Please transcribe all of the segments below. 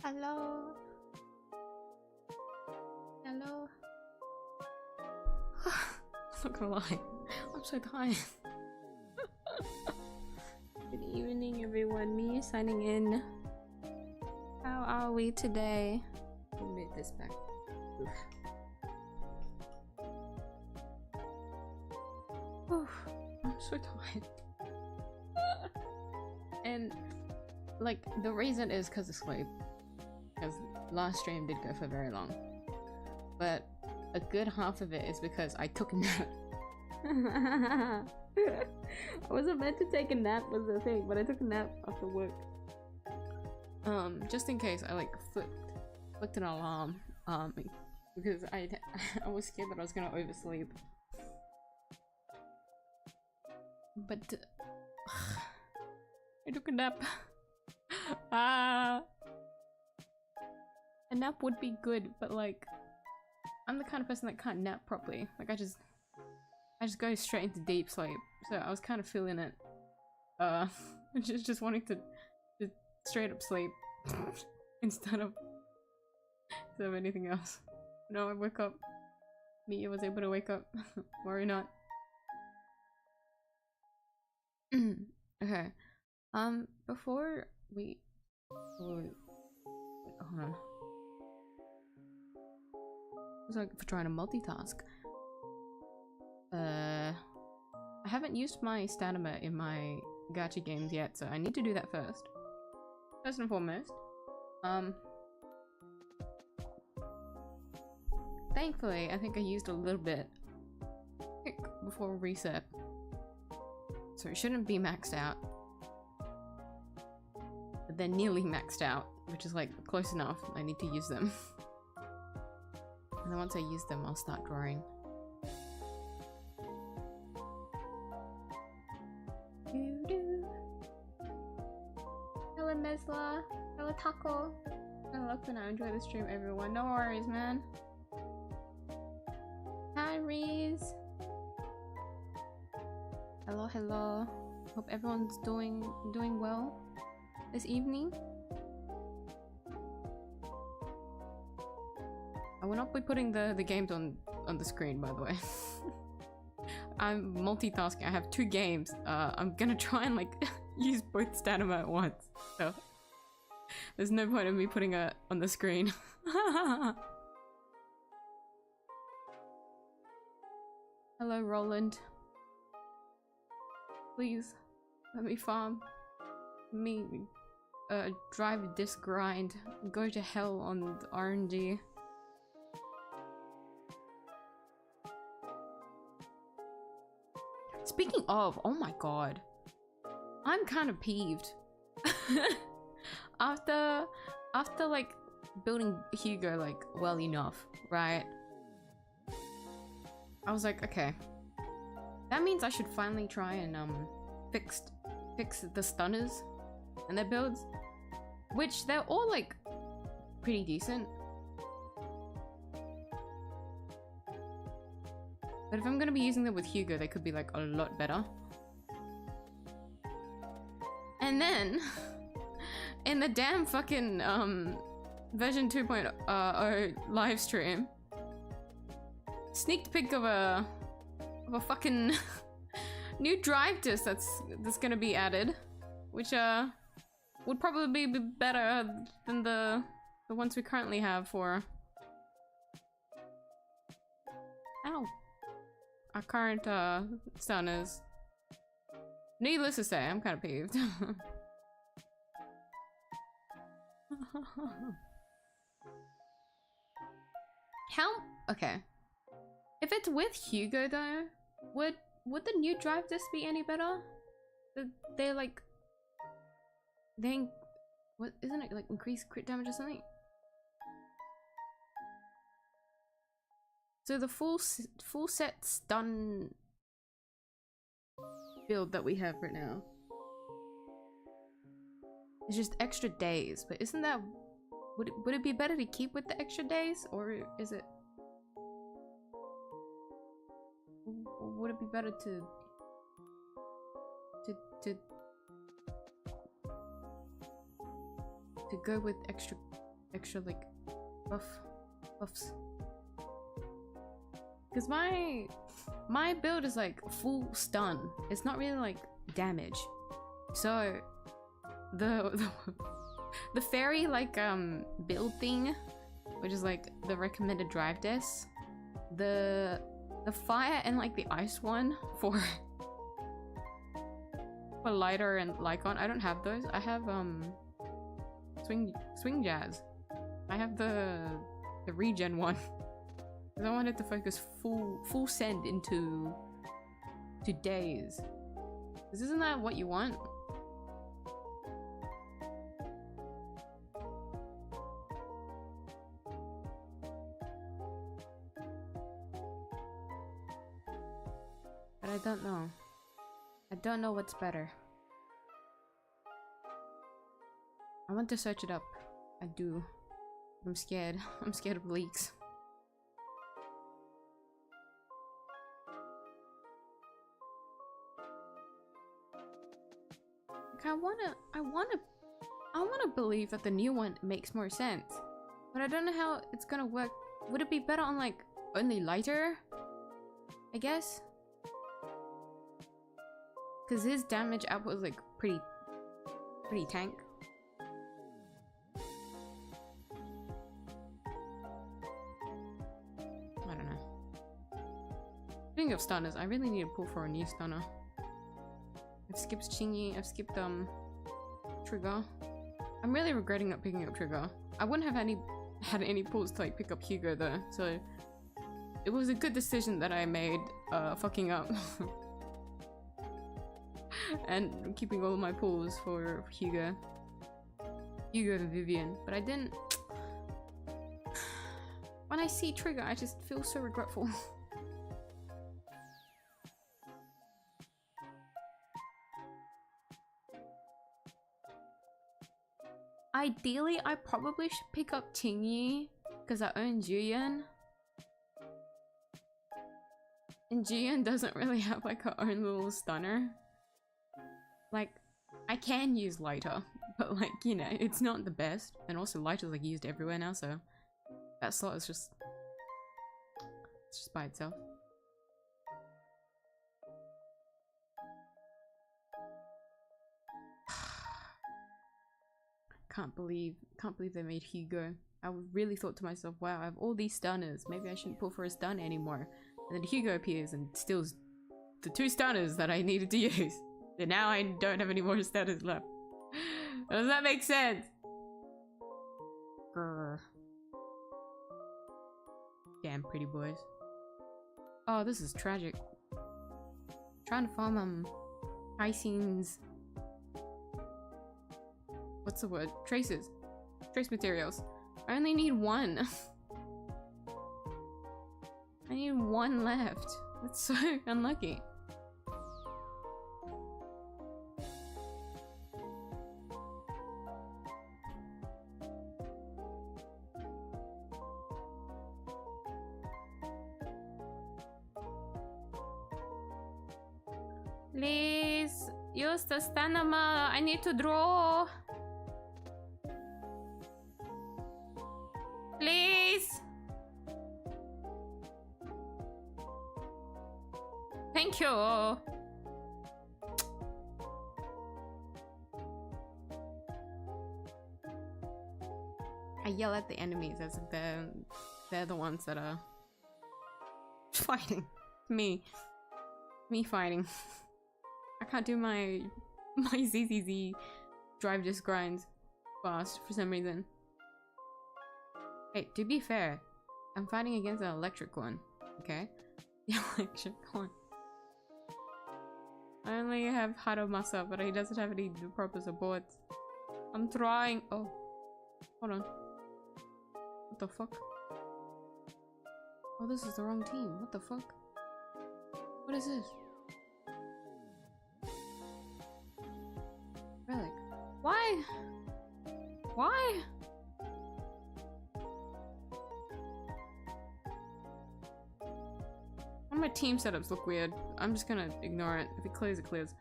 Hello. Hello. I'm not gonna lie, I'm so tired. Good evening, everyone. Me signing in. How are we today? I'll move this back. Oof. Oof. I'm so tired. And like the reason is because of sleep. Because last stream did go for very long. But a good half of it is because I took a nap. I wasn't meant to take a nap was the thing, but I took a nap after work. Just in case I like flicked an alarm. Because I was scared that I was gonna oversleep. But I took a nap. A nap would be good, but like I'm the kind of person that can't nap properly. Like I just go straight into deep sleep. So I was kind of feeling it. Just wanting to straight up sleep instead of anything else. No, I woke up. Mia was able to wake up. Worry not. Okay. Before we wait, hold on. It's like for trying to multitask. I haven't used my stamina in my gacha games yet, so I need to do that first. First and foremost. Thankfully, I think I used a little bit before reset. So it shouldn't be maxed out. But they're nearly maxed out, which is like close enough. I need to use them. And then once I use them, I'll start drawing. Hello Mesla. Hello Taco. I love to now enjoy the stream, everyone. No worries, man. Hi Reese. Hello, hello. Hope everyone's doing well this evening. I will not be putting the games on the screen, by the way. I'm multitasking. I have 2 games. I'm gonna try and like use both stamina at once. So there's no point in me putting it on the screen. Hello, Roland. Please let me farm. Let me drive this grind. Go to hell on the RNG. Speaking of, oh my god, I'm kind of peeved. after like building Hugo like well enough, right? I was like, okay, that means I should finally try and fix the stunners and their builds, which they're all like pretty decent. But if I'm gonna be using them with Hugo, they could be like a lot better. And then in the damn fucking version 2.0 live stream, sneak peek of a fucking new drive disc that's gonna be added, which would probably be better than the ones we currently have for our current stunners. Needless to say, I'm kind of peeved. Okay. If it's with Hugo though, would the new drive disc be any better? They're like, what isn't it like increased crit damage or something? So the full set stun build that we have right now is just extra days, but isn't that would it be better to keep with the extra days, or is it would it be better to go with extra extra like buffs. Because my build is like full stun. It's not really like damage. So the fairy like build thing, which is like the recommended drive deaths, the fire and like the ice one for lighter and Lycon. I don't have those. I have swing jazz. I have the regen one. Because I wanted to focus full send into days. Because isn't that what you want? But I don't know. I don't know what's better. I want to search it up. I do. I'm scared. I'm scared of leaks. Like I wanna believe that the new one makes more sense. But I don't know how it's gonna work. Would it be better on like only lighter? I guess? Cause his damage output is like pretty tank. I don't know. Speaking of stunners, I really need to pull for a new stunner. I've skipped Chingy, I've skipped Trigger. I'm really regretting not picking up Trigger. I wouldn't have had any pulls to like pick up Hugo though, so it was a good decision that I made fucking up. And keeping all of my pulls for Hugo and Vivian, but I didn't. When I see Trigger, I just feel so regretful. Ideally, I probably should pick up Tingyi because I own Juyen. And Juyen doesn't really have like her own little stunner. Like, I can use lighter, but like, you know, it's not the best. And also lighter's like used everywhere now, so that slot is just, it's just by itself. Can't believe they made Hugo. I really thought to myself, wow, I have all these stunners. Maybe I shouldn't pull for a stun anymore. And then Hugo appears and steals the 2 stunners that I needed to use. And now I don't have any more stunners left. Does that make sense? Grr. Damn pretty boys. Oh, this is tragic. Trying to farm Icing's, what's the word? Traces. Trace materials. I only need 1. I need 1 left. That's so unlucky. Please use the stamina. I need to draw. Please. Thank you. I yell at the enemies as if they're the ones that are fighting me fighting. I can't do my ZZZ drive just grinds fast for some reason. Hey, to be fair, I'm fighting against an electric one, okay? The electric one. I only have Haramasa, but he doesn't have any proper supports. I'm trying. Oh, hold on. What the fuck? Oh, this is the wrong team. What the fuck? What is this? Relic. Why? Why? All my team setups look weird. I'm just gonna ignore it. If it clears, it clears.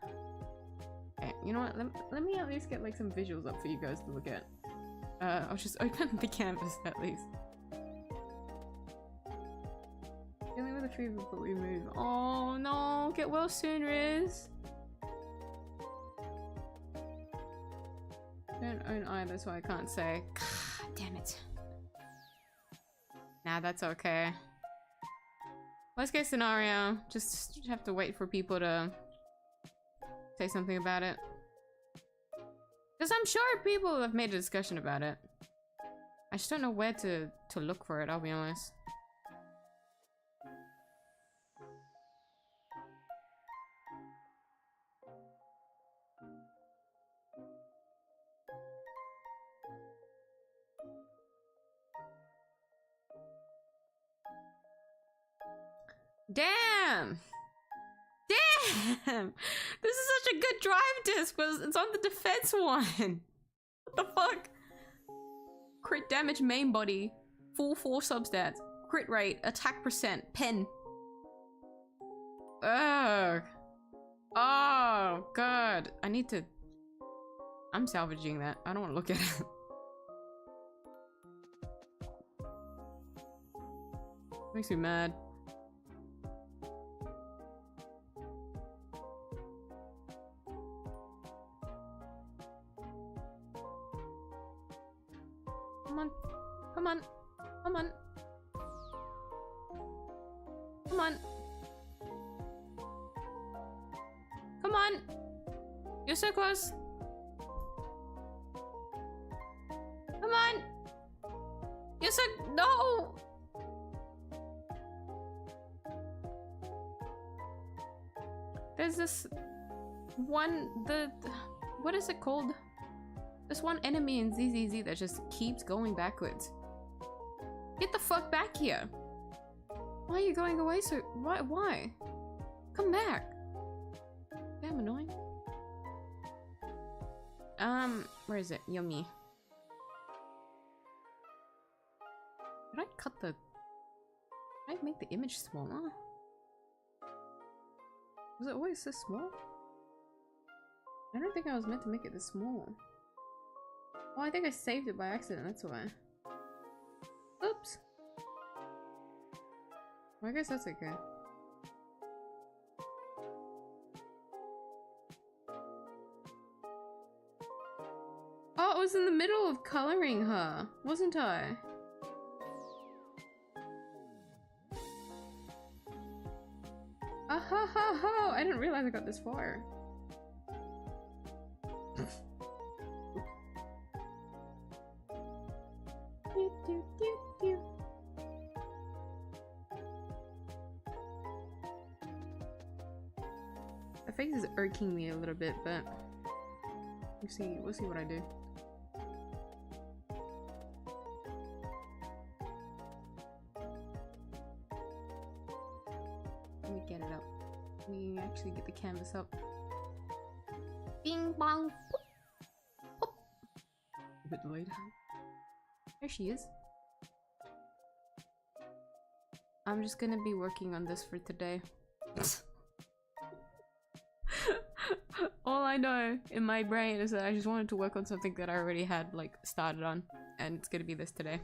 Okay, you know what? Let me at least get like some visuals up for you guys to look at. I'll just open the canvas at least. Dealing with a fever, but we move. Oh no, get well soon, 𝐕. Don't own either, so I can't say. God damn it. Nah, that's okay. Worst case scenario, just have to wait for people to say something about it. Because I'm sure people have made a discussion about it. I just don't know where to look for it, I'll be honest. Damn! Damn! This is such a good drive disc, but it's on the defense one. What the fuck? Crit damage main body, full 4 substats, crit rate, attack percent, pen. Ugh. Oh god. I need to... I'm salvaging that. I don't want to look at it. Makes me mad. Come on. Come on. Come on. Come on. Come on. You're so close. Come on. You're so... No! There's this one... What is it called? This one enemy in 𝐳𝐳𝐳 that just keeps going backwards. Get the fuck back here! Why are you going away so... Why? Come back! Damn annoying. Where is it? Yummy. Did I cut the... Did I make the image smaller? Was it always this small? I don't think I was meant to make it this small. Oh, I think I saved it by accident, that's why. Oops. Well, I guess that's okay. Oh, I was in the middle of coloring her, wasn't I? Ah ha ha ha! I didn't realize I got this far. The face is irking me a little bit, but we'll see what I do. Let me get it up. Let me actually get the canvas up. Bing bong. Boop. Boop. A bit delayed. There she is. I'm just gonna be working on this for today. All I know in my brain is that I just wanted to work on something that I already had like started on, and it's gonna be this today.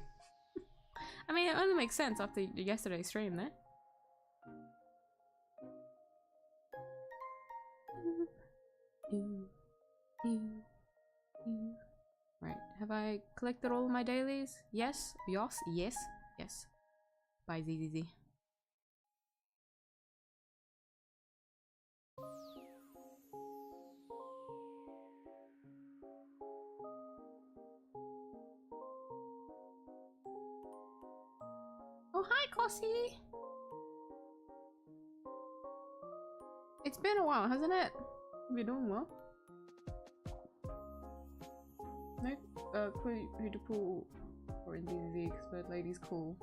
I mean, it only makes sense after yesterday's stream, there. Right, have I collected all of my dailies? Yes, yes, yes, yes. Bye, 𝐳𝐳𝐳. Oh, hi, Kossi! It's been a while, hasn't it? You're doing well. No, who to pull or in 𝐳𝐳𝐳, expert lady's cool.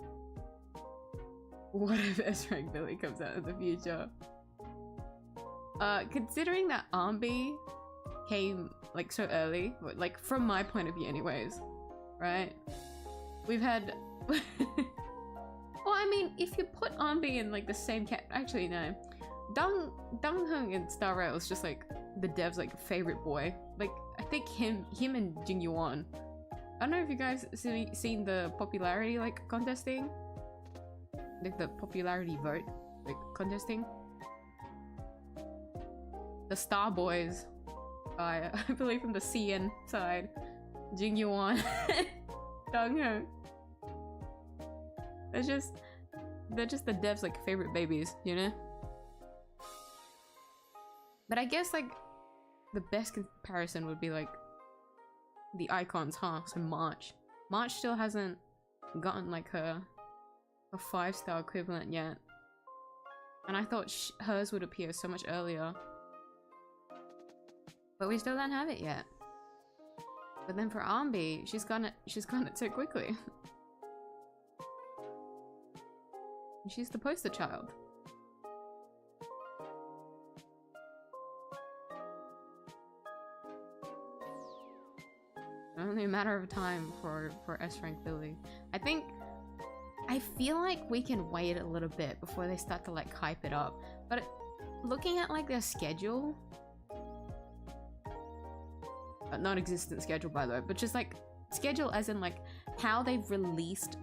What if S-Rank Billy comes out in the future? Considering that 𝐢𝐵 came like so early, like from my point of view anyways, right? We've had... Well, I mean, if you put 𝐢𝐵 in like the same cat, actually no. Dongheng in Star Rail is just like the dev's like favorite boy. Like I think him and Jing Yuan I don't know if you guys seen the popularity like contesting, like the popularity vote like contesting. The Star Boys, I believe from the CN side, Jing Yuan, Dong Ho. They're just the devs' like favorite babies, you know. But I guess like the best comparison would be like the icons, huh? So March still hasn't gotten like a 5-star equivalent yet, and I thought hers would appear so much earlier, but we still don't have it yet. But then for 𝐲𝐵, she's gotten it so quickly. And she's the poster child. Only a matter of time for S rank Billy. I feel like we can wait a little bit before they start to like hype it up. But looking at like their schedule, non-existent schedule by the way, but just like schedule as in like how they've released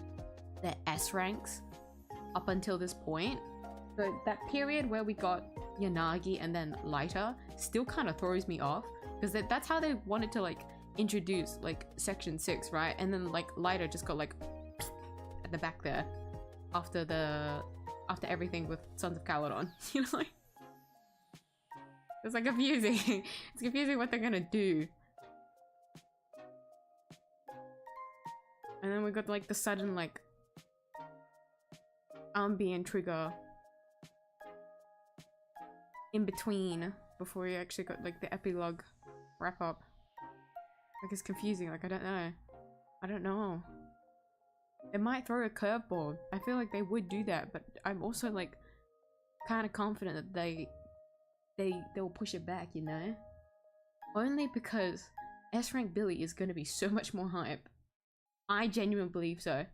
their S ranks up until this point. So that period where we got Yanagi and then Lighter still kind of throws me off, because that's how they wanted to like introduce like section 6, right? And then like Lighter just got like at the back there after everything with Sons of Caledon. You know, like it's like confusing. It's confusing what they're gonna do. And then we got like the sudden like 𝐲𝐵 and Trigger in between before we actually got like the epilogue wrap up. Like it's confusing, like I don't know. It might throw a curveball. I feel like they would do that, but I'm also like kind of confident that they'll push it back, you know? Only because S rank Billy is gonna be so much more hype. I genuinely believe so.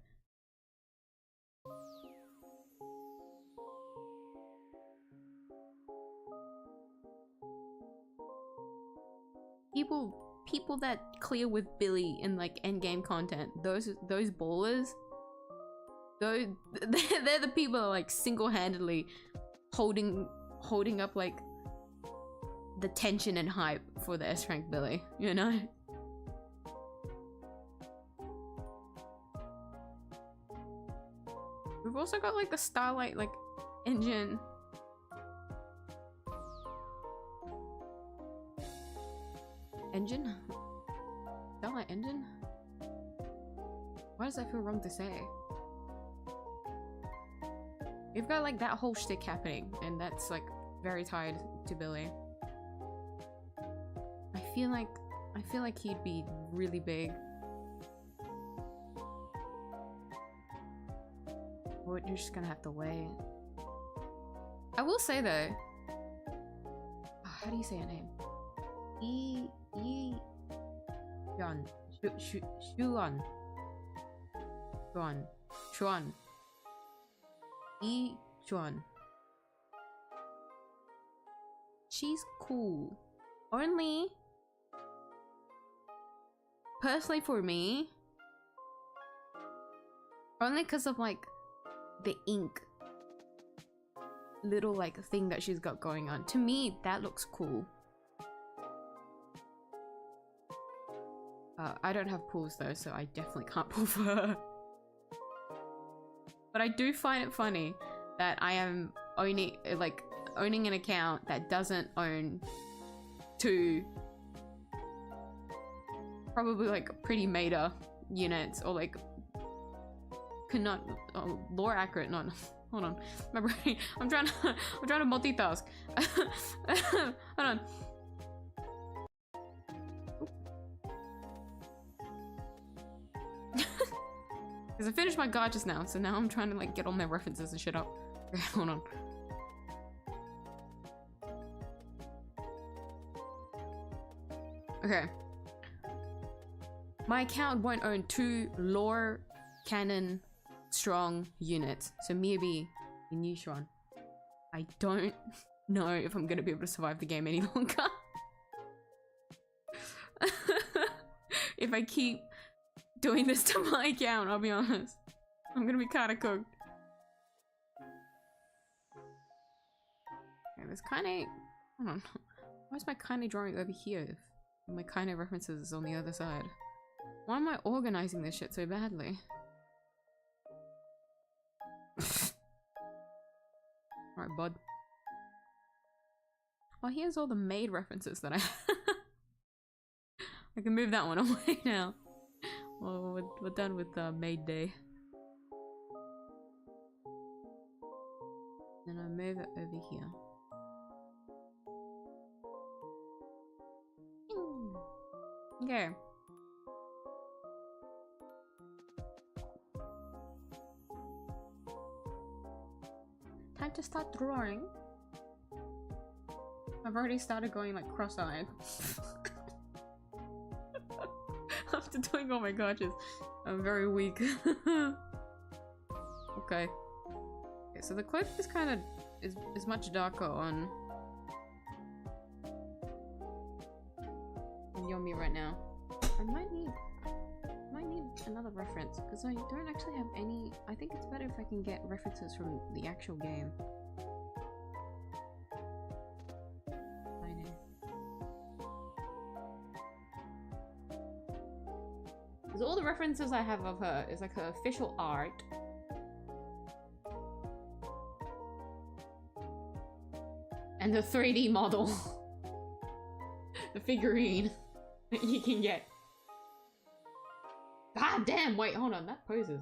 People that clear with Billy in like endgame content, those ballers, they're the people that are like single-handedly holding up like the tension and hype for the S rank Billy, you know? We've also got like the Starlight like engine. Starlight engine? Why does that feel wrong to say? We've got like that whole shtick happening, and that's like very tied to Billy. I feel like he'd be really big. You're just gonna have to wait. I will say though, how do you say her name? 𝐲𝐵. She's cool. Only personally for me, only because of like the ink little like thing that she's got going on. To me, that looks cool. I don't have pulls though, so I definitely can't pull for her. But I do find it funny that I am owning an account that doesn't own 2 probably like pretty meta units, or like cannot lore accurate. Not hold on, my brain. I'm trying to multitask. Hold on. Because I finished my guide just now, so now I'm trying to like get all my references and shit up. Okay, hold on. Okay. My account won't own 2 lore canon strong units. So maybe in Yushuan. I don't know if I'm gonna be able to survive the game any longer. If I keep doing this to my account, I'll be honest. I'm gonna be kinda cooked. Okay, there's kinda... I don't know. Why is my kinda drawing over here if my kinda references is on the other side? Why am I organizing this shit so badly? Alright, bud. Oh, here's all the maid references that I I can move that one away now. Well, we're done with maid day. Then I move it over here. Okay. Time to start drawing. I've already started going like cross-eyed. After doing all my gotchas, I'm very weak. Okay. Okay, so the cloak is kind of is much darker on Yomi right now. I might need another reference because I don't actually have any. I think it's better if I can get references from the actual game. I know. Because all the references I have of her is like her official art. And the 3D model. The figurine that you can get. God damn, wait, hold on, that poses.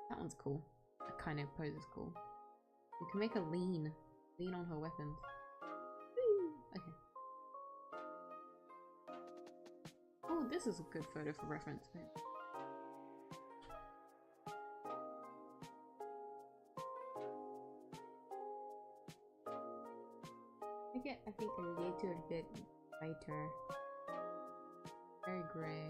That one's cool. That kind of pose is cool. You can make a lean on her weapons. Okay. Oh, this is a good photo for reference. I think a little bit lighter. Very gray.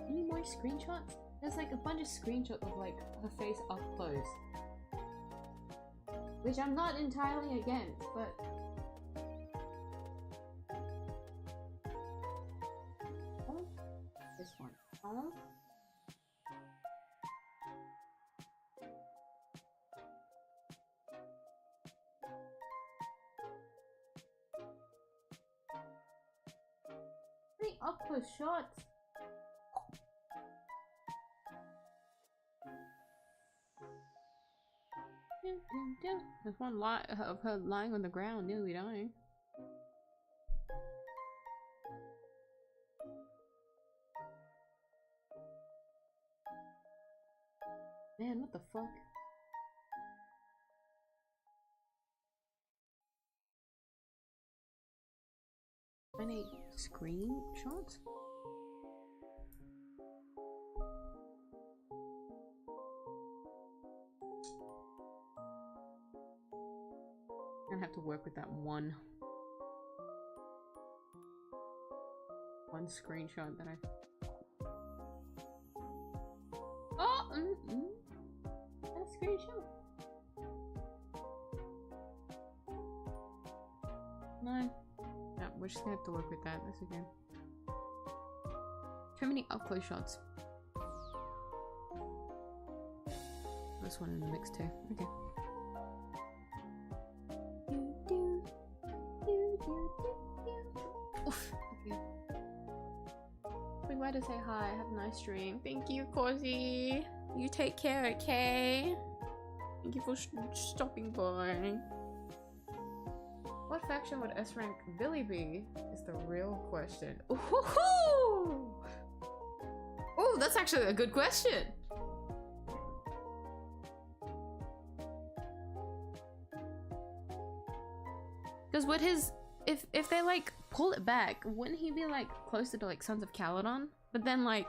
Any more screenshots? There's like a bunch of screenshots of like her face up close. Which I'm not entirely against, but... Oh, this one. Oh. Any up close shots? There's one of her lying on the ground, nearly dying. Man, what the fuck? Any screenshots? I'm gonna have to work with that one screenshot that I... Oh! That screenshot. No. No, we're just gonna have to work with that this again. Too many up close shots. This one in the mix too. Okay. Oof. Okay. Swing by to say hi. Have a nice stream. Thank you, Cozy. You take care, okay? Thank you for stopping by. What faction would S rank Billy be? Is the real question. Ooh, oh, that's actually a good question. Because would his, if they like pull it back, wouldn't he be like closer to like Sons of Caledon? But then like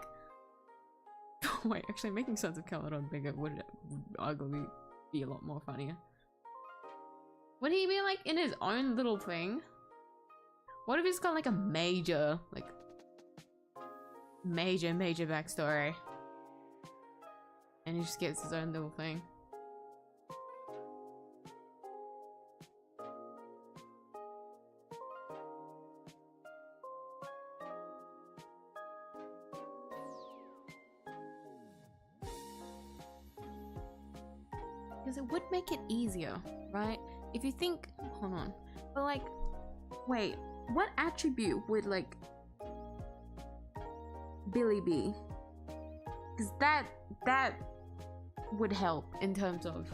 Wait, actually making Sons of Caledon bigger would arguably be a lot more funnier. Would he be like in his own little thing? What if he's got like a major, like major backstory and he just gets his own little thing? Because it would make it easier, right? If you think, hold on, but like, wait, what attribute would like Billy be? Because that would help in terms of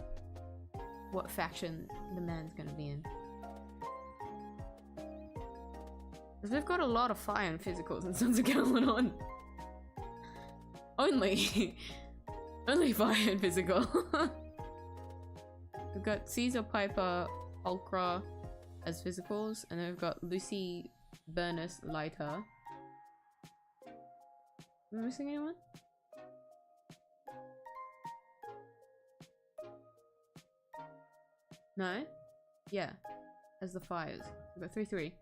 what faction the man's gonna be in. Because we've got a lot of fire and physicals and Sons of Caledon. Only fire and physical. We've got Caesar, Piper, Ulcra as physicals, and then we've got Lucy, Burnus, Lighter. Am I missing anyone? No? Yeah. As the fires. We've got 3-3.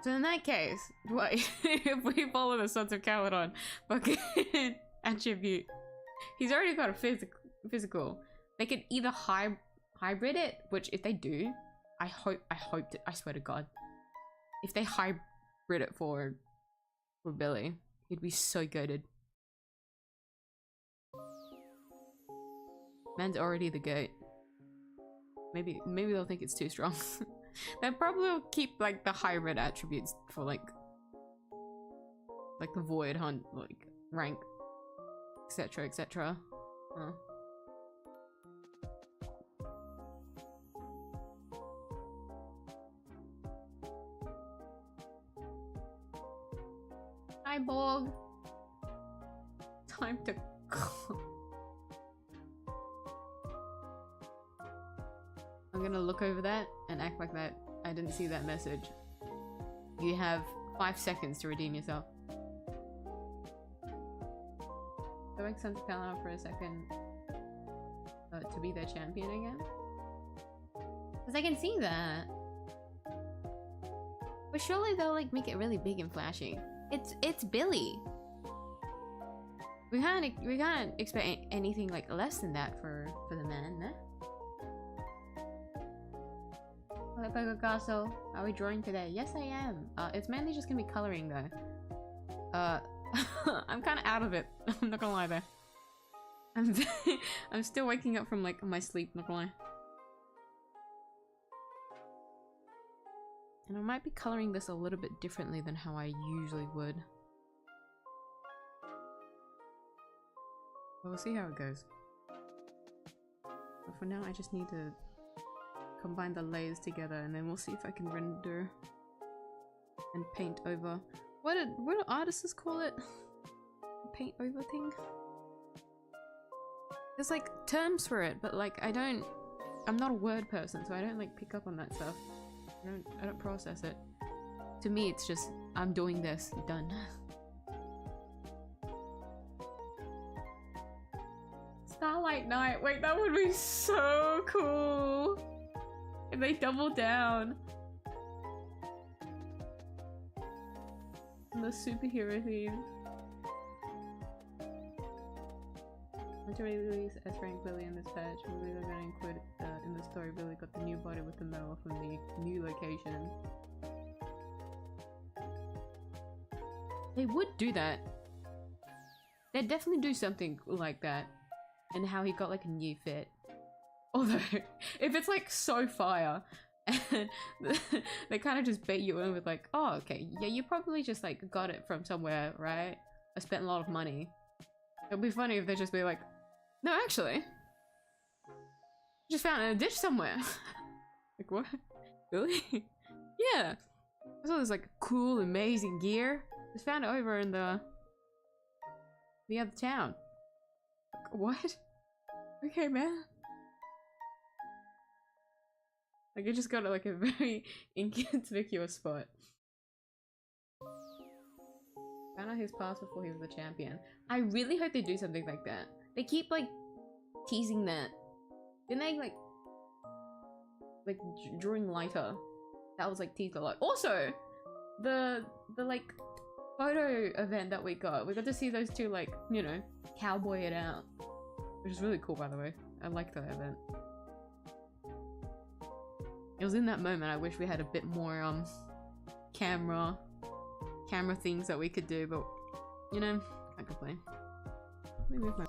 So in that case, what if we follow the Sons of Caledon fucking attribute? He's already got a physical. They could either hybrid it, which if they do, I swear to God, if they hybrid it for Billy, he'd be so goated. Man's already the goat. Maybe they'll think it's too strong. They probably will keep like the hybrid attributes for like the void hunt, like rank, etc, etc. Hi Borg. Time to I'm gonna look over that and act like that I didn't see that message. You have 5 seconds to redeem yourself. That makes sense to count out for a second to be their champion again. Because I can see that. But surely they'll like make it really big and flashy. It's Billy. We can't expect anything like less than that for the man, no? Hello, Picasso. Are we drawing today? Yes, I am. It's mainly just gonna be coloring though. I'm kind of out of it. I'm not gonna lie there. I'm still waking up from like my sleep. Not gonna lie. And I might be coloring this a little bit differently than how I usually would. But we'll see how it goes. But for now, I just need to combine the layers together, and then we'll see if I can render and paint over. What do artists call it? Paint over thing? There's like terms for it, but like I'm not a word person, so I don't like pick up on that stuff. I don't process it. To me, it's just I'm doing this, done. Starlight Night. Wait, that would be so cool if they double down on the superhero theme. To release S rank Billy in this patch. Maybe they're gonna include in the story Billy got the new body with the medal from the new location. They would do that. They'd definitely do something like that. And how he got like a new fit. Although, if it's like so fire and they kind of just bait you in with like, oh okay, yeah, you probably just like got it from somewhere, right? I spent a lot of money. It'd be funny if they just be like, no, actually, just found it in a ditch somewhere. Like, what? Really? Yeah. I saw this like cool, amazing gear. Just found it over in the other town. Like, what? Okay, man. Like, you just got like a very inconspicuous spot. out his past before he was a champion. I really hope they do something like that. They keep like teasing that. Didn't they like during lighter? That was like teased a lot. Also, the like photo event that we got to see those two like, you know, cowboy it out, which is really cool, by the way. I liked that event. It was in that moment I wish we had a bit more camera things that we could do, but you know, can't complain. Let me move my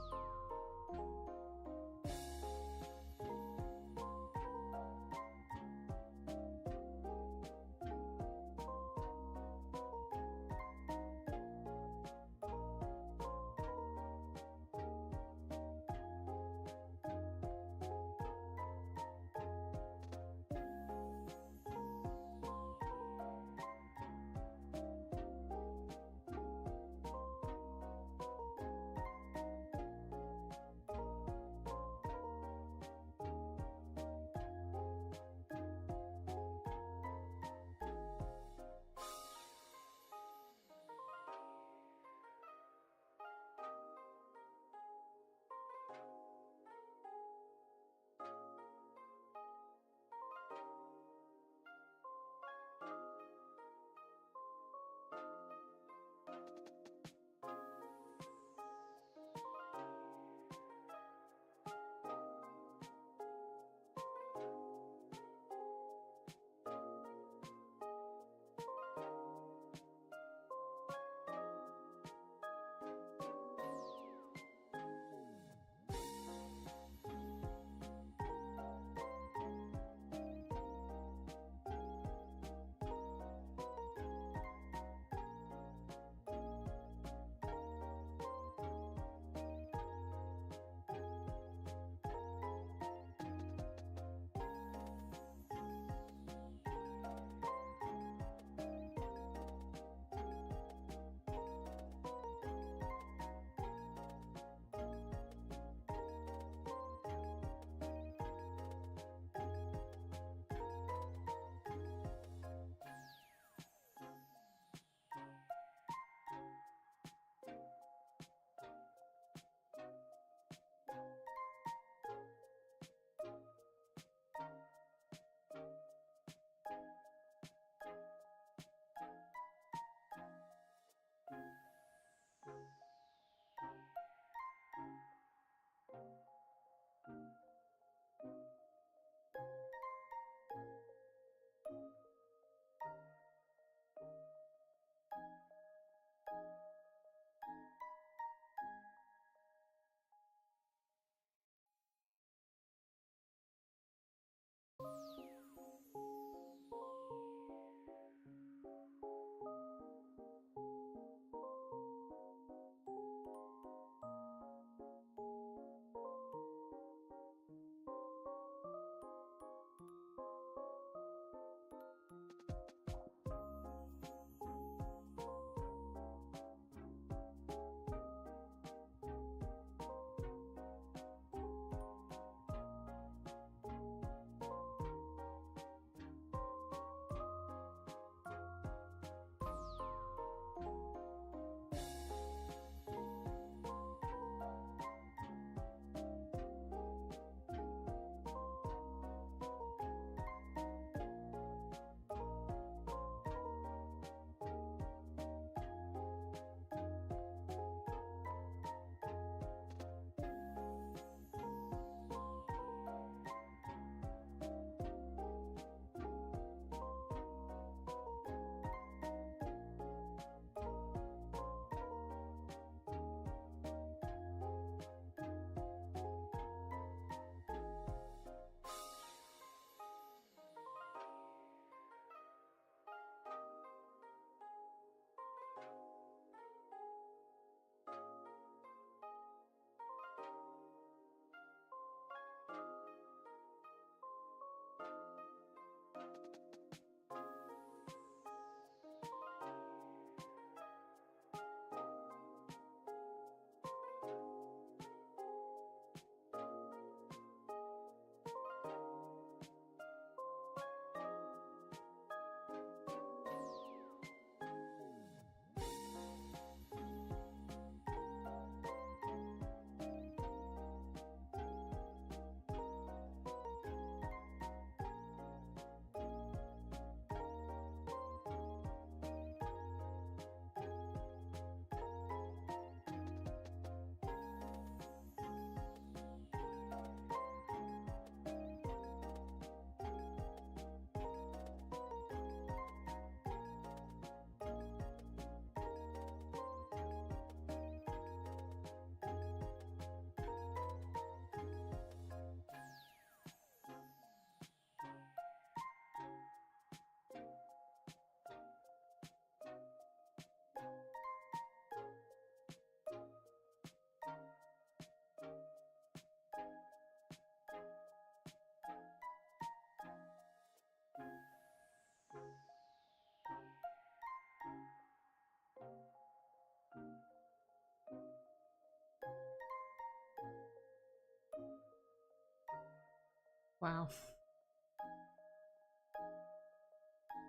Wow.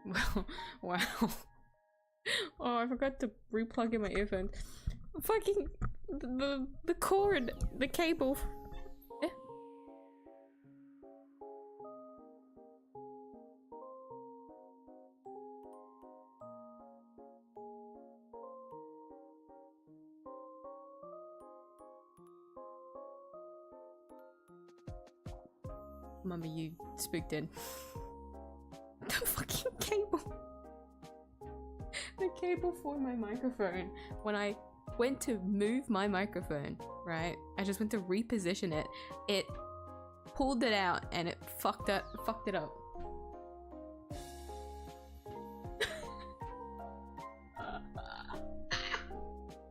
Well, wow. Oh, I forgot to replug in my earphones. Fucking the cord, the cable. Eh? Mummy, you spooked in. The fucking cable. The cable for my microphone. When I went to move my microphone, right? I just went to reposition it. It pulled it out and it fucked it up.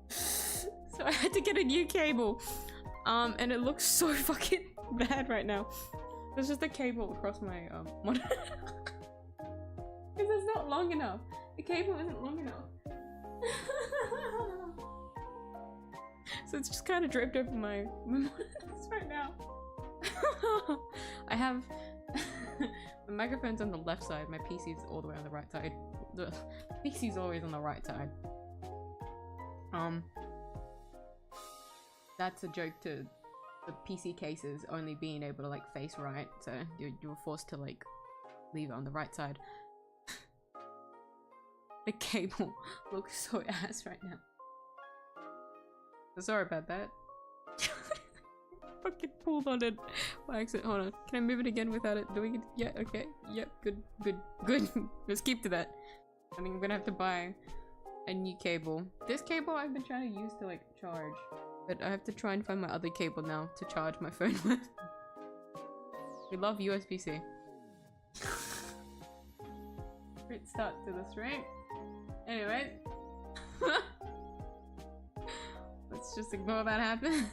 So I had to get a new cable. And it looks so fucking bad right now. There's just a cable across my monitor. Because it's not long enough. The cable isn't long enough. So it's just kind of draped over my monitors right now. I have my microphone's on the left side, my PC's all the way on the right side. The PC's always on the right side. That's a joke to the PC cases only being able to like face right, so you're forced to like leave it on the right side. The cable looks so ass right now. So sorry about that. Fucking pulled on it by accident. Hold on. Can I move it again without it doing it? Yeah, okay. Yep, good. Let's keep to that. I think I'm gonna have to buy a new cable. This cable I've been trying to use to like charge. But I have to try and find my other cable now to charge my phone with. We love USB-C. Great start to the stream. Anyway. Let's just ignore that happen.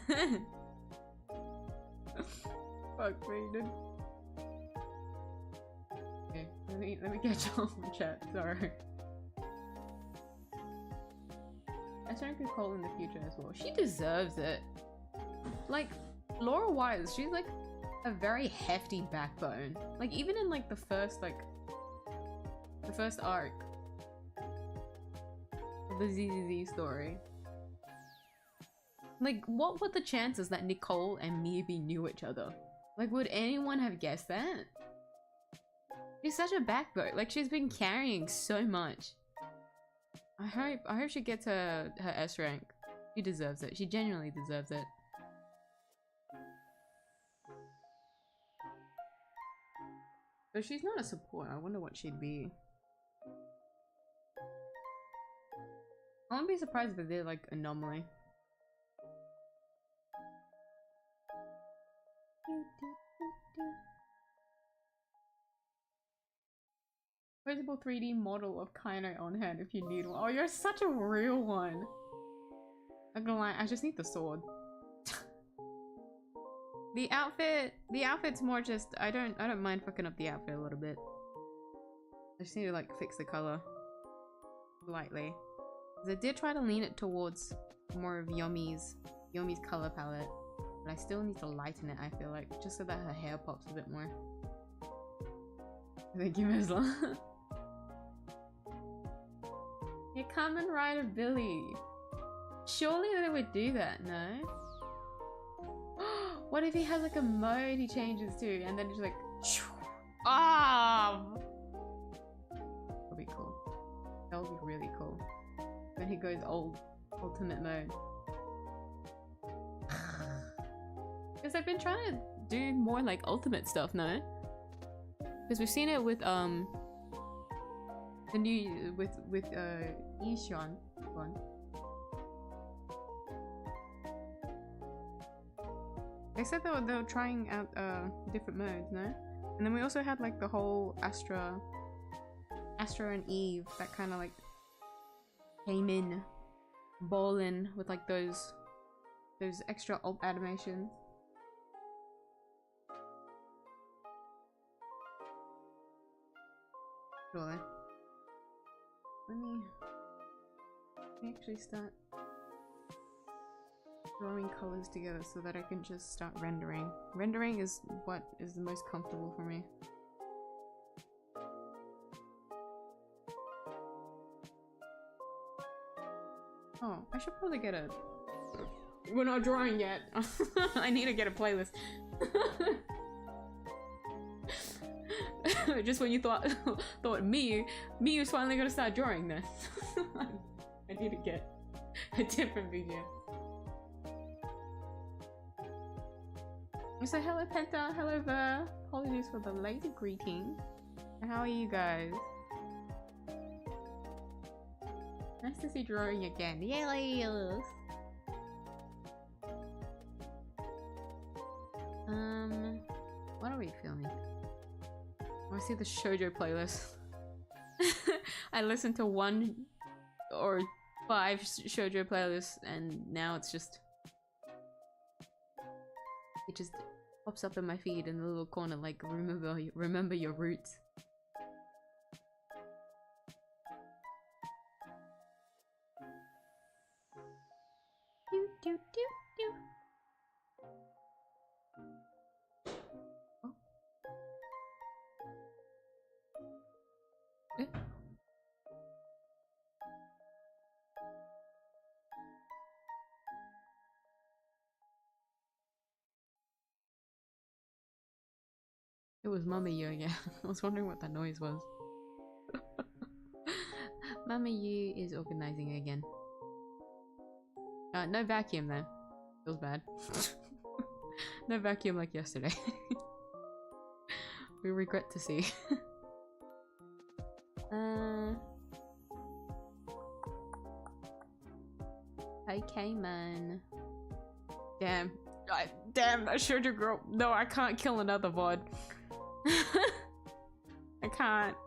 Fuck me, dude. Okay, let me catch up on chat, sorry. I think could call in the future as well. She deserves it. Like, Laura Wise, she's like a very hefty backbone. Like, even in like the first arc of the zzz story. Like, what were the chances that Nicole and Miyuu knew each other? Like, would anyone have guessed that? She's such a backbone. Like, she's been carrying so much. I hope she gets her S rank. She deserves it. She genuinely deserves it. But she's not a support. I wonder what she'd be. I wouldn't be surprised if they're like Anomaly. Visible 3D model of Kaino on hand if you need one. Oh, you're such a real one. I'm gonna lie, I just need the sword. The outfit's more just I don't mind fucking up the outfit a little bit. I just need to like fix the color slightly. Because I did try to lean it towards more of Yomi's color palette, but I still need to lighten it, I feel like, just so that her hair pops a bit more. Thank you, Mesla. You're Kamen Rider Billy. Surely they would do that, no? What if he has like a mode he changes to and then just like ah! That would be cool. That would be really cool. When he goes ultimate mode. Because I've been trying to do more like ultimate stuff, no? Because we've seen it with the new with 𝐢𝐧𝐟𝐨 one. They said they were trying out different modes, no? And then we also had like the whole Astra and Eve that kind of like came in ballin' with like those extra ult animations. Surely. Let me actually start. Drawing colors together so that I can just start rendering. Rendering is what is the most comfortable for me. Oh, I should probably get a... We're not drawing yet. I need to get a playlist. Just when you thought Miyu's finally gonna start drawing then. I need to get a different video. So hello Penta, hello 𝐕. Apologies for the late greeting. How are you guys? Nice to see drawing again. Yes. What are we filming? I see the shoujo playlist. I listened to 1 or 5 shoujo playlists and now it's just... It just pops up in my feed in the little corner like remember your roots. Do, do, do, do. Oh. Eh? It was 𝐕1, yeah. I was wondering what that noise was. 𝐕1 is organizing again. No vacuum though. Feels bad. No vacuum like yesterday. We regret to see. Okay, man. Damn. Damn, that shoujo girl. No, I can't kill another VOD. I can't.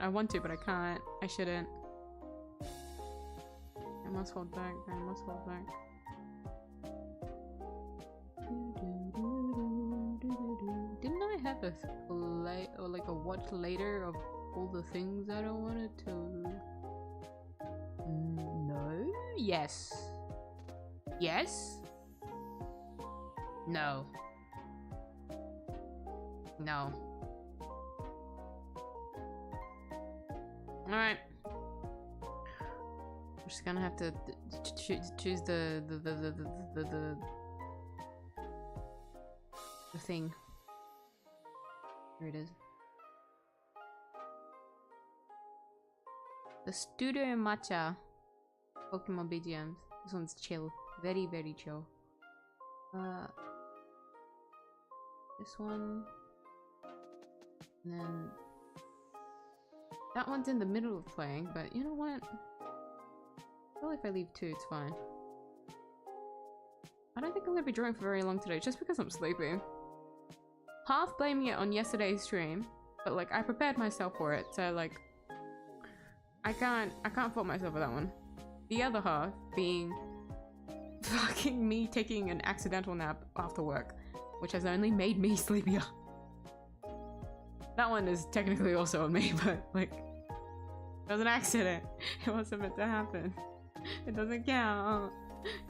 I want to, but I can't. I shouldn't. I must hold back. I must hold back. Didn't I have a play or like a watch later of all the things that I wanted to? No. Yes. Yes. No. No. Alright. I'm just gonna have to choose the thing. Here it is. The Studio Matcha Pokemon BGMs. This one's chill. Very, very chill. This one. And then that one's in the middle of playing, but you know what? Well, if I leave 2, it's fine. I don't think I'm gonna be drawing for very long today, just because I'm sleeping. Half blaming it on yesterday's stream, but like I prepared myself for it, so like I can't fault myself for that one. The other half being fucking me taking an accidental nap after work, which has only made me sleepier. That one is technically also on me, but like it was an accident. It wasn't meant to happen. It doesn't count.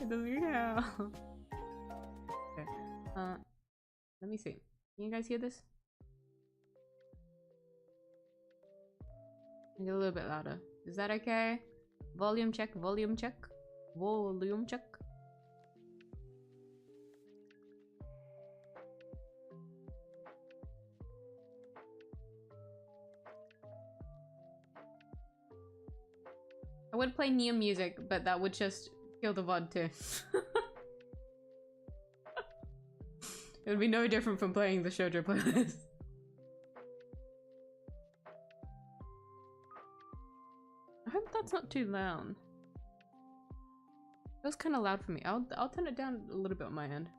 It doesn't count. Okay. Let me see. Can you guys hear this? Get a little bit louder. Is that okay? Volume check, volume check, volume check. I would play Nia music, but that would just kill the VOD too. It would be no different from playing the shoujo playlist. I hope that's not too loud. It was kind of loud for me. I'll turn it down a little bit on my end.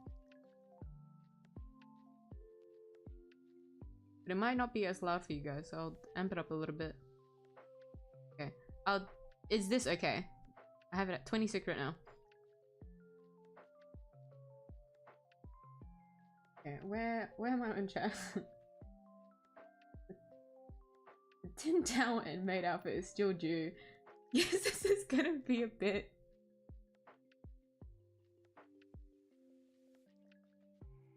But it might not be as loud for you guys, so I'll amp it up a little bit. Okay. Is this okay? I have it at 26 right now. Okay, where am I in chat? The Tin Tower and maid outfit is still due. Yes, this is gonna be a bit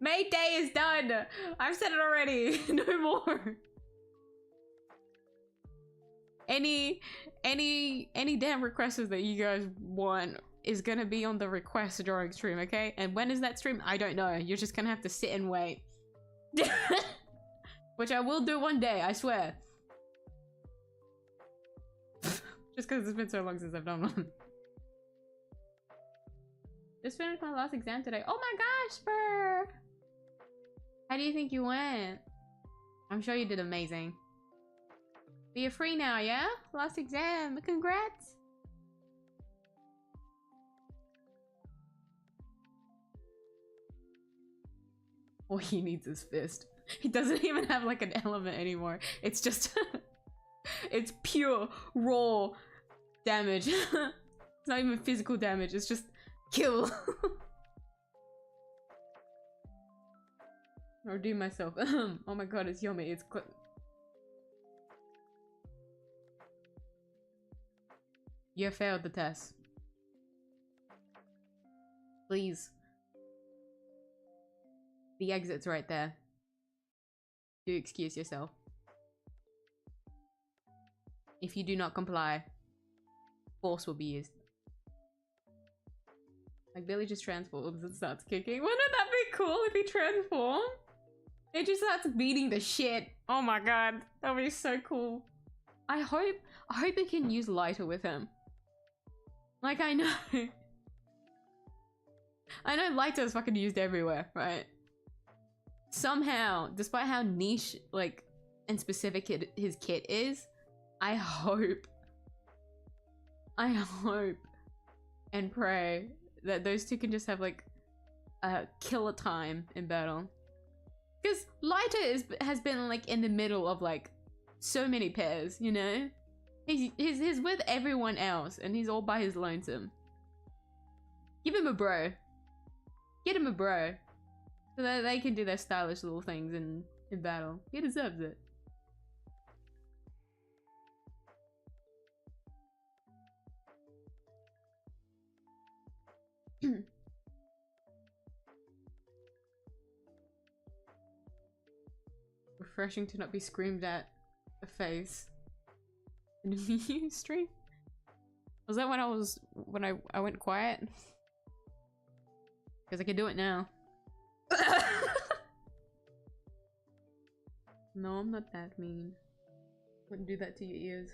May Day is done. I've said it already. No more. Any damn requests that you guys want is gonna be on the request drawing stream, okay? And when is that stream? I don't know. You're just gonna have to sit and wait. Which I will do one day, I swear. Just because it's been so long since I've done one. Just finished my last exam today. Oh my gosh, Spur! How do you think you went? I'm sure you did amazing. But you're free now, yeah? Last exam. Congrats! All he needs is fist. He doesn't even have like an element anymore. It's just... it's pure, raw damage. It's not even physical damage, it's just kill. Or do myself. Oh my god, it's yummy. It's you failed the test. Please. The exit's right there. Do excuse yourself. If you do not comply, force will be used. Like Billy just transforms and starts kicking. Wouldn't that be cool if he transformed? It just starts beating the shit. Oh my god, that would be so cool. I hope he can use lighter with him. Like I know lighter is fucking used everywhere, right? Somehow, despite how niche like and specific his kit is, I hope and pray that those two can just have like a killer time in battle. Because Lighter has been like in the middle of like so many pairs, you know? He's with everyone else and he's all by his lonesome. Give him a bro. Get him a bro. So that they can do their stylish little things in battle. He deserves it. Refreshing to not be screamed at the face in a miyuu stream. Was that when I went quiet? Because I can do it now. No, I'm not that mean. Wouldn't do that to your ears.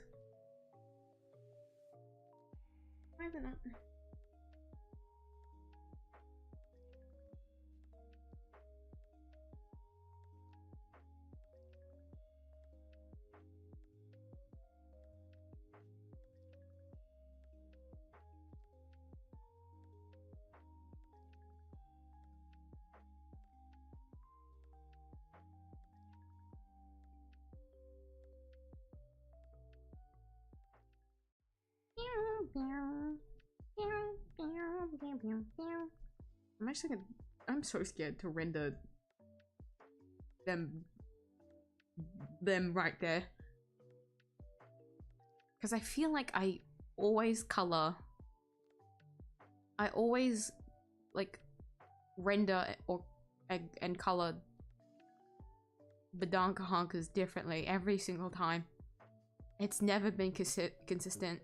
Why is it not? I'm actually gonna, I'm so scared to render them right there. Because I feel like I always like render and color Badanka Honkas differently every single time. It's never been consistent.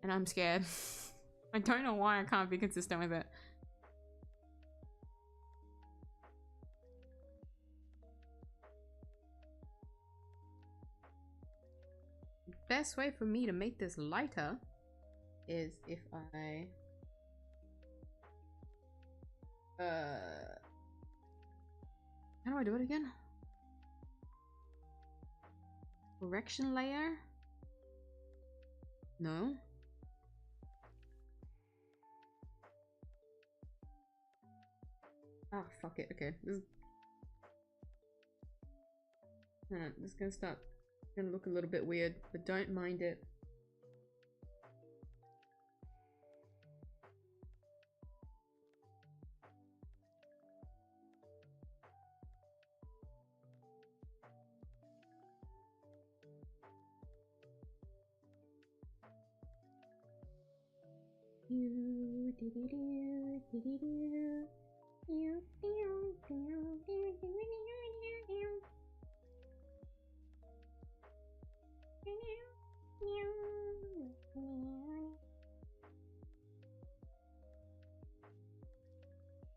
And I'm scared. I don't know why I can't be consistent with it. The best way for me to make this lighter is if I how do I do it again? Correction layer? No. Ah, fuck it. Okay. This is gonna start. It's gonna look a little bit weird, but don't mind it.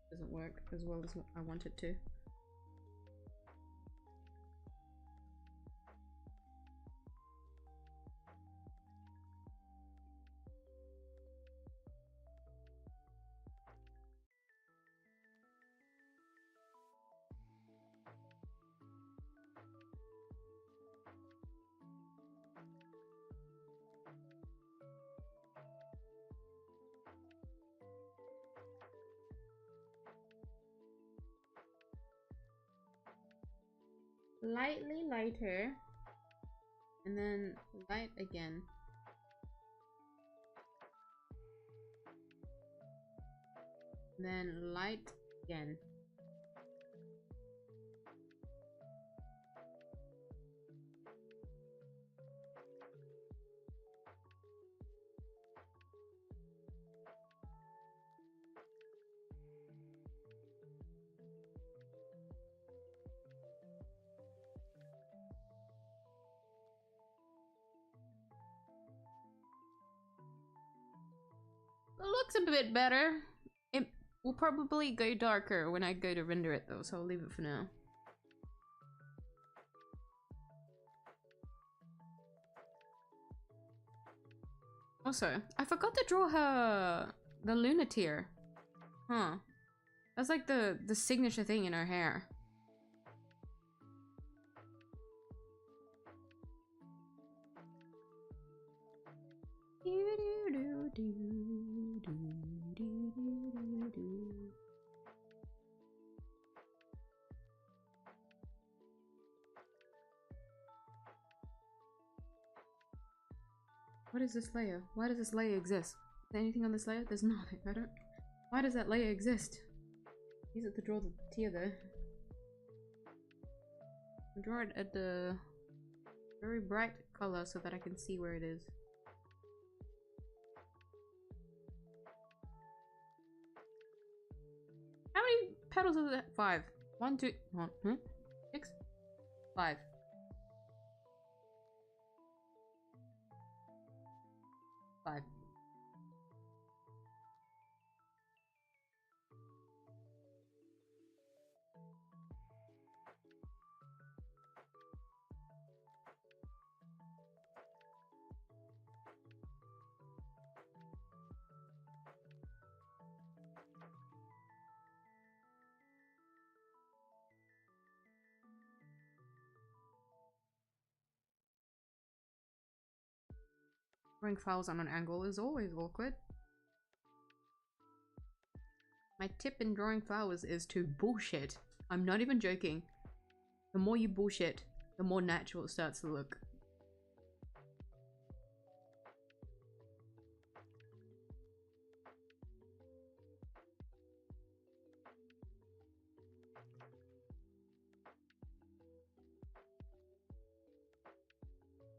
Doesn't work as well as I want it to. Lightly lighter, and then light again. Then light again. It looks a bit better. It will probably go darker when I go to render it though, so I'll leave it for now. Also, I forgot to draw her the Lunateer. Huh. That's like the signature thing in her hair. What is this layer? Why does this layer exist? Is there anything on this layer? There's nothing. I don't... Why does that layer exist? Use it to draw the tear there. Draw it at the very bright color so that I can see where it is. How many petals is that? 5. 1, 2, 6, 5. Drawing files on an angle is always awkward. My tip in drawing flowers is to bullshit. I'm not even joking. The more you bullshit, the more natural it starts to look.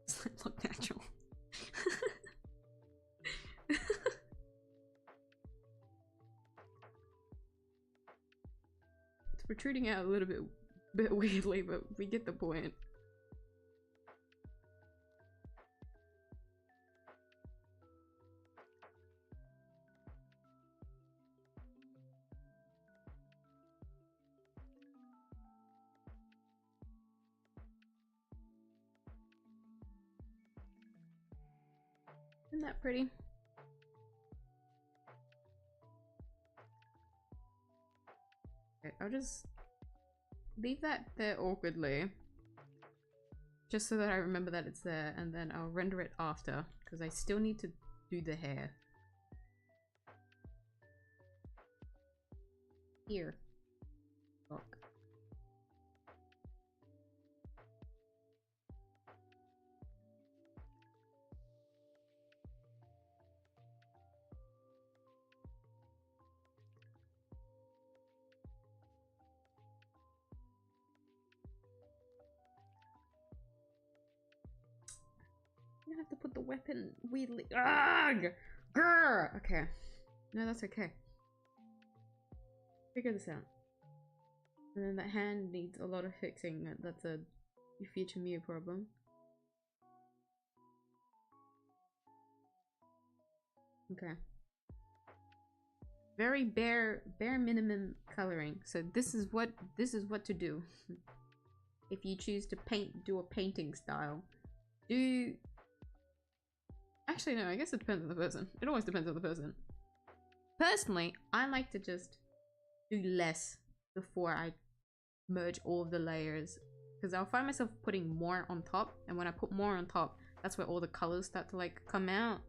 Does it look natural? It's protruding out a little bit weirdly, but we get the point. Isn't that pretty? Okay, I'll just leave that there awkwardly. Just so that I remember that it's there, and then I'll render it after, because I still need to do the hair. Here. Look. I'm gonna have to put the weapon weirdly. Ugh! Grr! Okay. No, that's okay. Figure this out. And then that hand needs a lot of fixing. That's a future miyuu problem. Okay. Very bare minimum coloring. So this is what to do. If you choose to do a painting style. Actually no, I guess it depends on the person. It always depends on the person. Personally, I like to just do less before I merge all of the layers, because I'll find myself putting more on top, and when I put more on top, that's where all the colors start to like come out.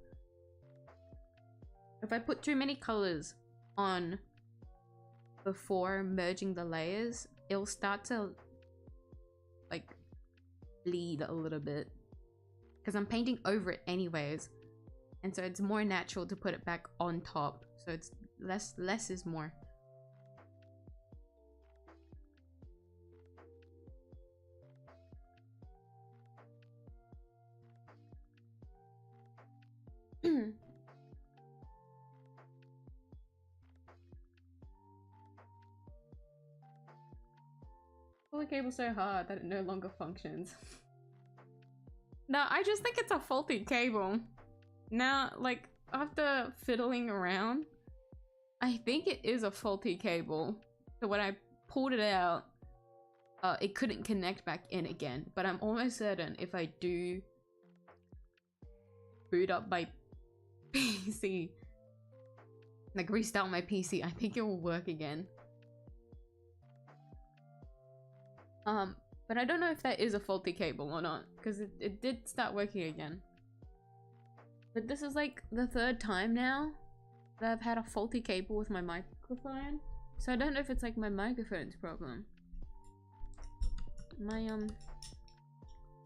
If I put too many colors on before merging the layers, it'll start to like bleed a little bit, because I'm painting over it anyways, and so it's more natural to put it back on top, so it's less is more. Pull the cable so hard that it no longer functions. No, I just think it's a faulty cable. Now, like, after fiddling around, I think it is a faulty cable. So when I pulled it out, it couldn't connect back in again. But I'm almost certain if I do boot up my PC, like restart my PC, I think it will work again. But I don't know if that is a faulty cable or not, because it did start working again. But this is like the 3rd time now that I've had a faulty cable with my microphone. So I don't know if it's like my microphone's problem. Can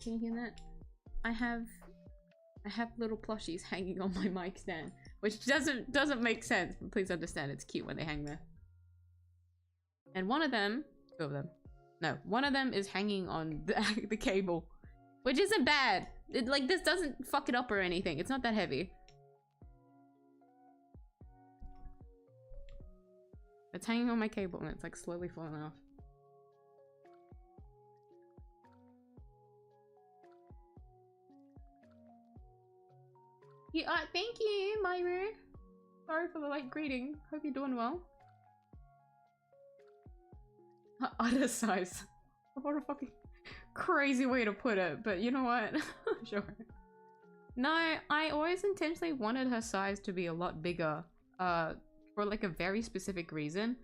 you hear that? I have little plushies hanging on my mic stand, which doesn't make sense, but please understand it's cute when they hang there. And one of them, 2 of them. No, one of them is hanging on the cable, which isn't bad. Like, this doesn't fuck it up or anything. It's not that heavy. It's hanging on my cable and it's like slowly falling off. Yeah, thank you, Myru. Sorry for the late greeting. Hope you're doing well. Other size. What a fucking crazy way to put it, but you know what? Sure. No, I always intentionally wanted her size to be a lot bigger, for like a very specific reason.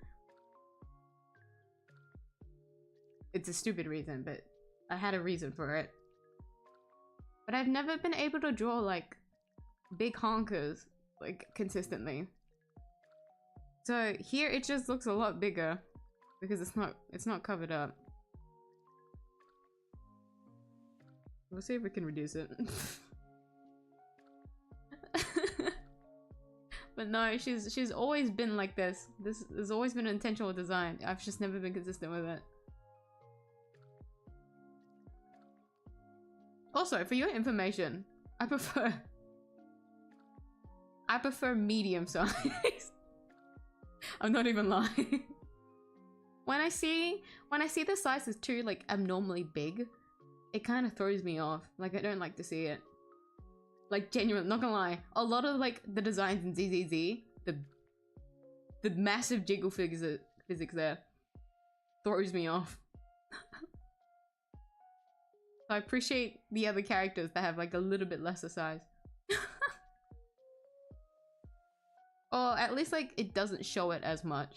It's a stupid reason, but I had a reason for it. But I've never been able to draw like big honkers like consistently. So here it just looks a lot bigger. Because it's not covered up. We'll see if we can reduce it. But no, she's always been like this. This has always been an intentional design. I've just never been consistent with it. Also, for your information, I prefer medium size. I'm not even lying. When I see the size is too like abnormally big, it kind of throws me off. Like, I don't like to see it. Like, genuinely, not gonna lie, a lot of like the designs in zzz, the massive jiggle physics there throws me off. So I appreciate the other characters that have like a little bit lesser size. Or at least like it doesn't show it as much.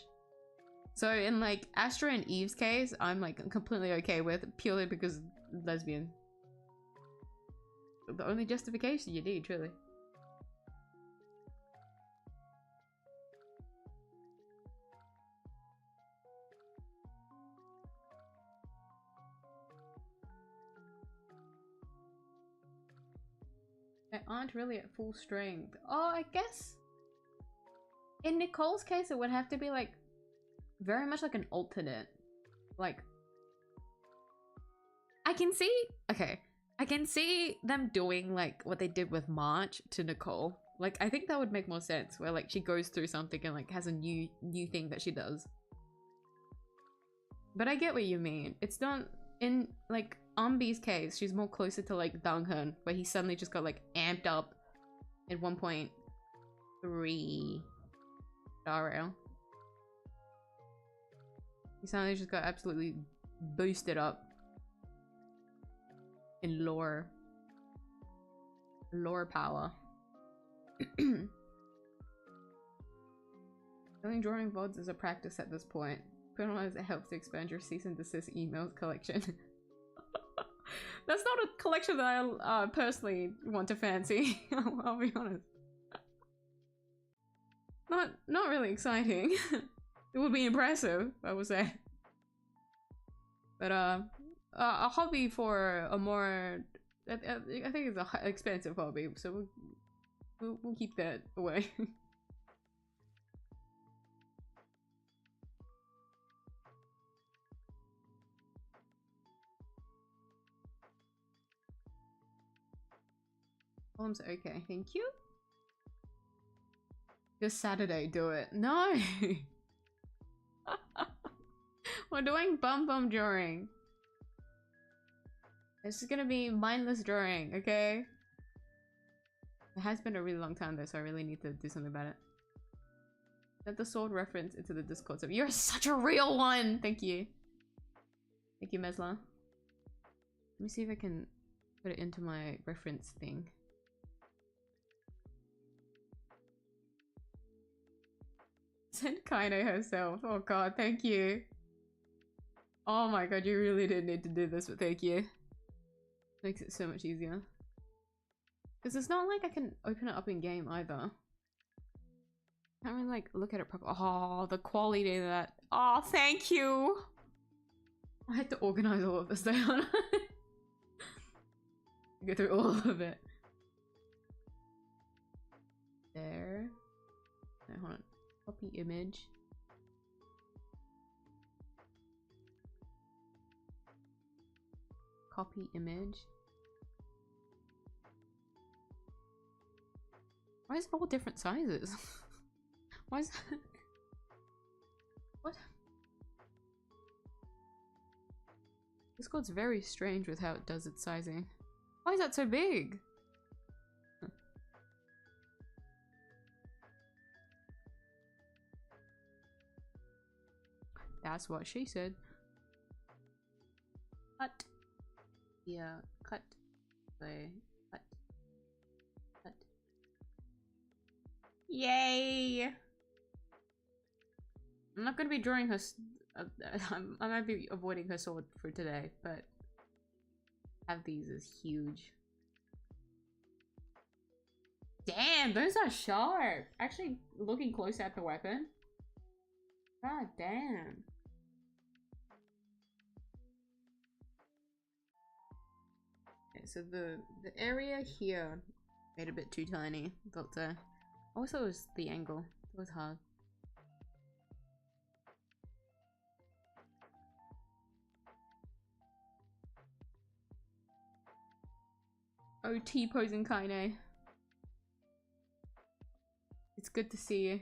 So in like Astra and Eve's case, I'm like completely okay with, purely because lesbian. The only justification you need, truly. They aren't really at full strength. Oh, I guess in Nicole's case, it would have to be like very much like an alternate. Like, I can see them doing like what they did with March to Nicole. Like, I think that would make more sense, where like she goes through something and like has a new thing that she does. But I get what you mean. It's not in like Ambi's case. She's more closer to like Donghyun, where he suddenly just got like amped up at 1.3 star rail. He suddenly just got absolutely boosted up in lore power. Only drawing VODs is a practice at this point. Put on as it helps to expand your cease and desist emails collection. That's not a collection that I personally want to fancy. I'll be honest. Not really exciting. It would be impressive, I would say. But a hobby for a more I think it's an expensive hobby, so we'll keep that away. Columns okay, thank you. This Saturday, do it. No! We're doing bum drawing. This is gonna be mindless drawing, okay? It has been a really long time though, so I really need to do something about it. Sent the sword reference into the Discord server. You're such a real one! Thank you. Thank you, Mesla. Let me see if I can put it into my reference thing. Sent Kaino herself. Oh god, thank you. Oh my god, you really did need to do this, but thank you. Makes it so much easier. Because it's not like I can open it up in game either. Can't really like look at it properly. Oh, the quality of that. Oh, thank you. I had to organize all of this down. Go through all of it. There. No, hold on. Copy image. Copy image. Why is it all different sizes? Why is that? What? Discord's very strange with how it does its sizing. Why is that so big? That's what she said. Cut. Yeah, cut. Play. Cut. Cut. Yay! I'm not gonna be drawing her. I might be avoiding her sword for today, but have these is huge. Damn, those are sharp. Actually, looking close at the weapon. God damn. Okay, so the area here made a bit too tiny. Thought so. Also, it was the angle. It was hard. Oh, T-posing Kaine. It's good to see you.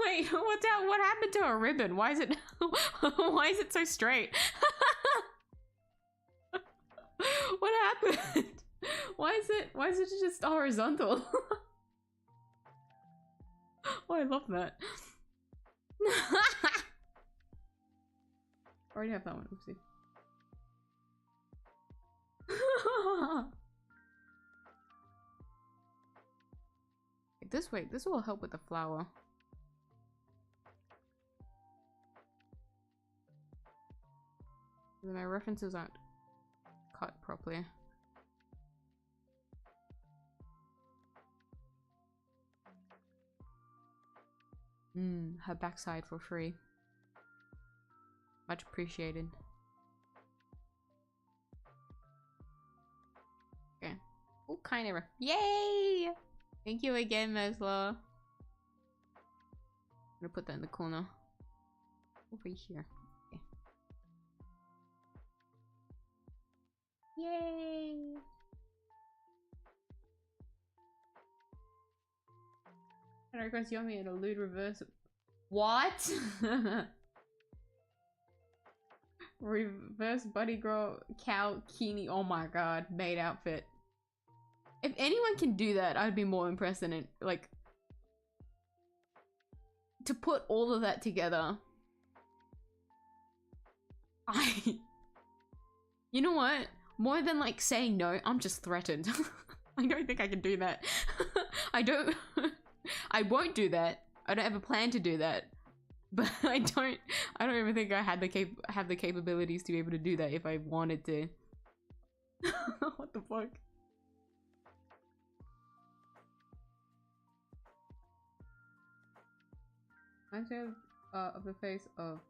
Wait, what's that? What happened to her ribbon? Why is it why is it so straight? What happened? Why is it just horizontal? Oh, I love that. Already have that one. Oopsie. This way, this will help with the flower. My references aren't cut properly. Her backside for free. Much appreciated. Okay. Oh, kind of. Yay! Thank you again, Mesla. I'm gonna put that in the corner. Over here. Okay. Yay! I request Yomi and a lewd reverse. What? Reverse buddy girl cow kini. Oh my god, maid outfit. If anyone can do that, I'd be more impressed than it. Like, to put all of that together. You know what? More than like saying no, I'm just threatened. I don't think I can do that. I won't do that. I don't have a plan to do that. But I don't even think I had have the capabilities to be able to do that if I wanted to. What the fuck? I have of the face of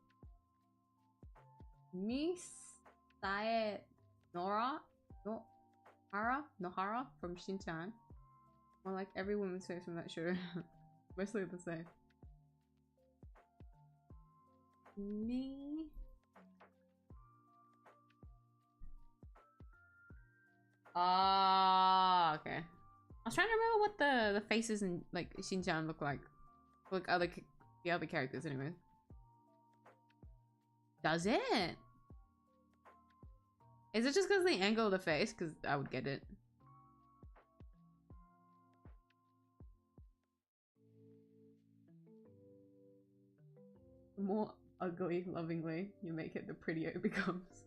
𝐲𝐶 Nohara from Shin-chan. Or like every woman's face from that show. Mostly the same. Me. Ah, okay. I was trying to remember what the faces in like Shin-chan look like. Like the other characters anyway. Does it? Is it just because of the angle of the face? Because I would get it. The more ugly, lovingly you make it, the prettier it becomes.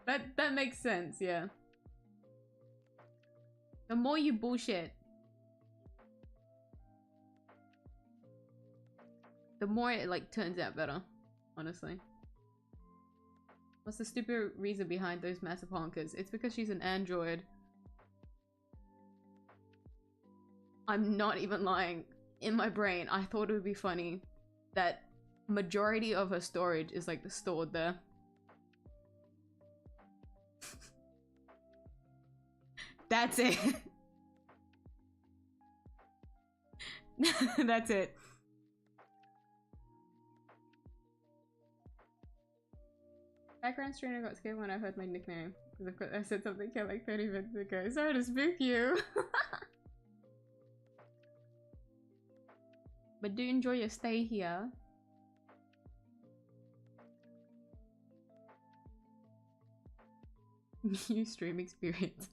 That makes sense, yeah. The more you bullshit, the more it like turns out better, honestly. What's the stupid reason behind those massive honkers? It's because she's an android. I'm not even lying. In my brain, I thought it would be funny that majority of her storage is like stored there. That's it. That's it. Background streamer got scared when I heard my nickname. Because of course I said something here like 30 minutes ago. Sorry to spook you. But do enjoy your stay here. New stream experience.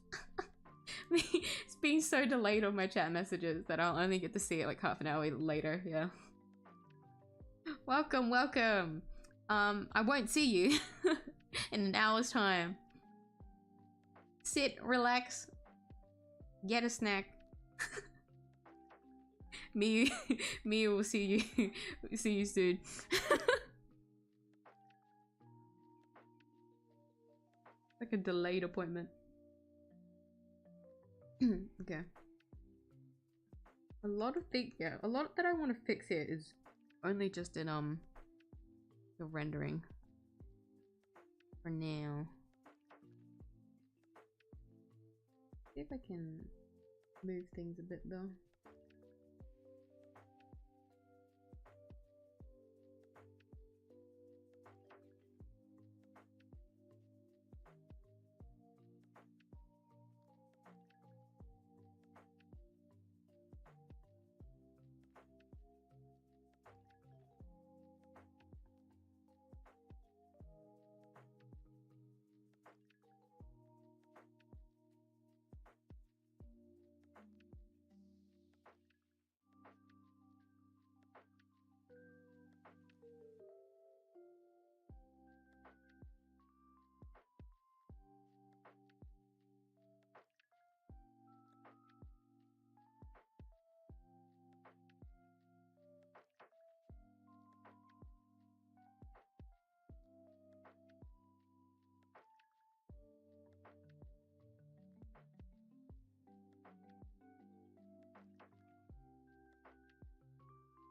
It's been so delayed on my chat messages that I'll only get to see it like half an hour later, yeah. Welcome, welcome. I won't see you in an hour's time. Sit, relax, get a snack. Me will see you soon. Like a delayed appointment. Okay. A lot that I want to fix here is only just in the rendering for now. See if I can move things a bit though.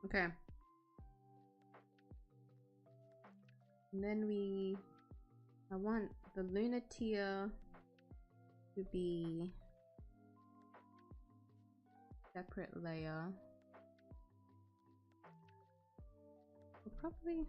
Okay. And then I want the lunar tier to be separate layer. We'll probably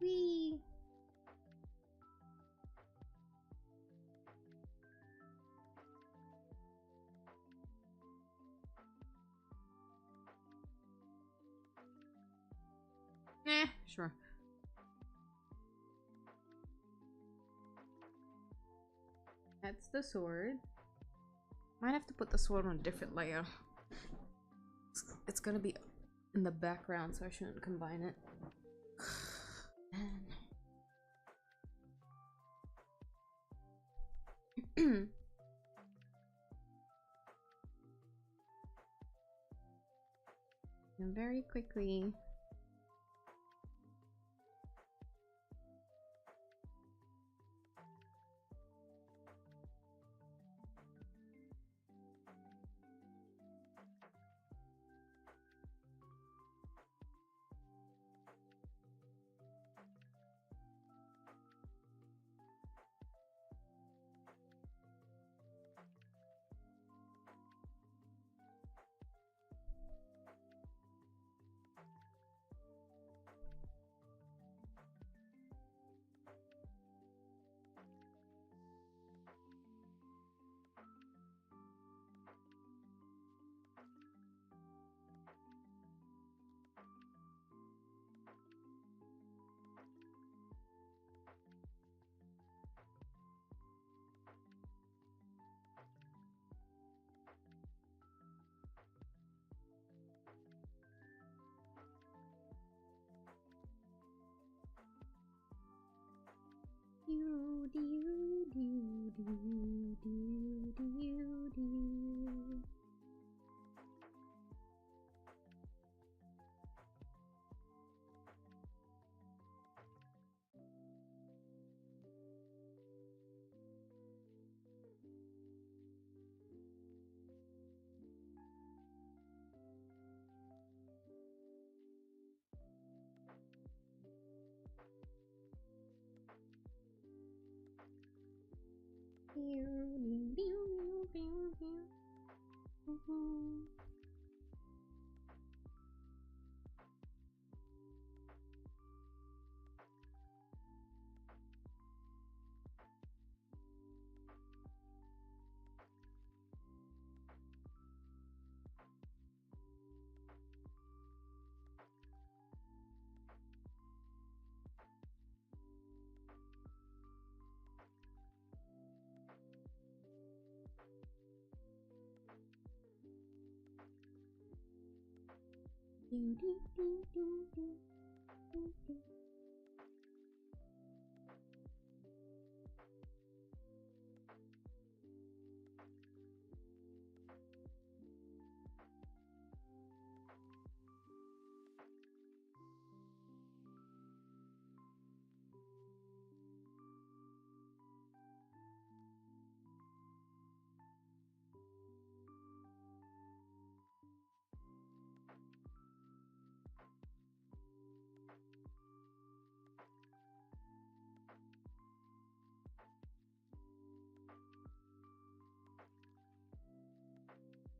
Whee! Eh, sure. That's the sword. Might have to put the sword on a different layer. It's gonna be in the background, so I shouldn't combine it. Man. And very quickly.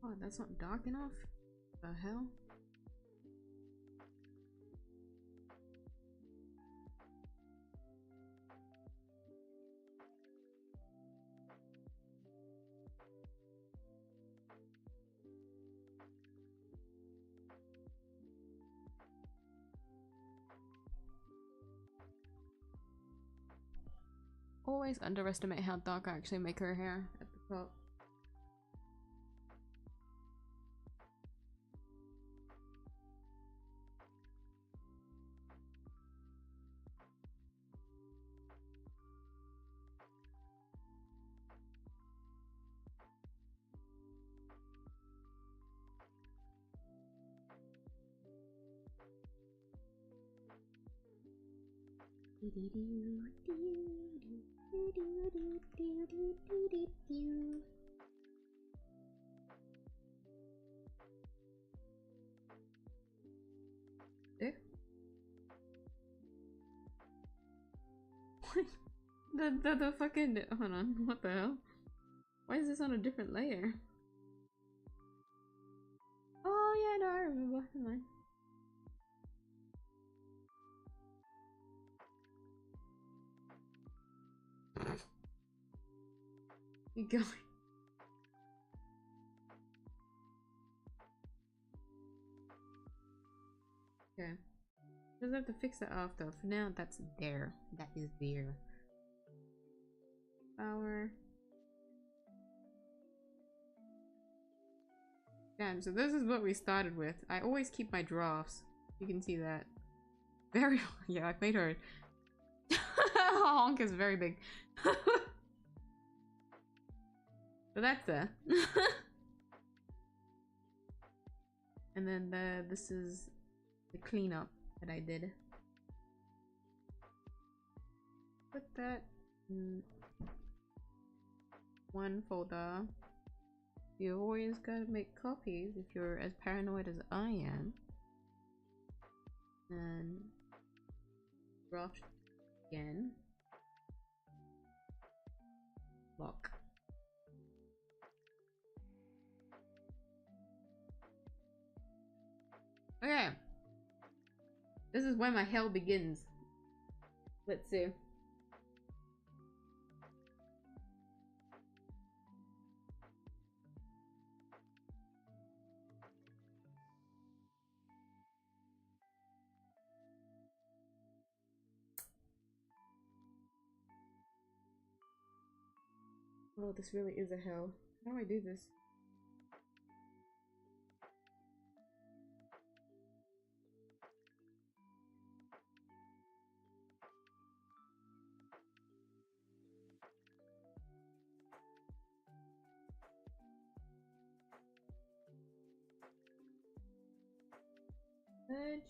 Oh, that's not dark enough? The hell? Always underestimate how dark I actually make her hair at the top. Eh? the fucking hold on, what the hell? Why is this on a different layer? Oh yeah, no, I remember. Never mind. Keep going. Okay. Just have to fix it after. For now, that's there. That is there. Power. Damn, so this is what we started with. I always keep my drafts. You can see that. Very yeah, I've made her honk is very big. So that's there. And then this is the cleanup that I did. Put that in one folder. You always gotta make copies if you're as paranoid as I am. And draft again. Lock. Okay. This is where my hell begins. Let's see. Oh, this really is a hell. How do I do this? Edge.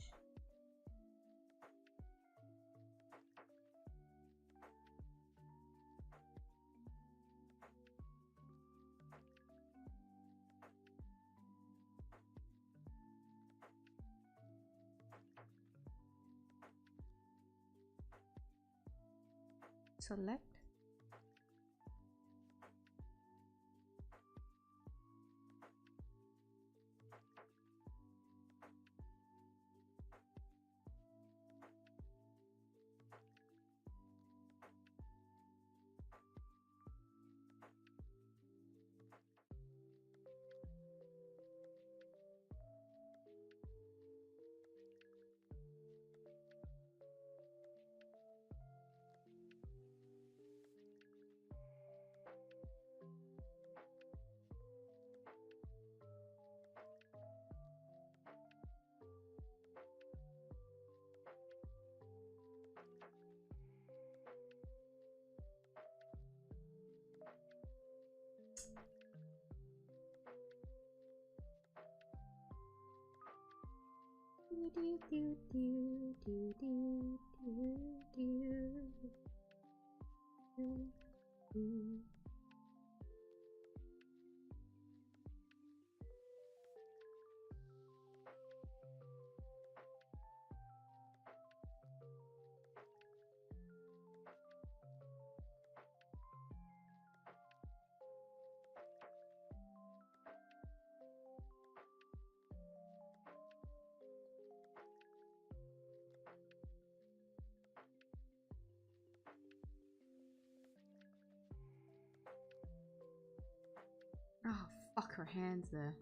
Select. Oh, fuck, her hands there.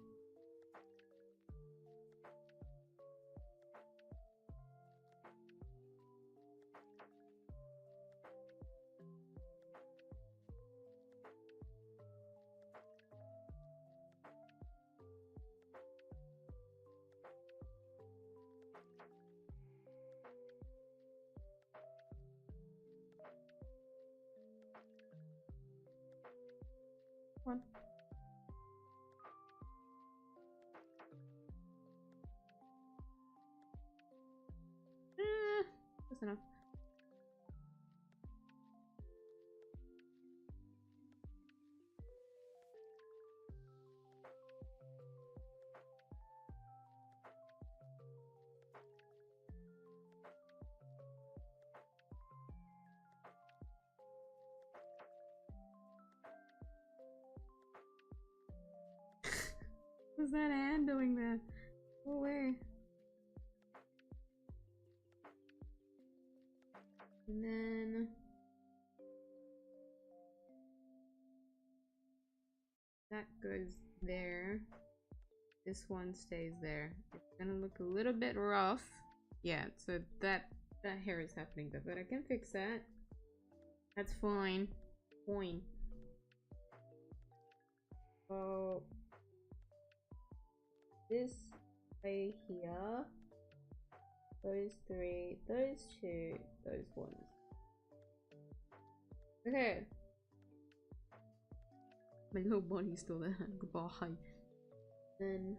Come on. That's enough. What's that hand doing there? Go away. And then That goes there. This one stays there. It's gonna look a little bit rough. Yeah, so that hair is happening there, but I can fix that. That's fine. Fine. So this right here. Those three, those two, those ones. Okay. My little bunny's still there. Goodbye. Then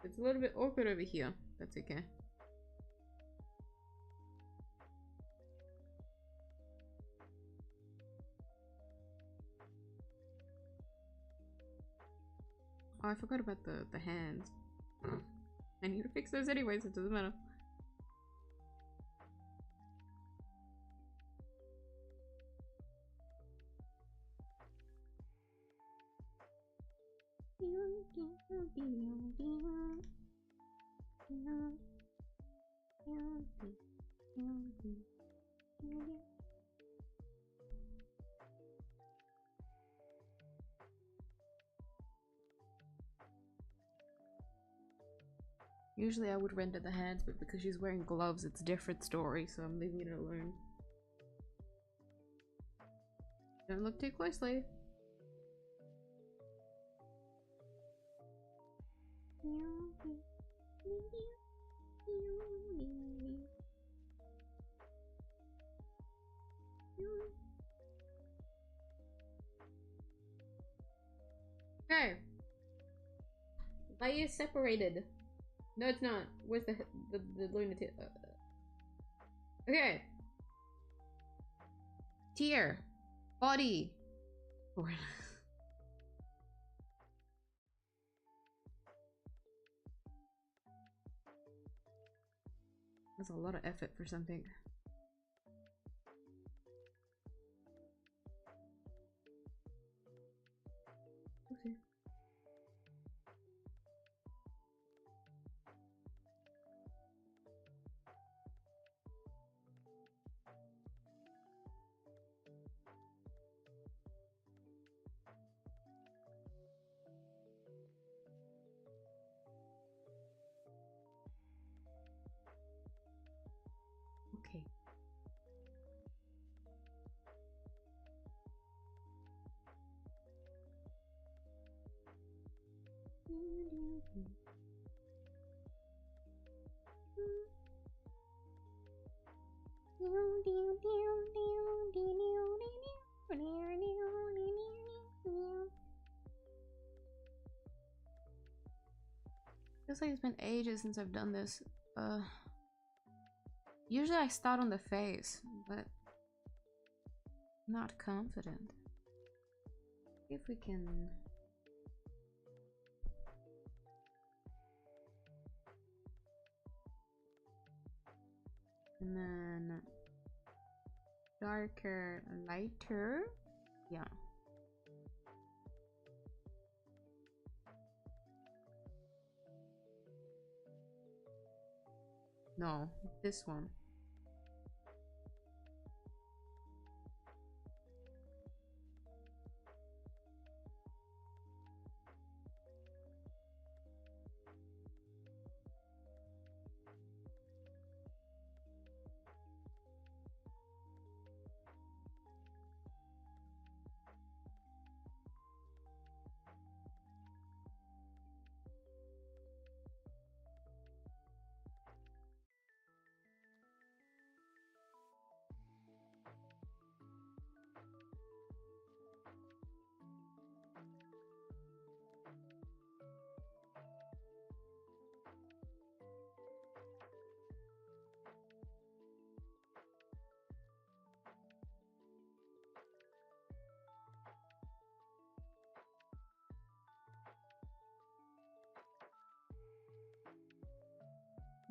it's a little bit awkward over here. That's okay. Oh, I forgot about the hands. I need to fix those anyways, it doesn't matter. Usually I would render the hands, but because she's wearing gloves, it's a different story, so I'm leaving it alone. Don't look too closely. Okay. Why are you separated? No, it's not. Where's the lunatic? Okay. Tier. Body. That's a lot of effort for something. Okay. Okay. Feels like it's been ages since I've done this. Usually I start on the face, but not confident. If we can. And then darker, lighter. Yeah. No, this one.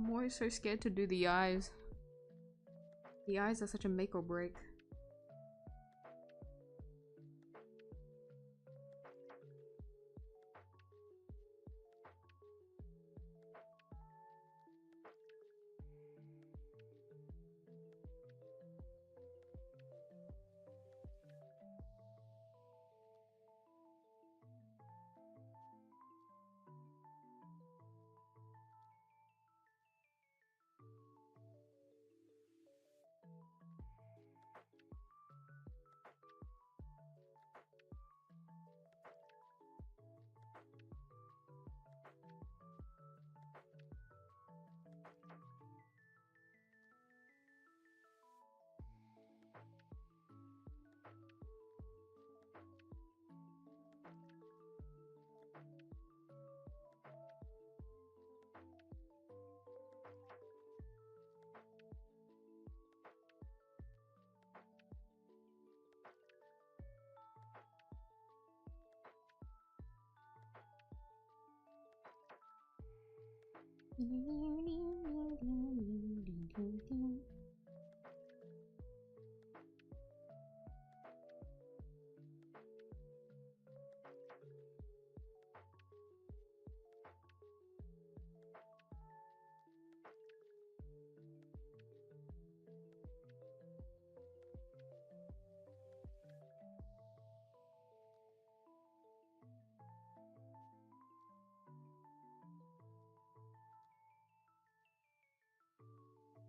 I'm always so scared to do the eyes. The eyes are such a make or break.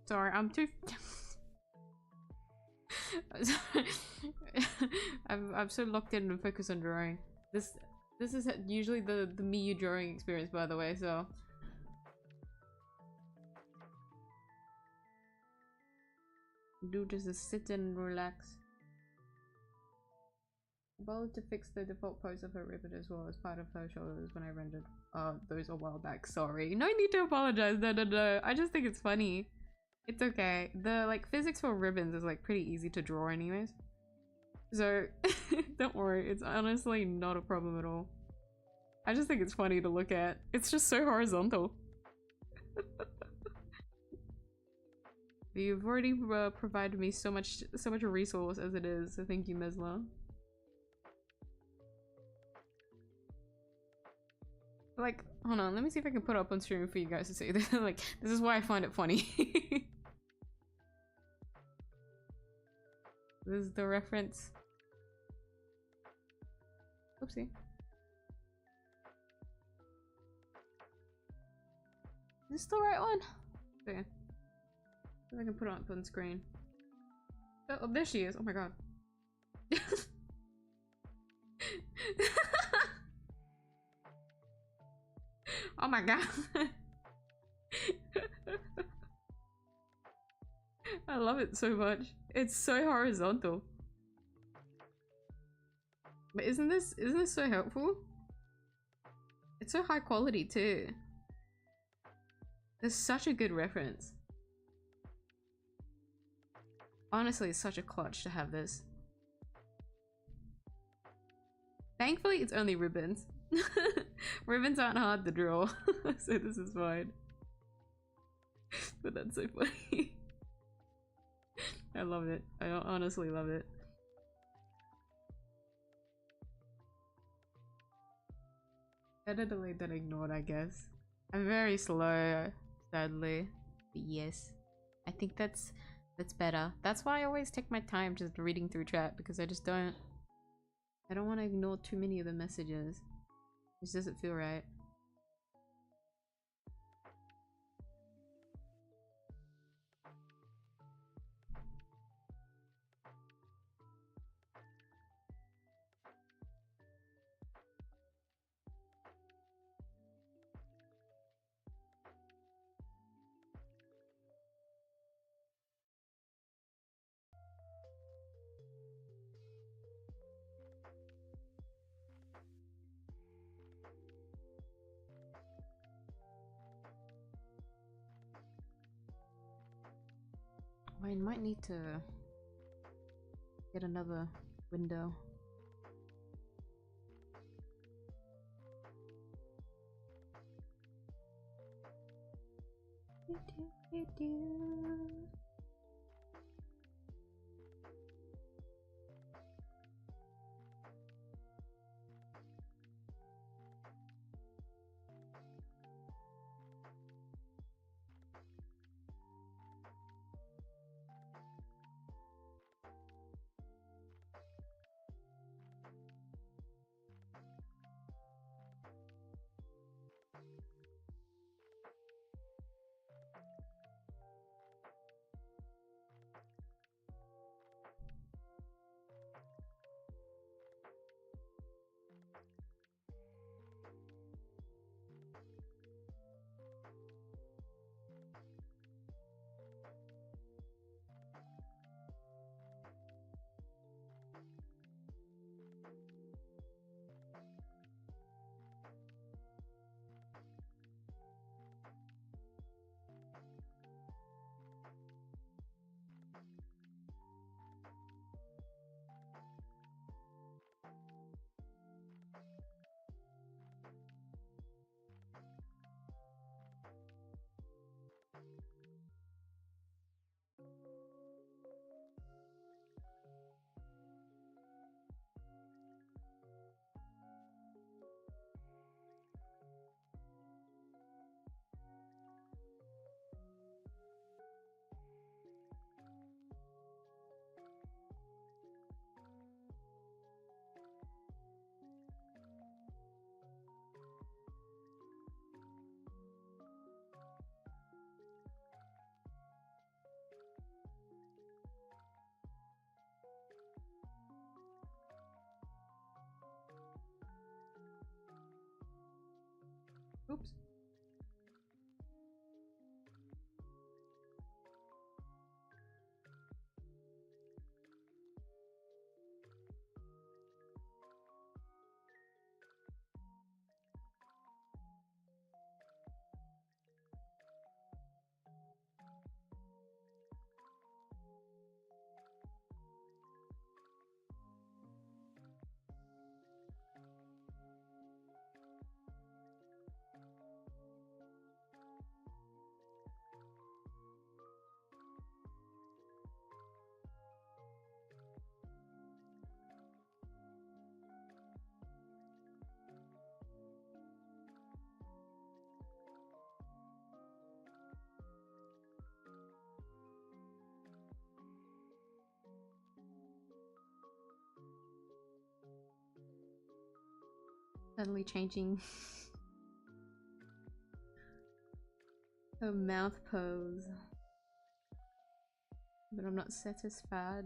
Sorry, I'm too. I'm so locked in and focused on drawing. This is usually the 𝐕 drawing experience, by the way. So do just sit and relax. About to fix the default pose of her ribbon as well as part of her shoulders when I rendered those a while back. Sorry, no need to apologize. No. I just think it's funny. It's okay. The like physics for ribbons is like pretty easy to draw anyways. So don't worry, it's honestly not a problem at all. I just think it's funny to look at. It's just so horizontal. You've already provided me so much resource as it is, so thank you, 𝐕1. Like, hold on, let me see if I can put it up on stream for you guys to see. Like, this is why I find it funny. This is the reference. Oopsie. Is this the right one? Okay. If I can put it up on screen. Oh, there she is. Oh my god. Oh my god. I love it so much. It's so horizontal. But isn't this so helpful? It's so high quality too. It's such a good reference. Honestly, it's such a clutch to have this. Thankfully, it's only ribbons. Ribbons aren't hard to draw, so this is fine. But that's so funny. I love it. I honestly love it. Better delayed than ignored, I guess. I'm very slow, sadly. But yes, I think that's better. That's why I always take my time just reading through chat, because I don't want to ignore too many of the messages. It just doesn't feel right. I might need to get another window. Suddenly changing her mouth pose. But I'm not satisfied.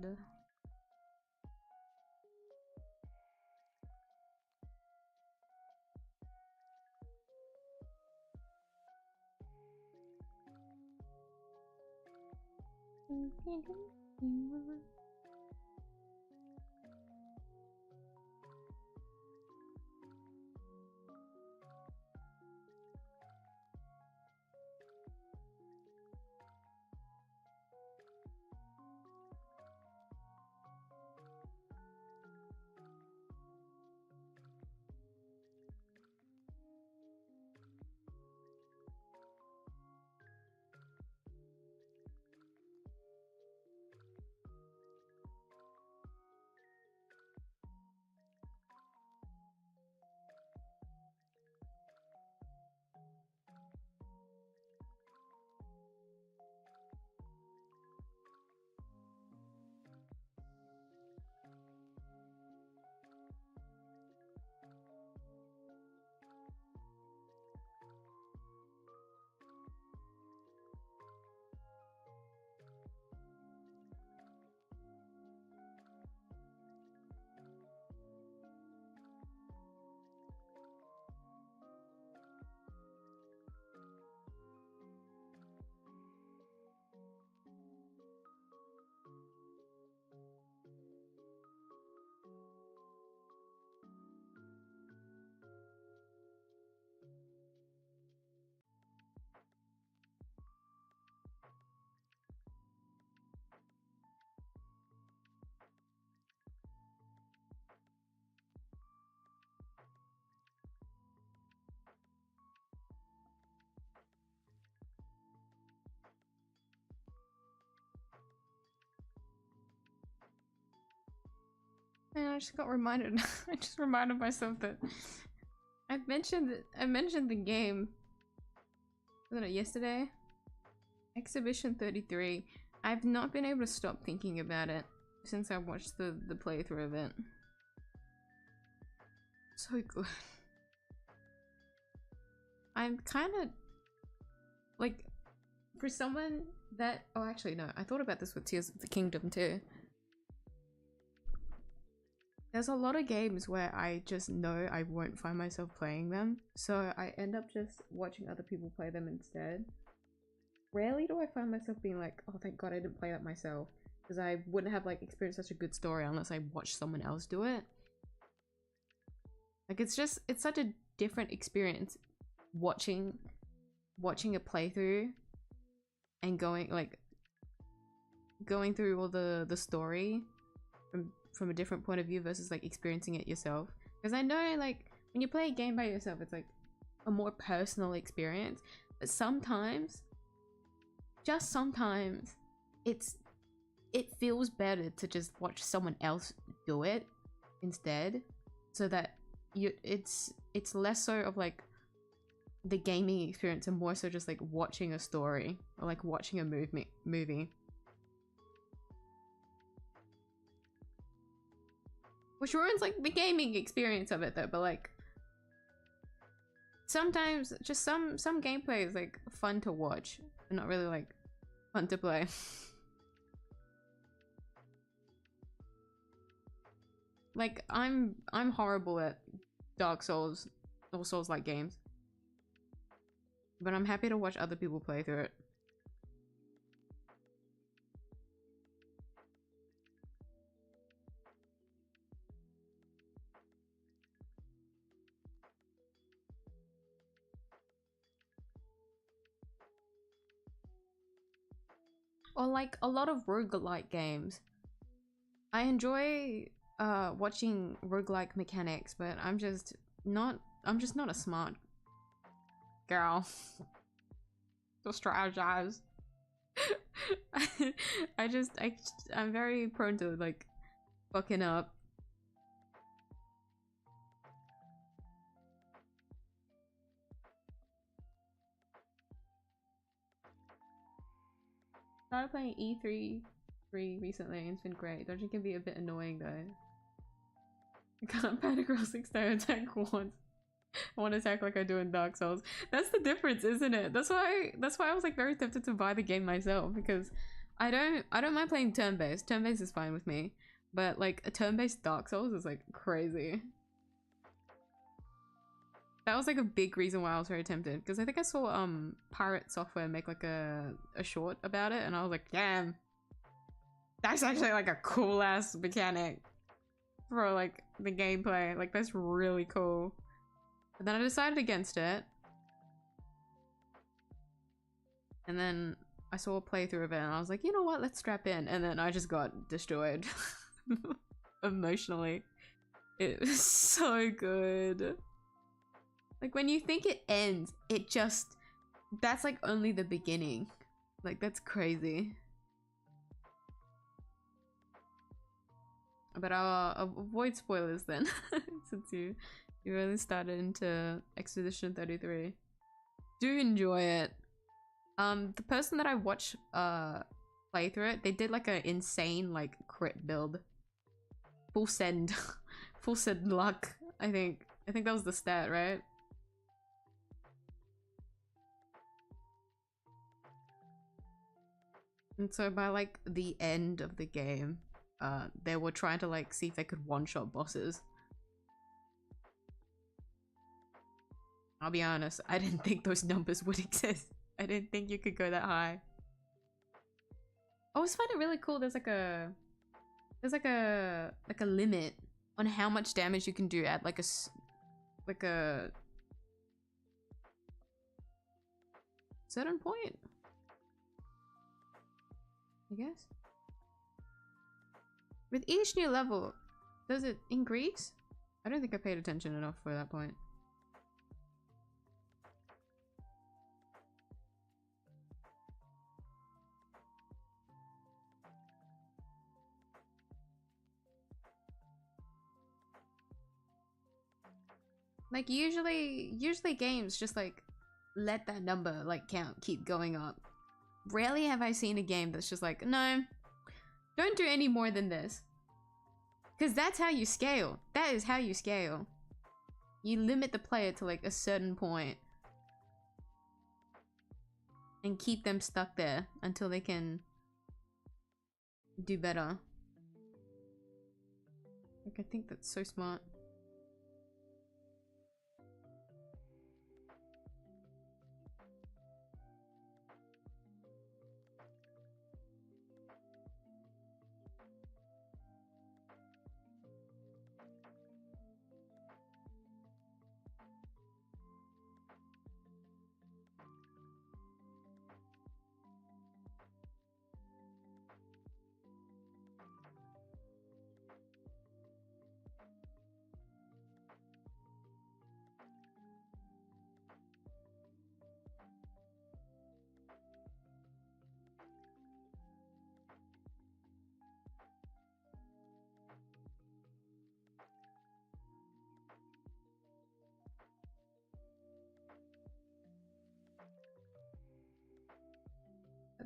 Man, I just got reminded. I just reminded myself that I mentioned the game. Was it yesterday? Exhibition 33. I've not been able to stop thinking about it since I watched the playthrough of it. So good. I'm kind of like, for someone that, oh actually no, I thought about this with Tears of the Kingdom too. There's a lot of games where I just know I won't find myself playing them, so I end up just watching other people play them instead. Rarely do I find myself being like, oh thank god I didn't play that myself, because I wouldn't have like experienced such a good story unless I watched someone else do it. Like it's such a different experience watching a playthrough and going through all the story from a different point of view versus like experiencing it yourself. Because I know like when you play a game by yourself it's like a more personal experience, but sometimes, just sometimes, it feels better to just watch someone else do it instead, so that it's less so of like the gaming experience and more so just like watching a story or like watching a movie. Which ruins like the gaming experience of it though, but like sometimes just some gameplay is like fun to watch and not really like fun to play. Like I'm horrible at Dark Souls or Souls-like games, but I'm happy to watch other people play through it. Or like a lot of roguelike games. I enjoy watching roguelike mechanics, but I'm just not a smart girl to strategize. I'm very prone to like fucking up. Started playing 𝐕3 recently and it's been great. Dungeon can be a bit annoying though. I can't panic roll 6 attack once. I want to attack like I do in Dark Souls. That's the difference, isn't it? That's why I was like very tempted to buy the game myself, because I don't mind playing turn-based. Turn-based is fine with me. But like a turn-based Dark Souls is like crazy. That was like a big reason why I was very tempted, because I think I saw Pirate Software make like a short about it, and I was like, damn, that's actually like a cool ass mechanic for like the gameplay. Like that's really cool. But then I decided against it, and then I saw a playthrough of it, and I was like, you know what, let's strap in. And then I just got destroyed emotionally. It was so good. Like when you think it ends, it just, that's like only the beginning. Like that's crazy. But I'll avoid spoilers then, since you really started into Expedition 33. Do enjoy it. The person that I watched play through it, they did like an insane like crit build. Full send. Full send luck, I think. I think that was the stat, right? And so by like the end of the game, they were trying to like see if they could one-shot bosses. I'll be honest, I didn't think those numbers would exist. I didn't think you could go that high. I always find it really cool. There's like a limit on how much damage you can do at like a certain point, I guess. With each new level, does it increase? I don't think I paid attention enough for that point. Like usually games just like let that number like keep going up. Rarely have I seen a game that's just like, no, don't do any more than this. Because that's how you scale. That is how you scale. You limit the player to like a certain point and keep them stuck there until they can do better. Like I think that's so smart.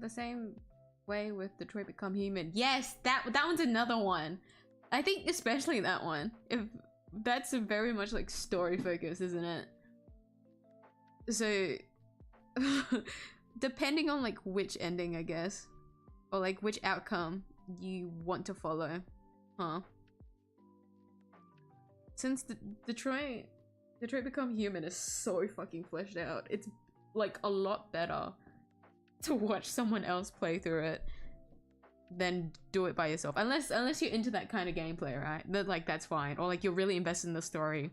The same way with Detroit Become Human. Yes, that one's another one. I think especially that one. If that's a very much like story focus, isn't it? So depending on like which ending, I guess, or like which outcome you want to follow, huh? Since Detroit Become Human is so fucking fleshed out, it's like a lot better to watch someone else play through it than do it by yourself, unless you're into that kind of gameplay, right? Like that's fine, or like you're really invested in the story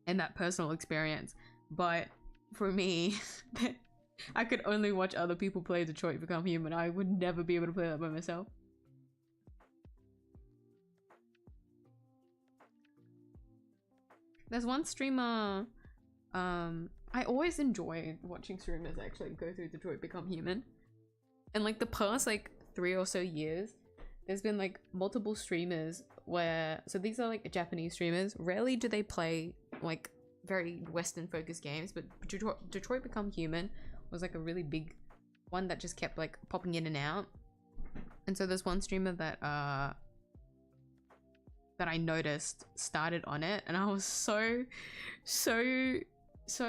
and that personal experience. But for me, I could only watch other people play Detroit Become Human. I would never be able to play that by myself. There's one streamer, I always enjoy watching streamers actually go through Detroit Become Human. And like the past like 3 or so years, there's been like multiple streamers where, so these are like Japanese streamers. Rarely do they play like very Western focused games, but Detroit Become Human was like a really big one that just kept like popping in and out. And so there's one streamer that that I noticed started on it, and I was so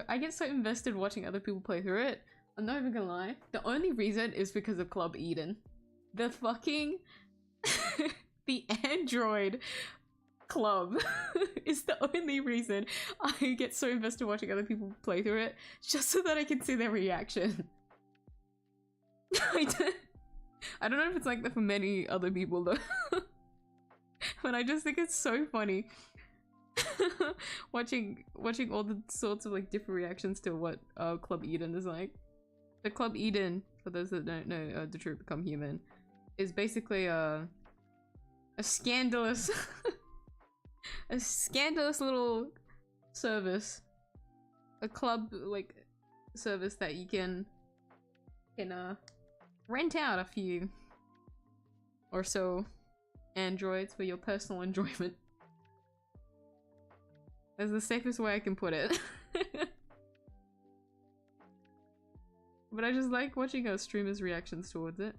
I get so invested watching other people play through it. I'm not even gonna lie. The only reason is because of 𝐕1. The fucking the Android club is the only reason I get so invested watching other people play through it, just so that I can see their reaction. I don't know if it's like that for many other people though. But I just think it's so funny watching all the sorts of like different reactions to what 𝐕1 is like. The 𝐕1, for those that don't know, Detroit Become Human, is basically a scandalous a scandalous little service, a club like service that you can rent out a few or so androids for your personal enjoyment. That's the safest way I can put it. But I just like watching streamers' reactions towards it.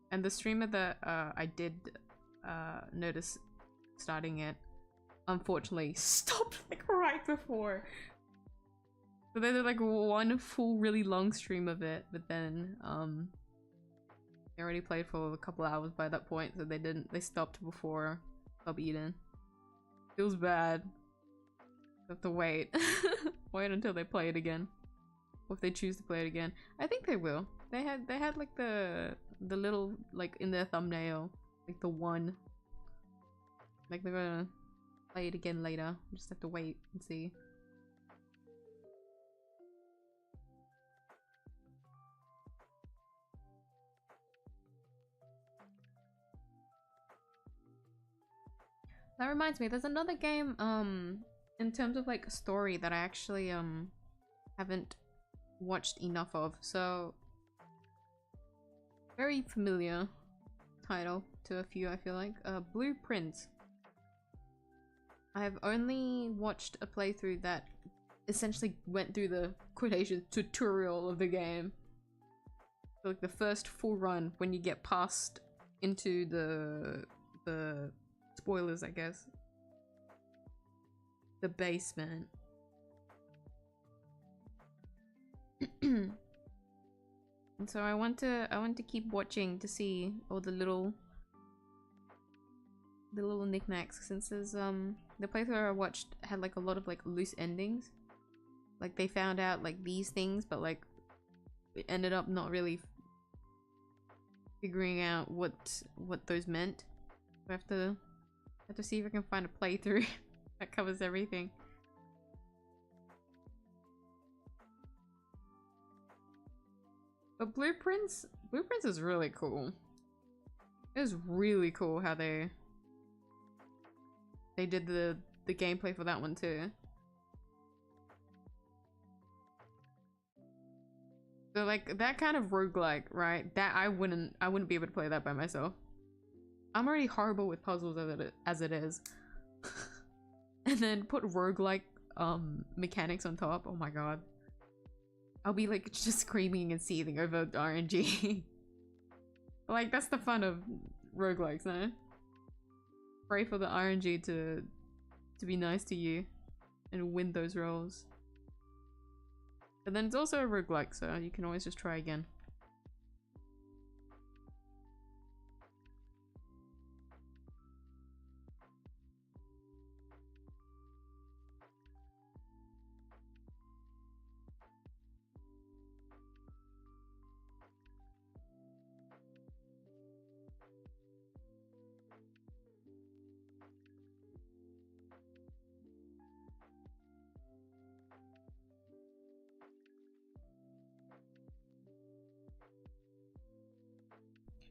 And the streamer that I did notice starting it, unfortunately, stopped like right before. So they did like one full really long stream of it, but then they already played for a couple hours by that point, so they stopped before 𝐕1. Feels bad. Have to wait. Wait until they play it again. Or if they choose to play it again. I think they will. They had like the little like in their thumbnail, like the one. Like they're gonna play it again later. We just have to wait and see. That reminds me, there's another game in terms of like story that I actually haven't watched enough of. So very familiar title to a few, I feel like. 𝐕๑. I have only watched a playthrough that essentially went through the quotation tutorial of the game. So, like the first full run when you get past into the spoilers, I guess. The basement. And so I want to keep watching to see all the little knickknacks, since there's the playthrough I watched had like a lot of like loose endings. Like they found out like these things, but like it ended up not really figuring out what those meant. I have to see if I can find a playthrough that covers everything. But 𝐕 ☆1 is really cool. It was really cool how they did the gameplay for that one too. So like that kind of roguelike, right? That I wouldn't be able to play that by myself. I'm already horrible with puzzles as it is. And then put roguelike mechanics on top. Oh my god. I'll be like just screaming and seething over RNG. Like that's the fun of roguelikes, no? Pray for the RNG to be nice to you and win those rolls. But then it's also a roguelike, so you can always just try again.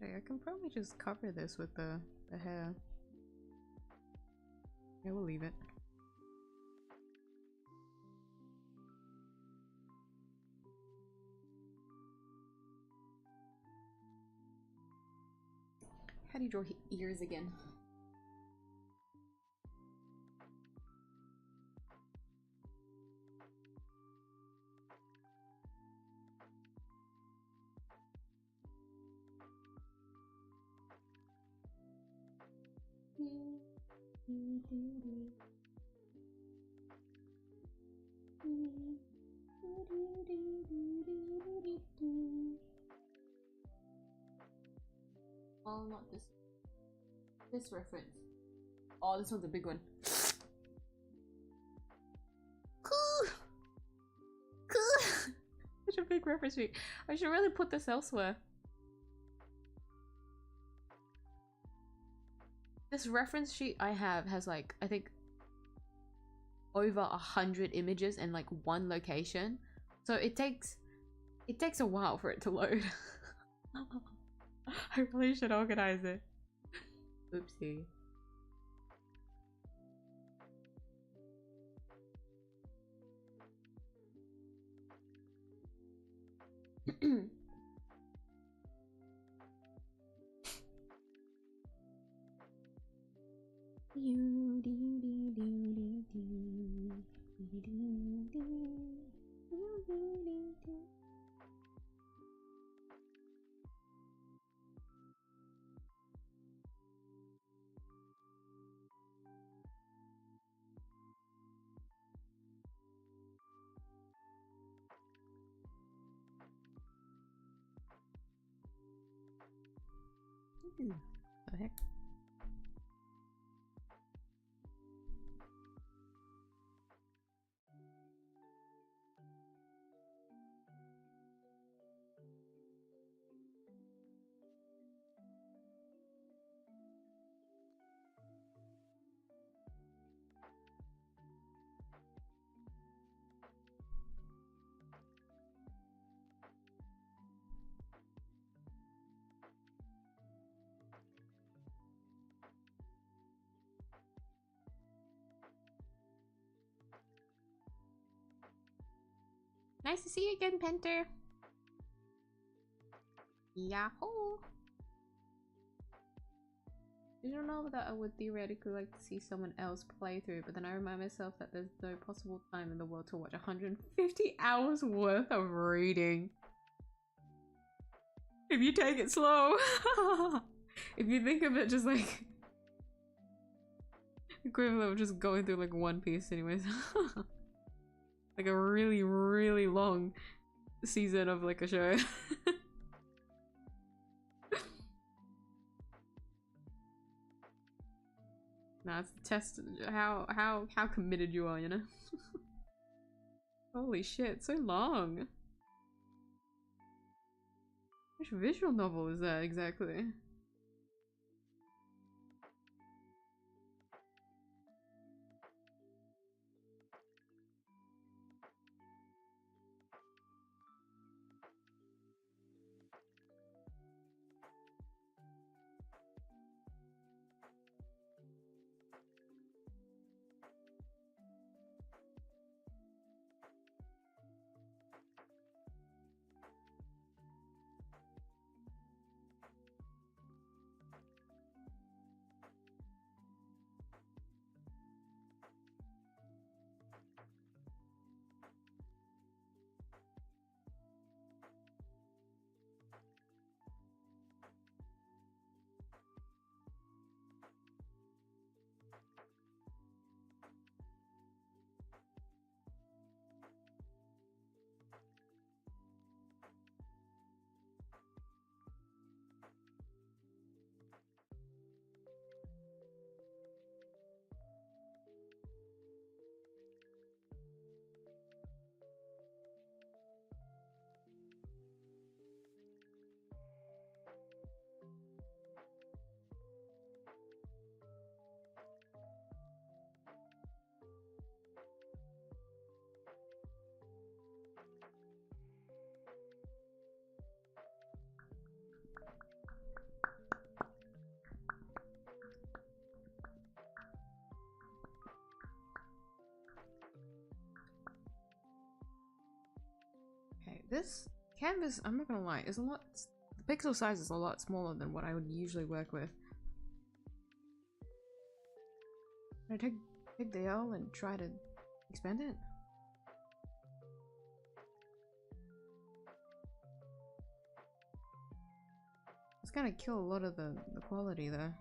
Okay, I can probably just cover this with the hair. Yeah, we'll leave it. How do you draw ears again? Oh, not this. This reference. Oh, this one's a big one. Cool. Such a big reference sheet. I should really put this elsewhere. This reference sheet I have has like, I think, over 100 images and like one location. So it takes a while for it to load. I really should organize it. Oopsie. The heck? Nice to see you again, Penter. Yahoo! I don't know that I would theoretically like to see someone else play through, but then I remind myself that there's no possible time in the world to watch 150 hours worth of reading. If you take it slow. If you think of it just like equivalent of just going through like One Piece anyways. Like a really, really long season of like a show. Nah, it's a test how committed you are, you know? Holy shit, so long. Which visual novel is that exactly? This canvas, I'm not gonna lie, is a lot. The pixel size is a lot smaller than what I would usually work with. Can I take the L and try to expand it? It's gonna kill a lot of the quality though.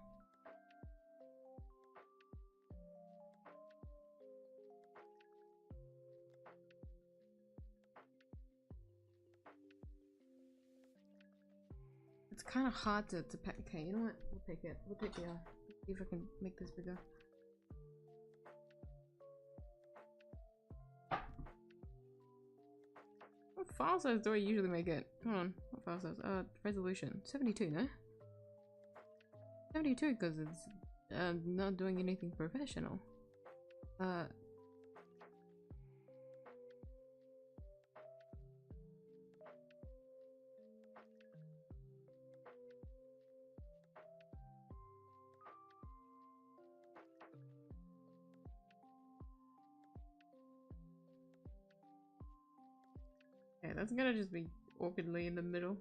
kind of hard to pack. Okay, you know what? We'll take it. We'll take it. See if I can make this bigger. What file size do I usually make it? Come on. What file size? Resolution. 72, no? 72 because it's not doing anything professional. Okay, that's gonna just be awkwardly in the middle.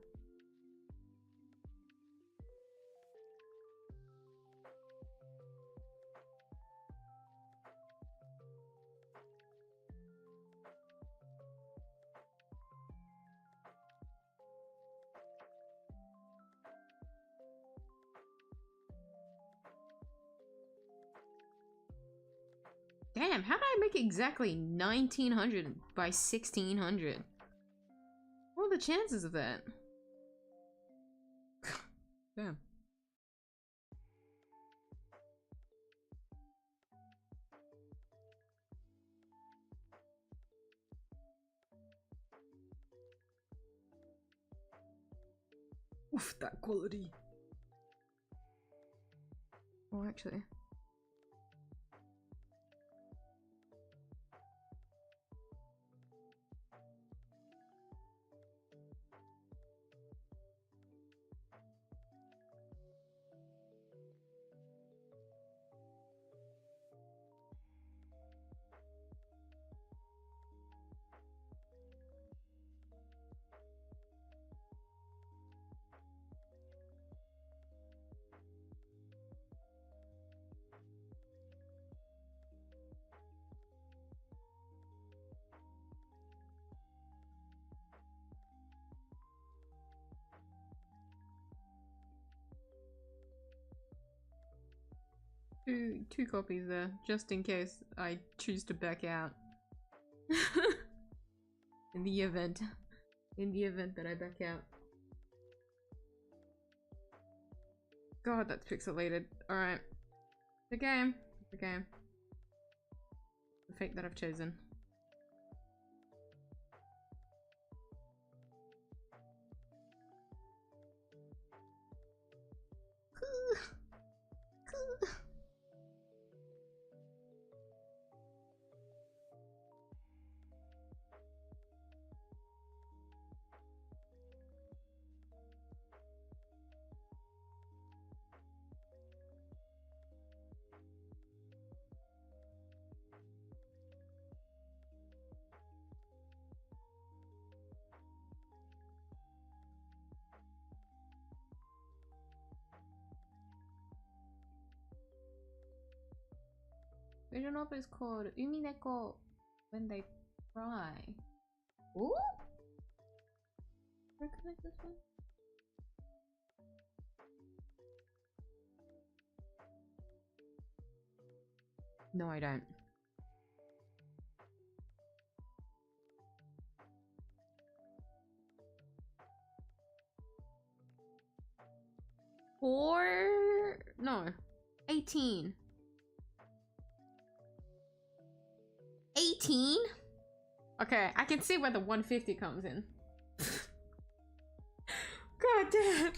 Damn, how did I make exactly 1900 by 1600? What are the chances of that? Damn. Oof, that quality. Oh, actually. Two copies there, just in case I choose to back out. In the event that I back out. God, that's pixelated. Alright. The game. The game. The fate that I've chosen. Vision novel is called ᵕ1 when they cry. Ooh? Recognize this one? No, I don't. No. 18. 18? Okay, I can see where the 150 comes in. God damn.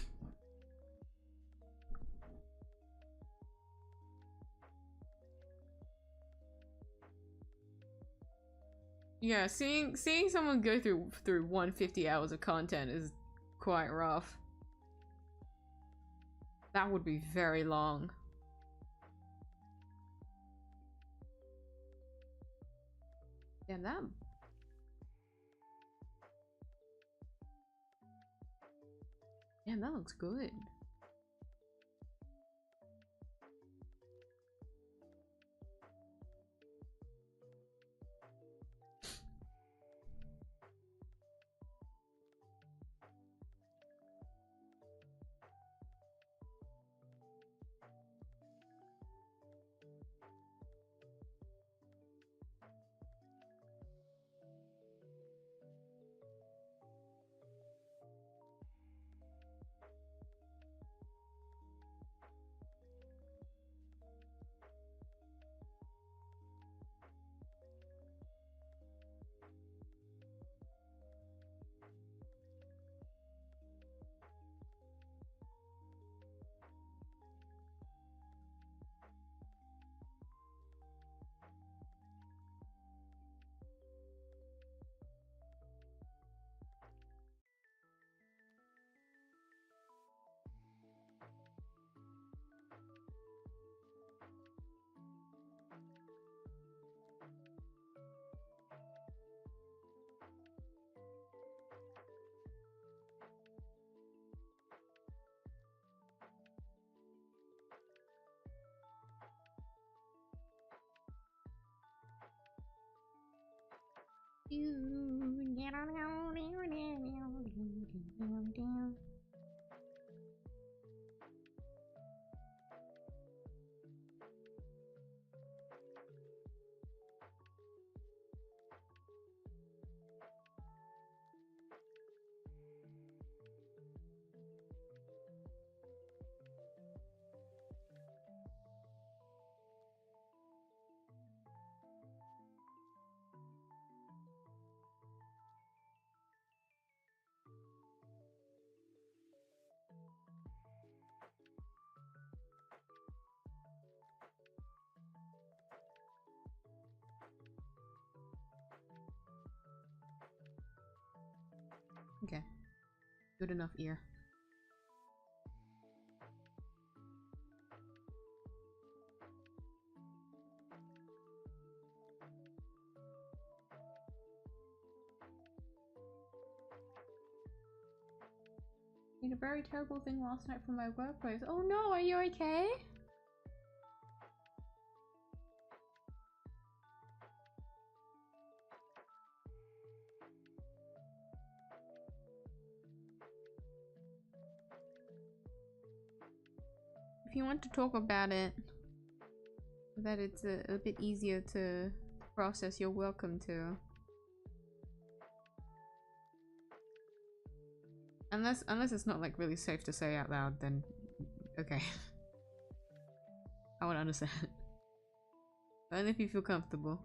Yeah, seeing someone go through 150 hours of content is quite rough. That would be very long. Damn, that looks good. Okay. Good enough ear. Did a very terrible thing last night from my workplace. Oh no, are you okay? If you want to talk about it, so that it's a bit easier to process, you're welcome to. Unless it's not like really safe to say out loud, then okay. I would understand. But only if you feel comfortable.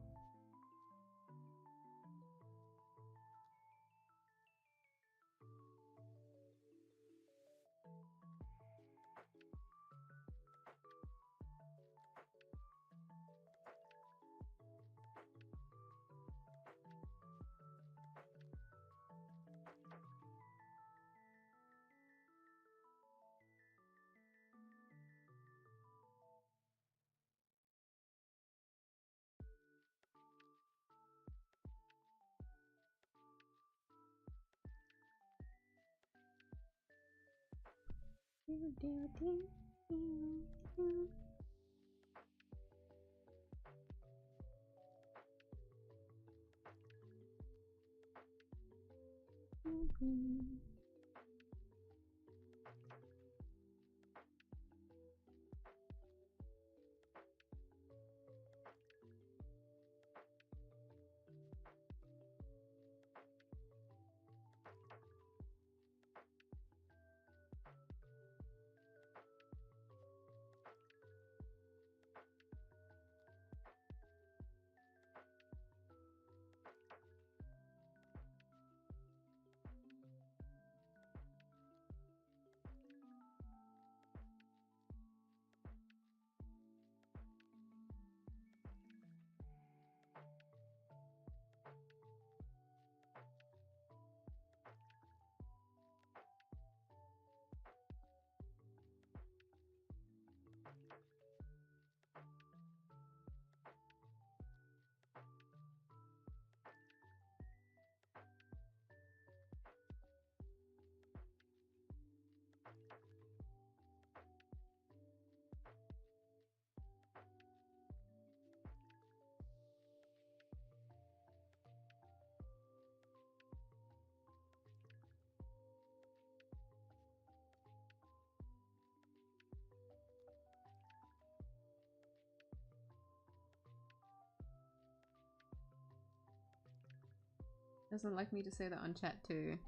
Doesn't like me to say that on chat too.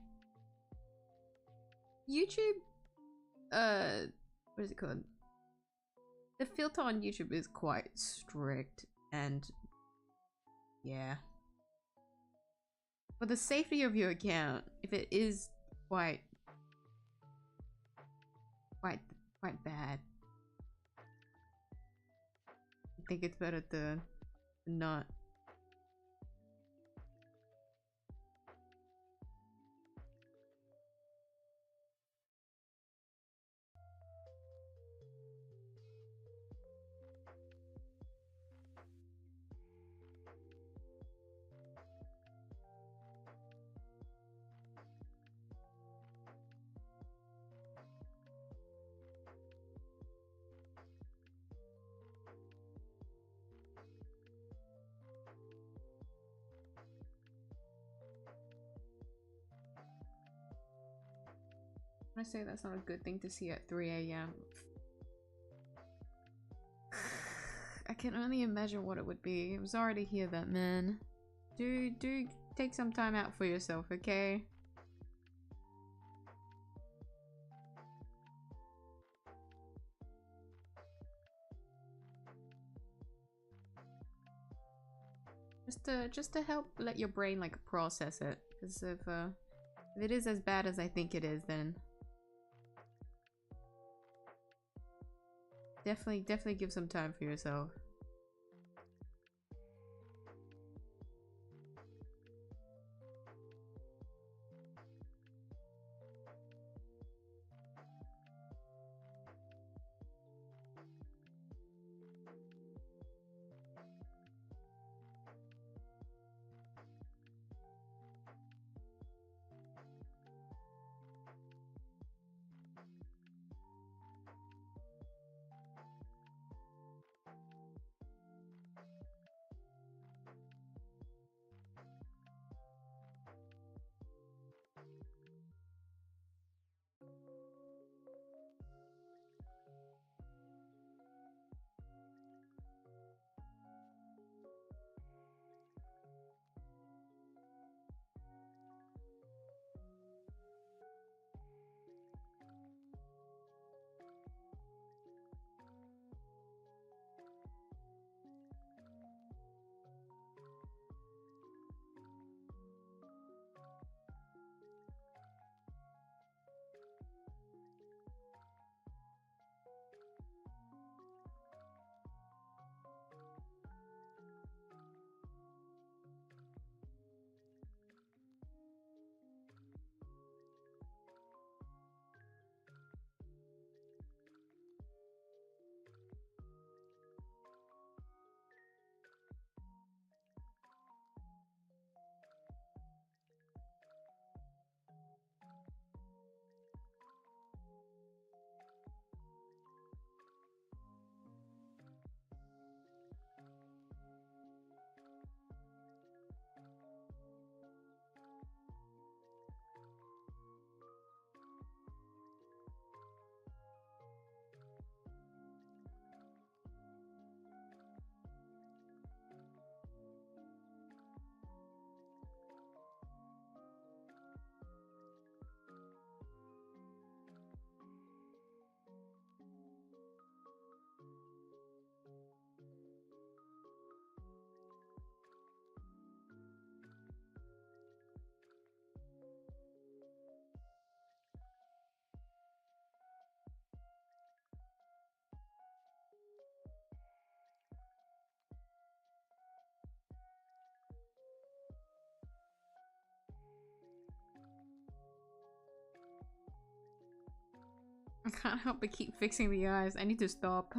YouTube, what is it called? The filter on YouTube is quite strict, and yeah. For the safety of your account, if it is quite bad, I think it's better to not. I say that's not a good thing to see at 3 a.m. I can only imagine what it would be. I'm sorry to hear that, man. Do take some time out for yourself, okay? Just to help let your brain like process it. Because if it is as bad as I think it is, then definitely give some time for yourself. I can't help but keep fixing the eyes. I need to stop.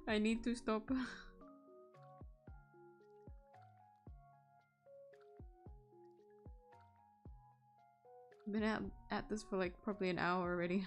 I need to stop. Been at this for like probably an hour already.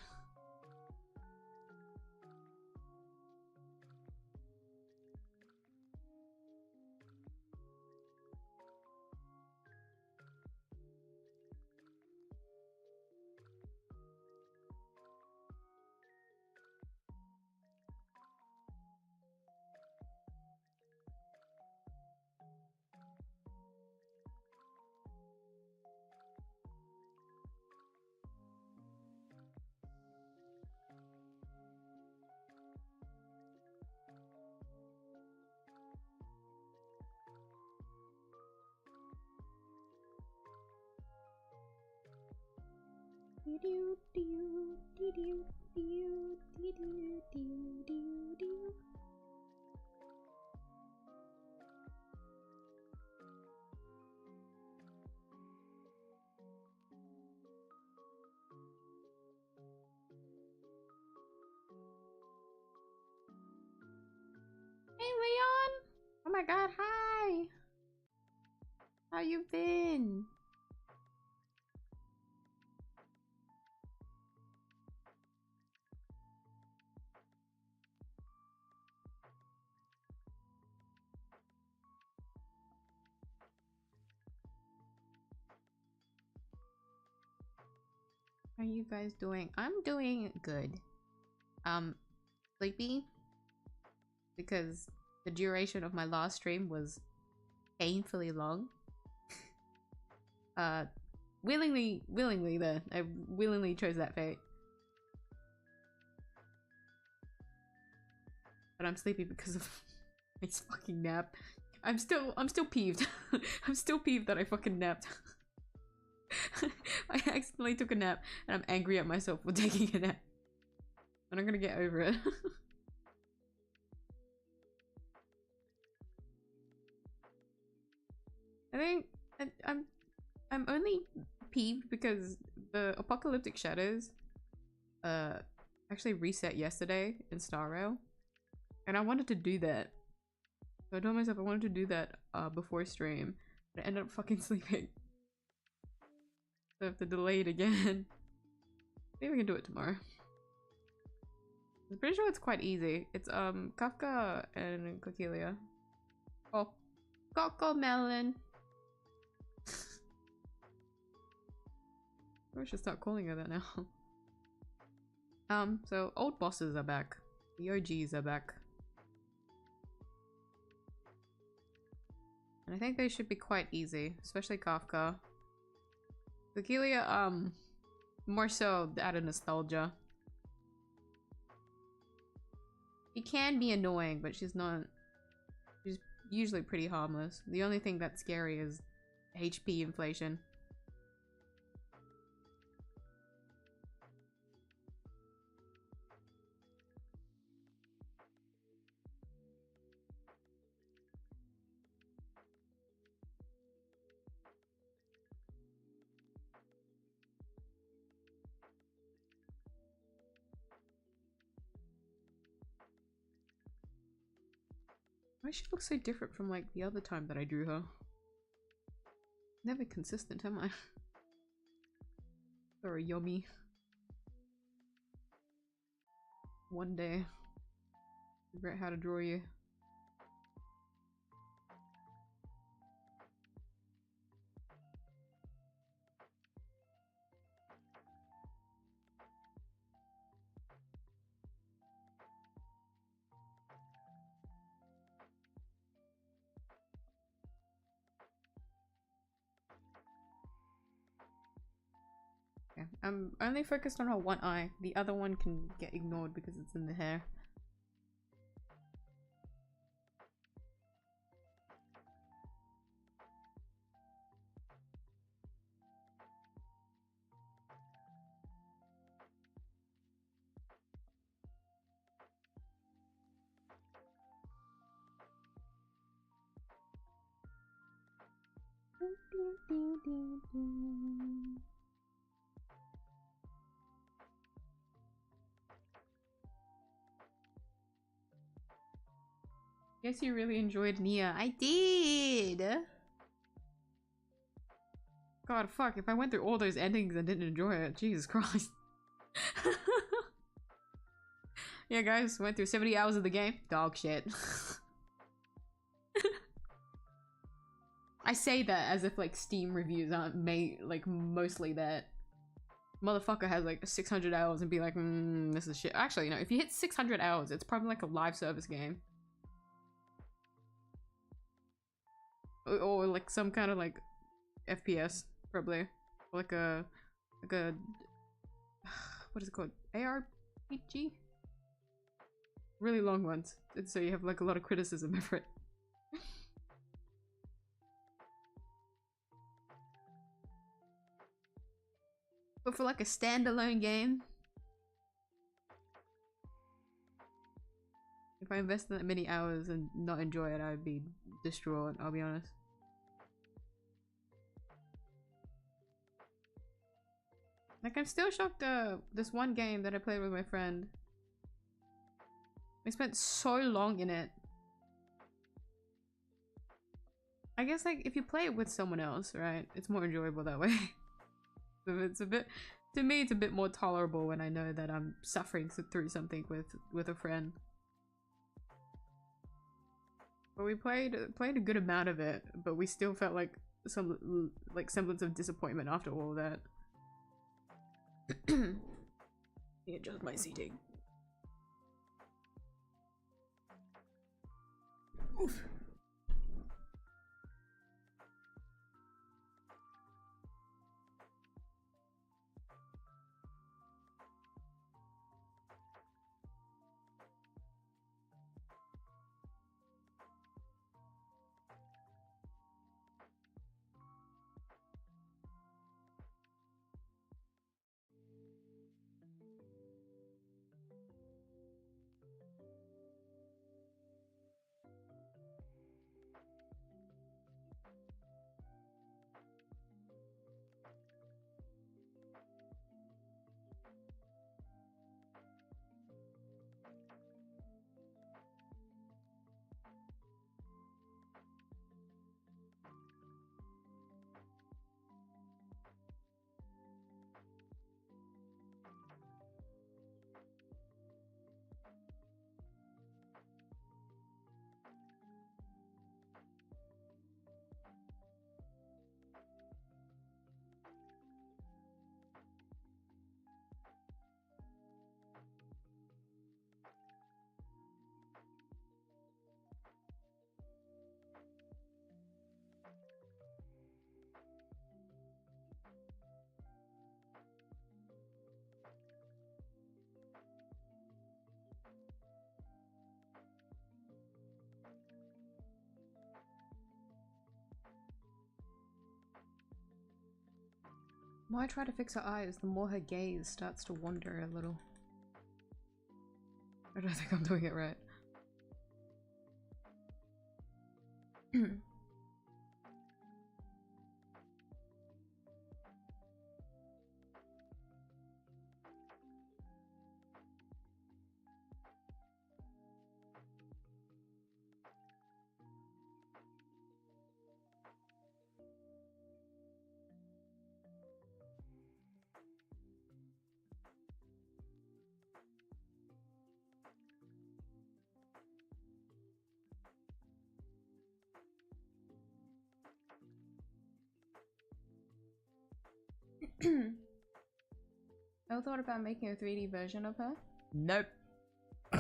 Hey Leon! Oh my god, hi! How you been? How are you guys doing? I'm doing good. Sleepy because the duration of my last stream was painfully long. Willingly then. I willingly chose that fate. But I'm sleepy because of my fucking nap. I'm still peeved. I'm still peeved that I fucking napped. I accidentally took a nap and I'm angry at myself for taking a nap. And I'm gonna get over it. I think I'm only peeved because the apocalyptic shadows actually reset yesterday in Star Rail. And I wanted to do that. So I told myself I wanted to do that before stream. But I ended up fucking sleeping. So I have to delay it again. Maybe we can do it tomorrow. I'm pretty sure it's quite easy. It's Kafka and Cecilia. Oh, Coco Melon. I should start calling her that now. So old bosses are back. The OGs are back. And I think they should be quite easy, especially Kafka. Cecilia, more so out of nostalgia. She can be annoying, but she's not. She's usually pretty harmless. The only thing that's scary is HP inflation. Why she looks so different from like the other time that I drew her? Never consistent, am I? Sorry, Yomi. One day, figure out how to draw you. Okay, I'm only focused on her one eye. The other one can get ignored because it's in the hair. Guess you really enjoyed Nia. I did! God, fuck, if I went through all those endings and didn't enjoy it, Jesus Christ. Yeah, guys, went through 70 hours of the game. Dog shit. I say that as if, like, Steam reviews aren't like, mostly that. Motherfucker has, like, 600 hours and be like, this is shit. Actually, no, if you hit 600 hours, it's probably, like, a live service game. Or like some kind of like FPS, probably. Or like a what is it called? ARPG? Really long ones. And so you have like a lot of criticism over it. But for like a standalone game, if I invest that many hours and not enjoy it, I'd be distraught, I'll be honest. Like, I'm still shocked, this one game that I played with my friend. We spent so long in it. I guess, like, if you play it with someone else, right, it's more enjoyable that way. So it's a bit, to me, it's a bit more tolerable when I know that I'm suffering through something with a friend. But we played a good amount of it, but we still felt like some, like, semblance of disappointment after all of that. Adjust my seating. Oof. The more I try to fix her eyes, the more her gaze starts to wander a little. I don't think I'm doing it right. Ever thought about making a 3D version of her? Nope. I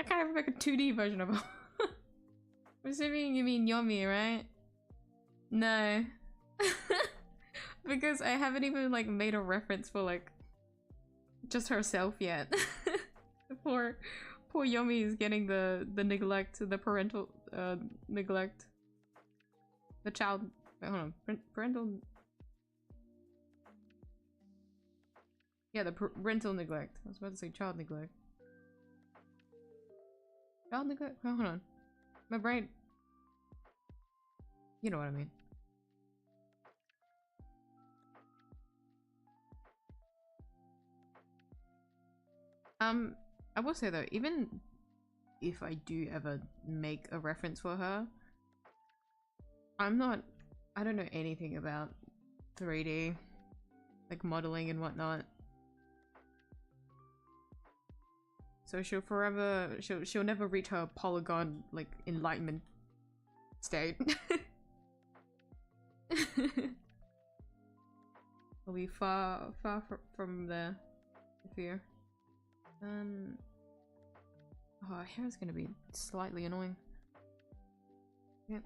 can't even make a 2D version of her. I'm assuming you mean Yomi, right? No. Because I haven't even like made a reference for like just herself yet. poor Yomi is getting the neglect, the parental neglect. The child, hold on, parental. Yeah, the parental neglect. I was about to say child neglect. Child neglect? Oh, hold on. My brain. You know what I mean. I will say though, even if I do ever make a reference for her, I don't know anything about 3D, like modeling and whatnot. So she'll never reach her polygon like enlightenment state. I'll be far from there, I fear. Oh, hair is gonna be slightly annoying. Yep.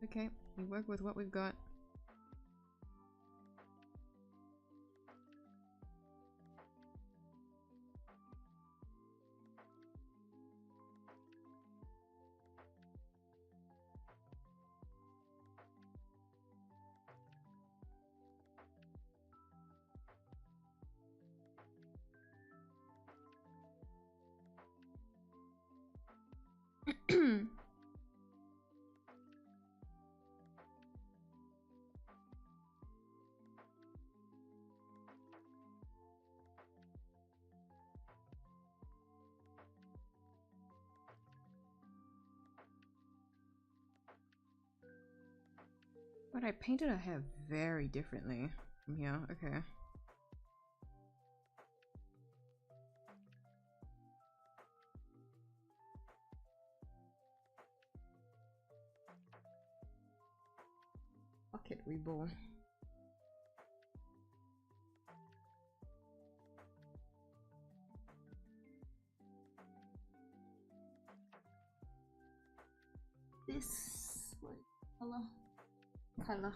Okay, we work with what we've got. But I painted her hair very differently from here. Okay. Fuck it, we ball. this what color? Color.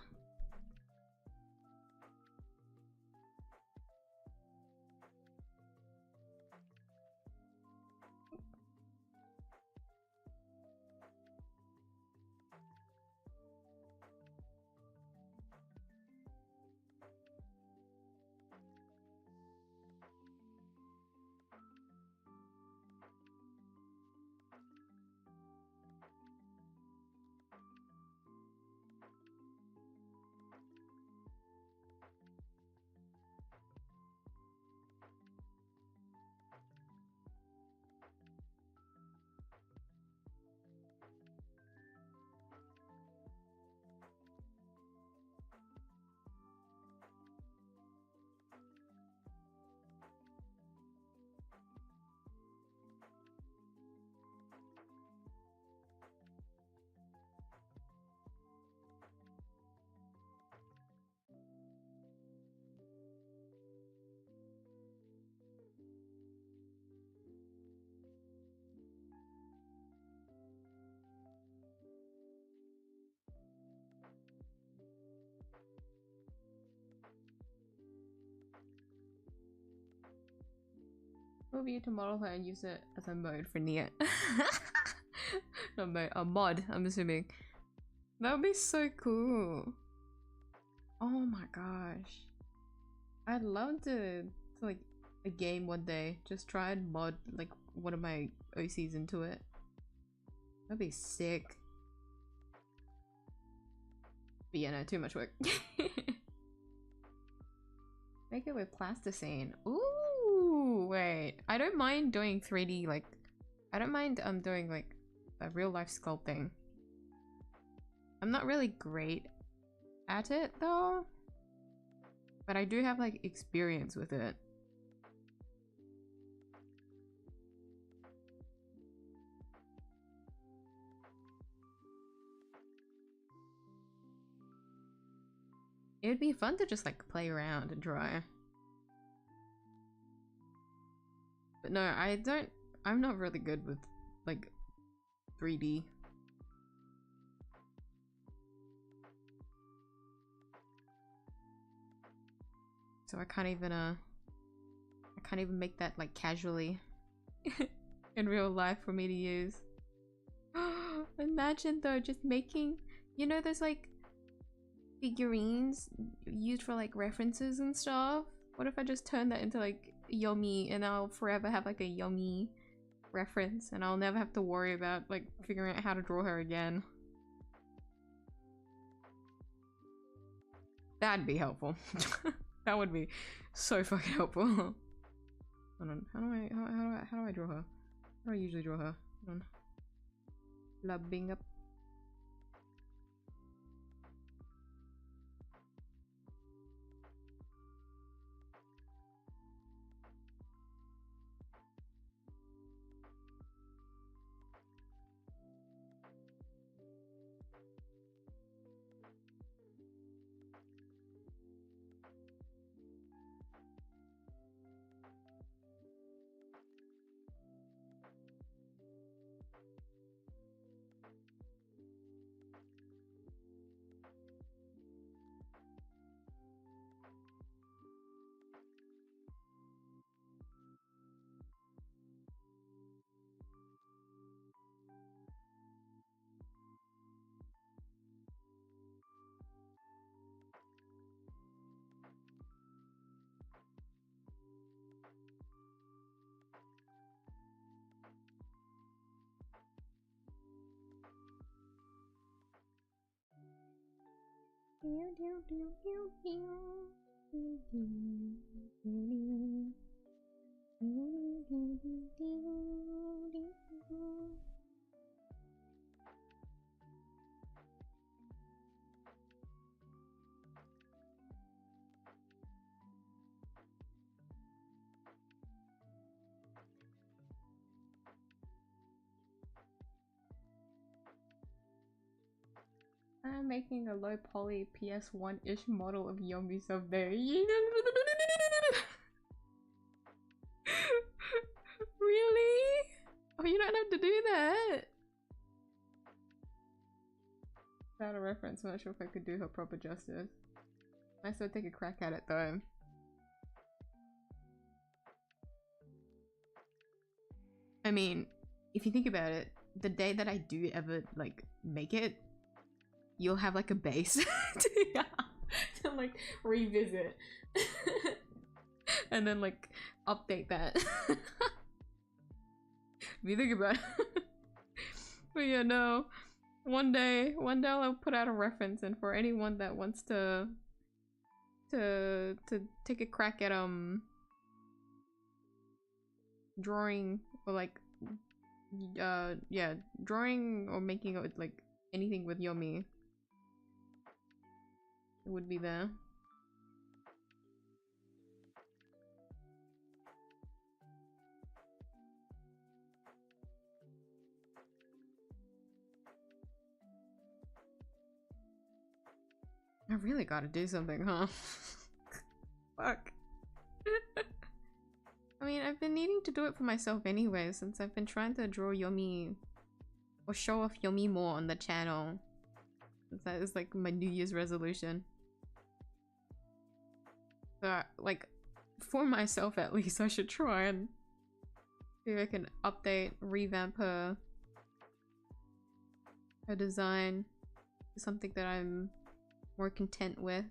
Move you to model her and use it as a mode for Nia. Not mode, a mod, I'm assuming. That would be so cool. Oh my gosh. I'd love to like a game one day. Just try and mod like one of my OCs into it. That'd be sick. But yeah, no, too much work. Make it with plasticine. Ooh, wait. I don't mind doing 3D, like, I don't mind doing like a real life sculpting. I'm not really great at it though, but I do have like experience with it. It would be fun to just like play around and try. But no, I'm not really good with like 3D. So I can't even make that like casually in real life for me to use. Imagine though, just making, you know, there's like figurines used for like references and stuff. What if I just turn that into like Yomi and I'll forever have like a Yomi reference and I'll never have to worry about like figuring out how to draw her again. That'd be helpful. That would be so fucking helpful. Hold on, how do I draw her? How do I usually draw her? Hold on. Lubbing up. I'm making a low poly PS1-ish model of Yomi someday. Really? Oh, you don't have to do that. Without a reference, I'm not sure if I could do her proper justice. I still take a crack at it though. I mean, if you think about it, the day that I do ever like make it, you'll have like a base to like revisit and then like update that. If you think about it. But yeah, no. One day I'll put out a reference, and for anyone that wants to take a crack at drawing or like yeah, drawing or making like anything with 𝐢𝐵, it would be there. I really gotta do something, huh? Fuck. I mean, I've been needing to do it for myself anyway, since I've been trying to draw 𝐢𝐵 or show off 𝐢𝐵 more on the channel. That is like my New Year's resolution. So, like, for myself at least, I should try and see if I can update, revamp her design to something that I'm more content with.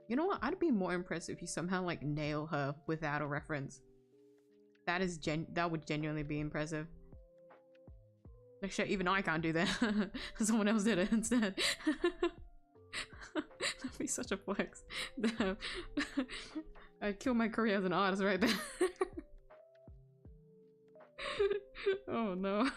You know what? I'd be more impressed if you somehow like nail her without a reference. That would genuinely be impressive. Like shit, even I can't do that. Someone else did it instead. That'd be such a flex. I'd kill my career as an artist right there. Oh no.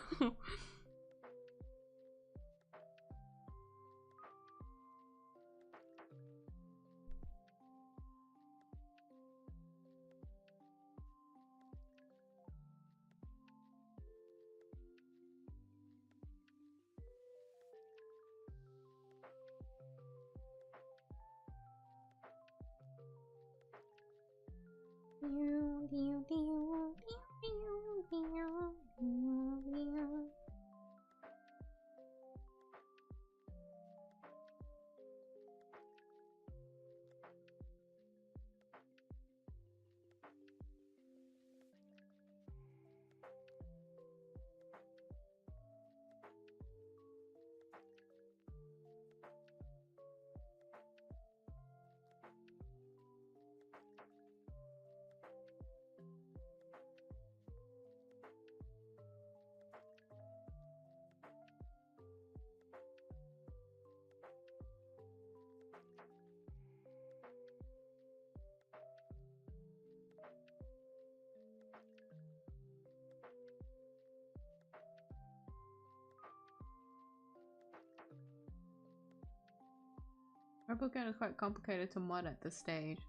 Replicant is quite complicated to mod at this stage.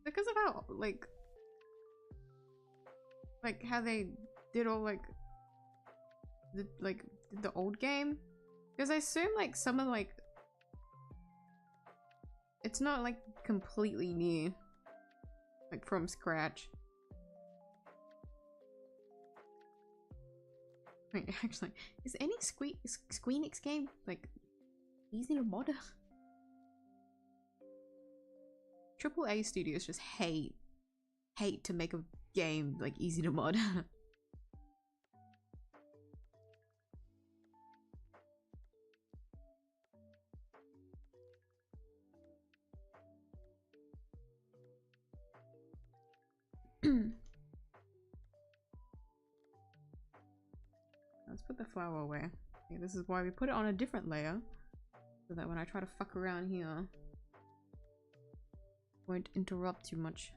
Because of how, like how they did all the old game. Because I assume like some of like it's not like completely new, like from scratch. Wait, actually, is any Squeenix game like easy to mod? AAA studios just hate to make a game like easy to mod. Let's put the flower away. Okay, this is why we put it on a different layer, so that when I try to fuck around here, it won't interrupt too much.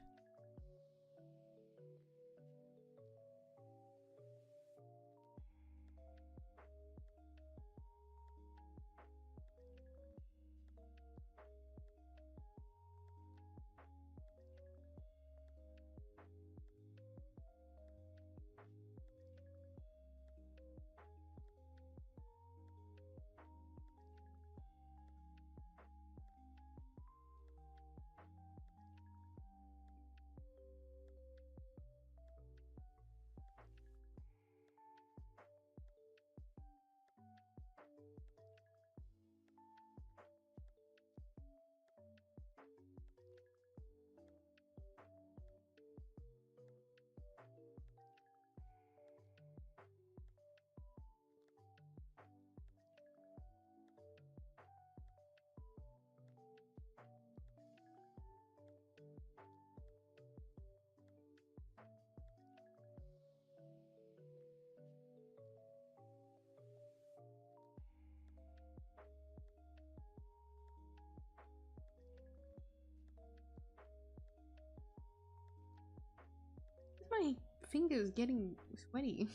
fingers getting sweaty.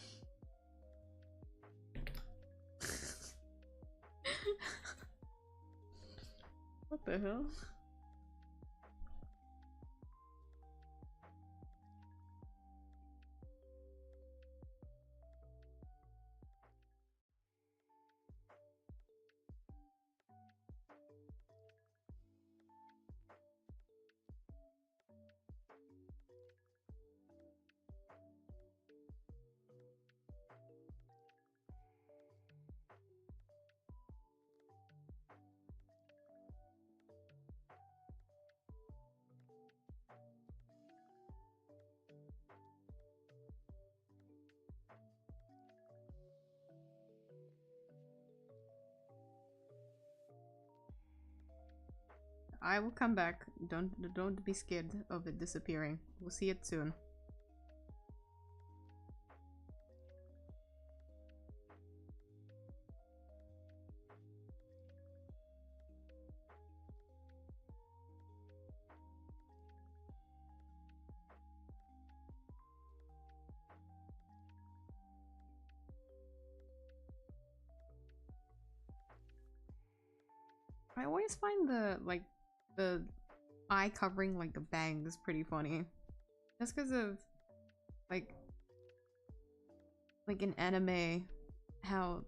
What the hell? I will come back. Don't be scared of it disappearing. We'll see it soon. I always find the eye covering like the bangs pretty funny. Just because of like in anime, how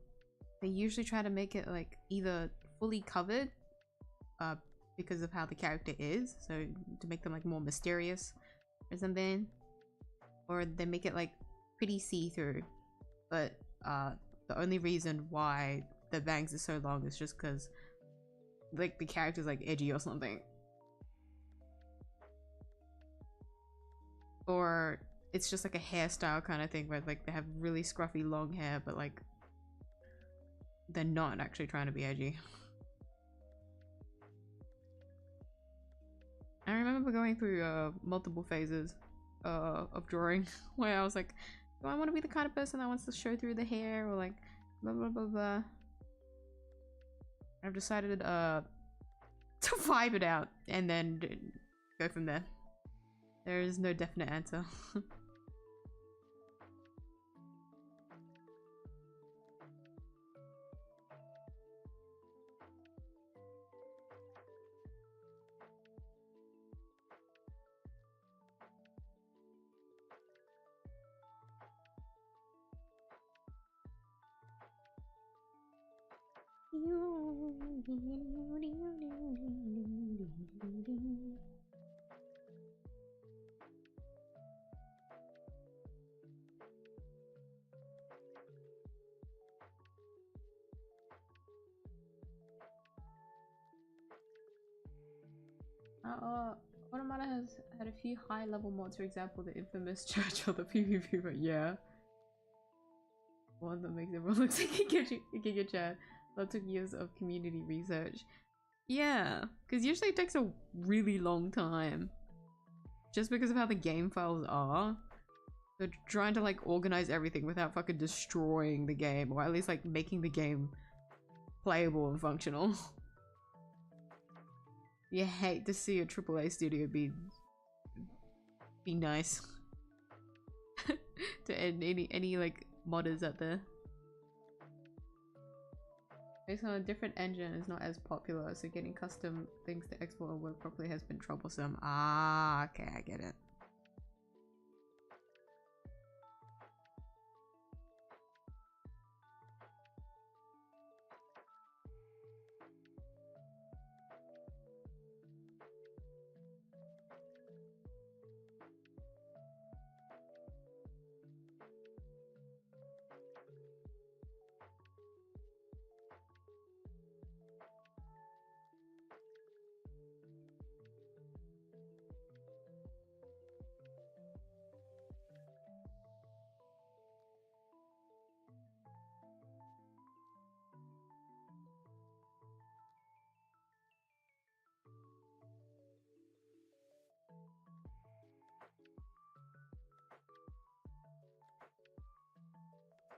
they usually try to make it like either fully covered because of how the character is, so to make them like more mysterious or something, or they make it like pretty see-through, but the only reason why the bangs are so long is just because like the character's like edgy or something, or it's just like a hairstyle kind of thing where like they have really scruffy long hair but like they're not actually trying to be edgy. I remember going through multiple phases of drawing where I was like, do I want to be the kind of person that wants to show through the hair or like blah blah blah blah. I've decided to vibe it out and then go from there. There is no definite answer. Automata has had a few high-level mods, for example, the infamous church or the PvP, but yeah. One that makes everyone look like a Giga Chat. That took years of community research. Yeah, because usually it takes a really long time. Just because of how the game files are. They're trying to like organize everything without fucking destroying the game, or at least like making the game playable and functional. You hate to see a AAA studio be nice to any like modders out there. Based on a different engine is not as popular, so getting custom things to export and work properly has been troublesome. Ah, okay, I get it.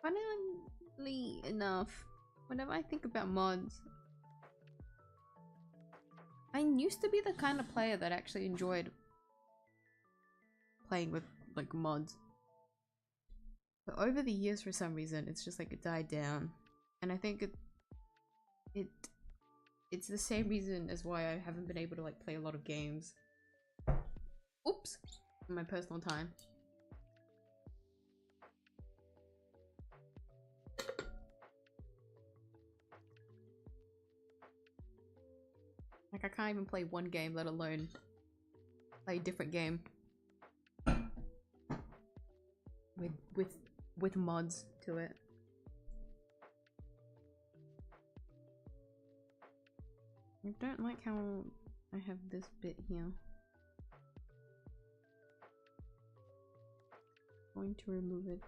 Funnily enough, whenever I think about mods, I used to be the kind of player that actually enjoyed playing with like mods. But over the years, for some reason, it's just like it died down. And I think it's the same reason as why I haven't been able to like play a lot of games. Oops! In my personal time. Like I can't even play one game, let alone play a different game. With mods to it. I don't like how I have this bit here. Going to remove it.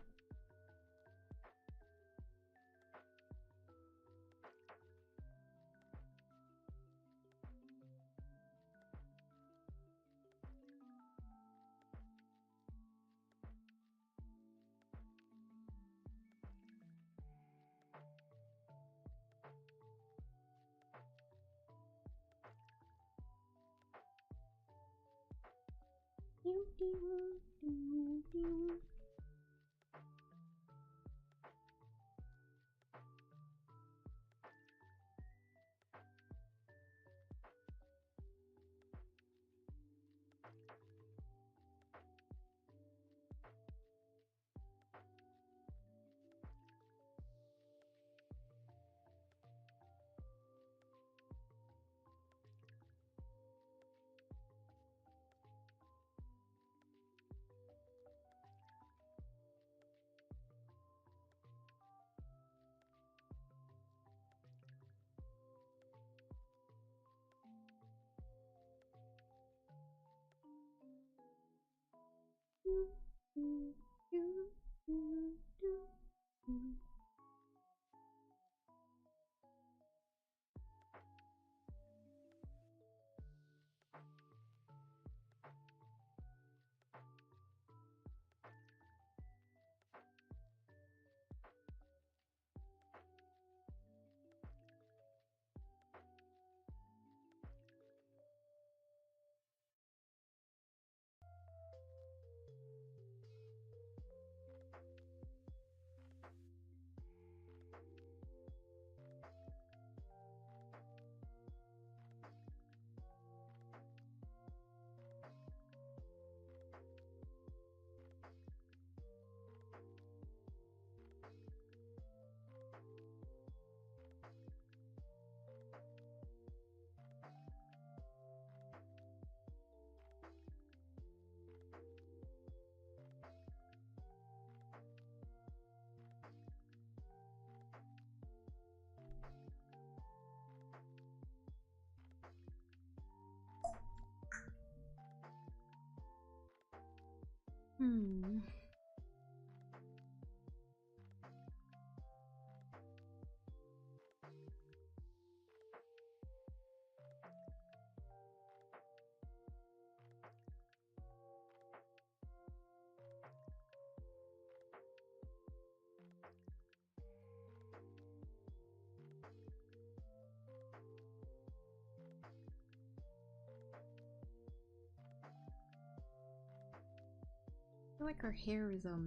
I feel like her hair is not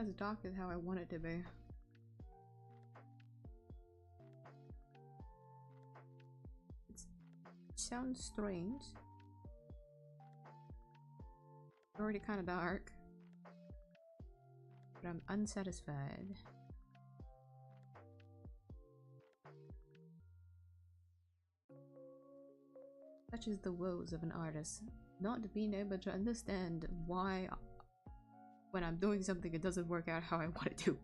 as dark as how I want it to be. It sounds strange. It's already kind of dark, but I'm unsatisfied. Such is the woes of an artist, not being able to understand why when I'm doing something it doesn't work out how I want it to.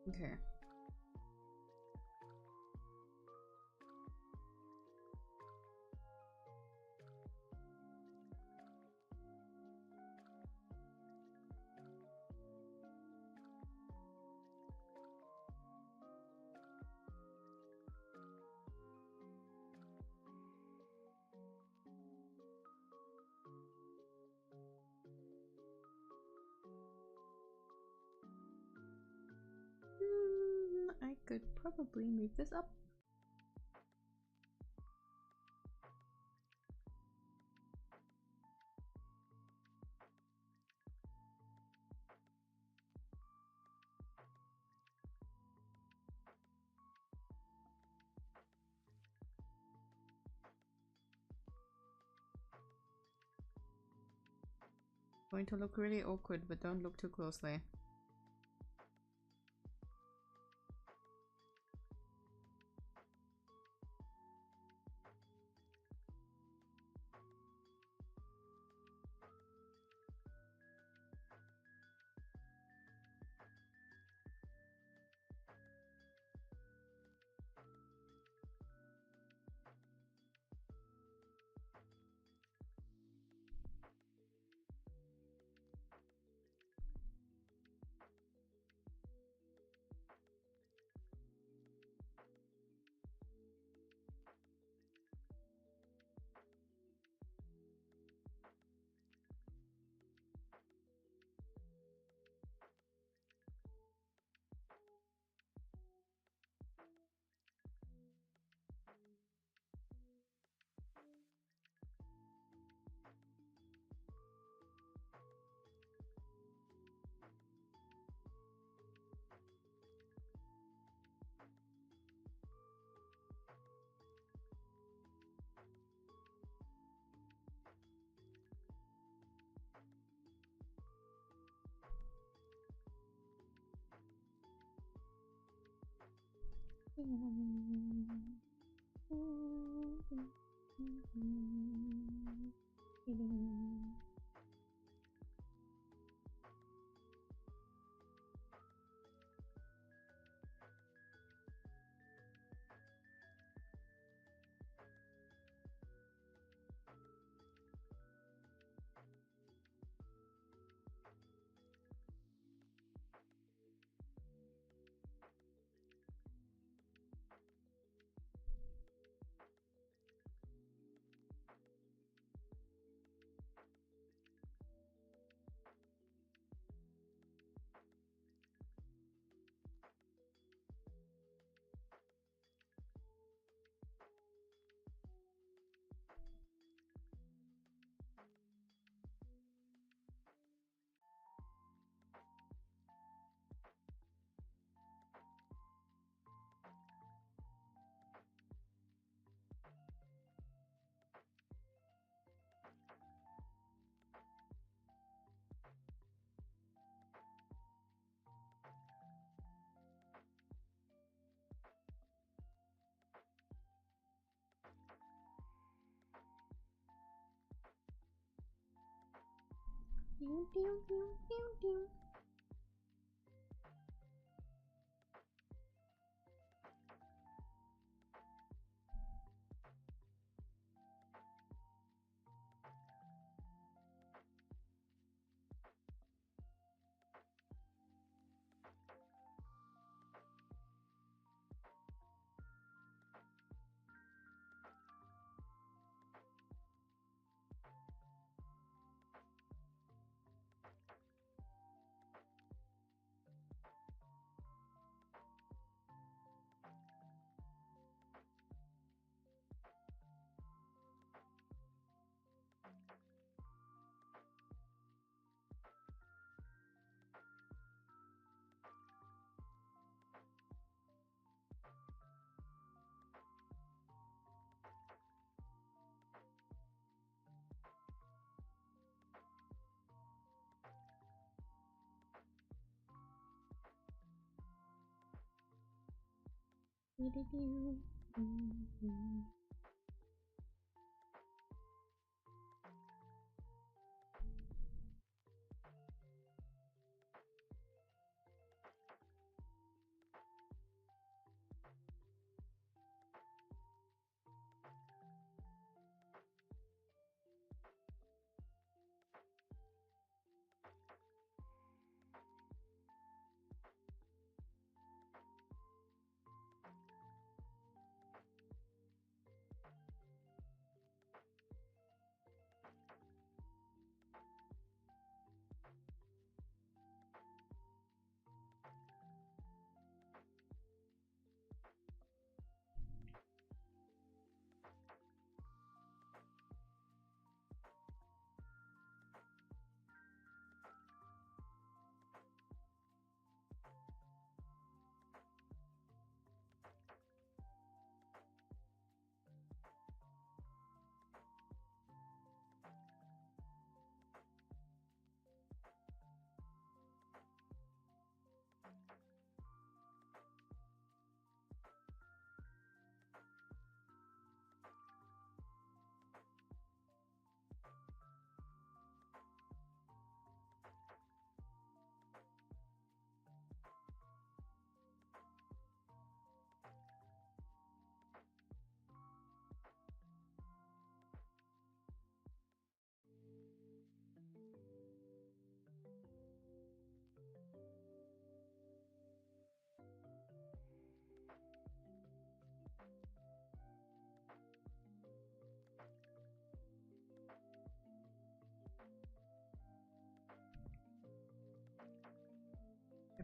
Okay. I could probably move this up. Going to look really awkward, but don't look too closely.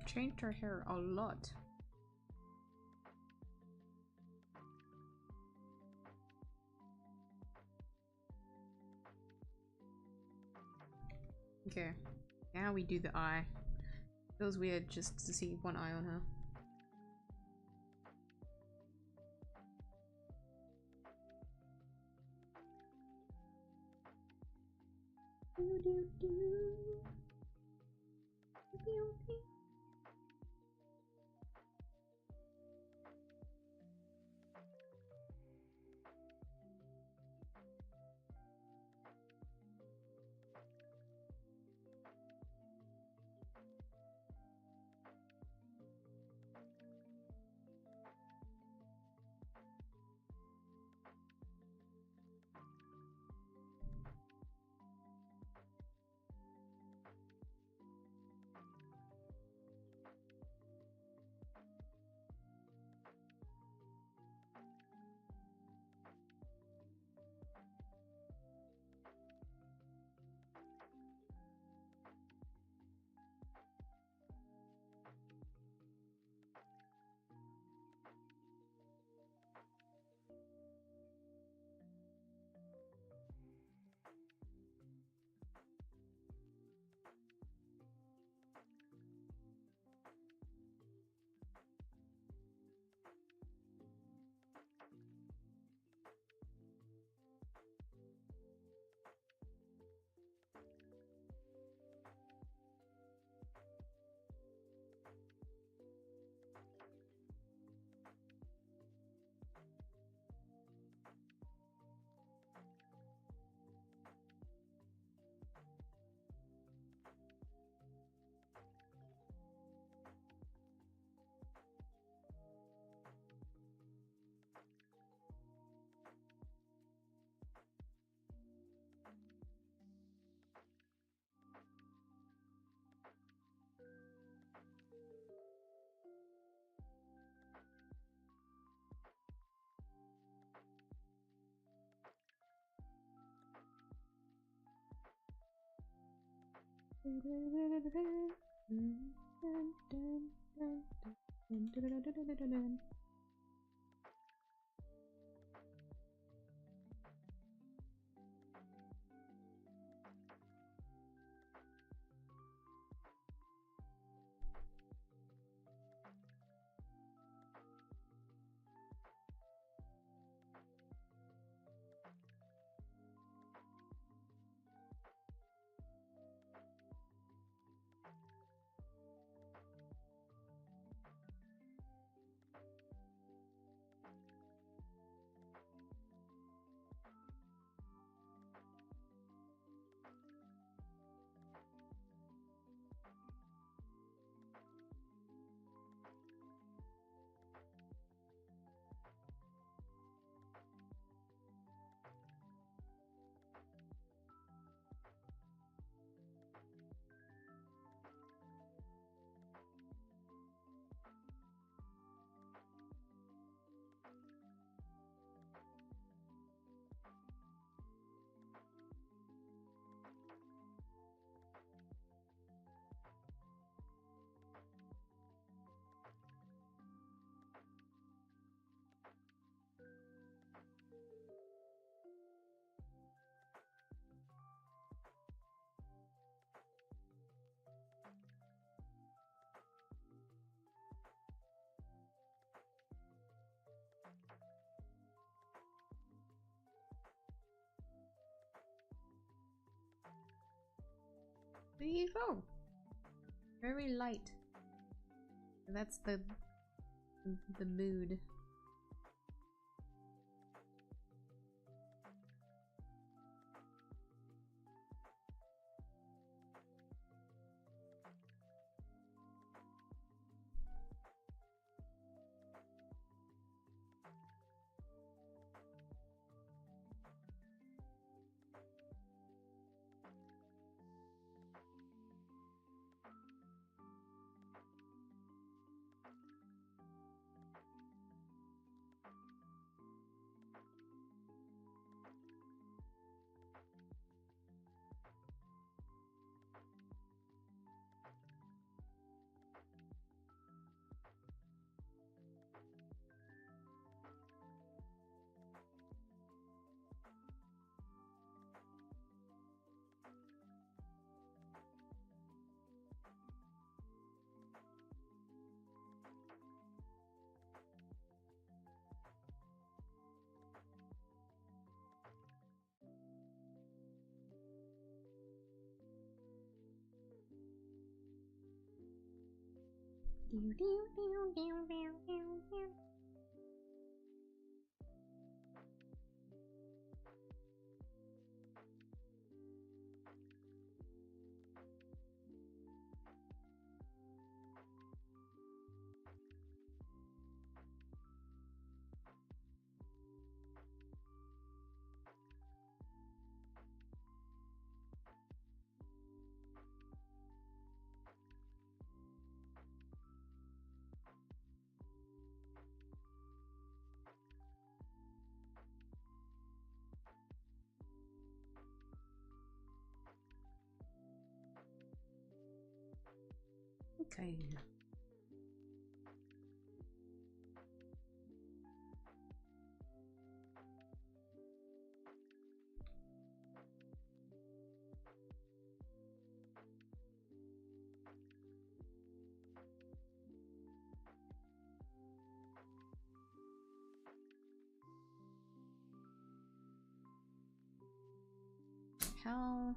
I've changed her hair a lot. Okay, now we do the eye. Feels weird just to see one eye on her. There you go. Very light. That's the mood. Okay. How?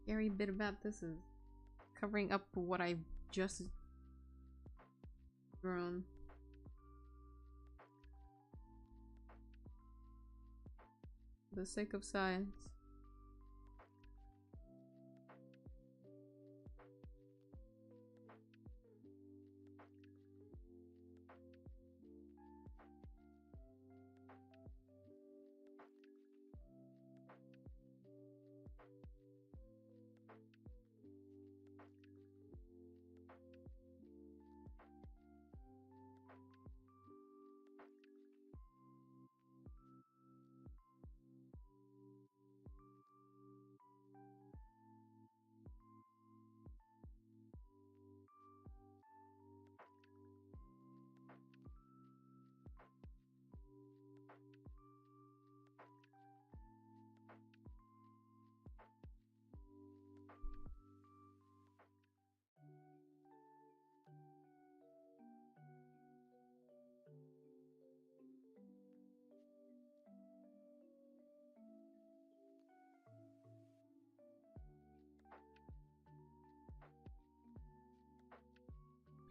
scary bit about this is covering up what I just drawn. For the sake of science.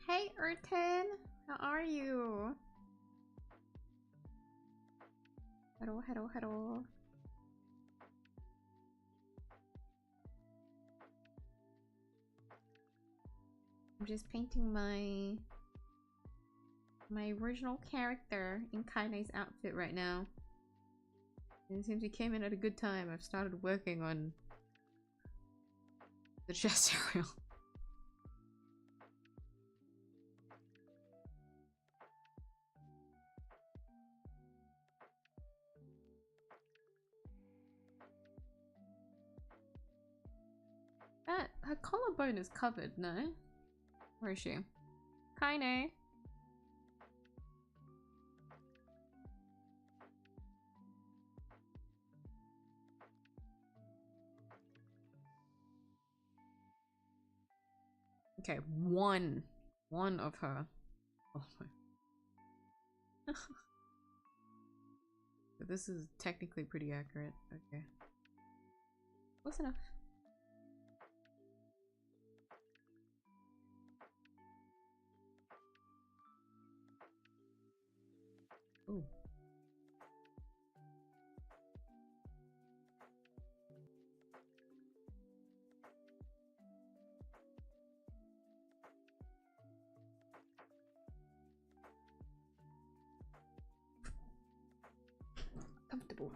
Hey Urton, how are you? Hello, hello, hello. I'm just painting my original character in Kaine's outfit right now. And it seems he came in at a good time. I've started working on the chest area. Her collarbone is covered, no? Where is she? Kaine! Okay, one of her. Oh my. But this is technically pretty accurate. Okay. Close enough. Ooh. Comfortable.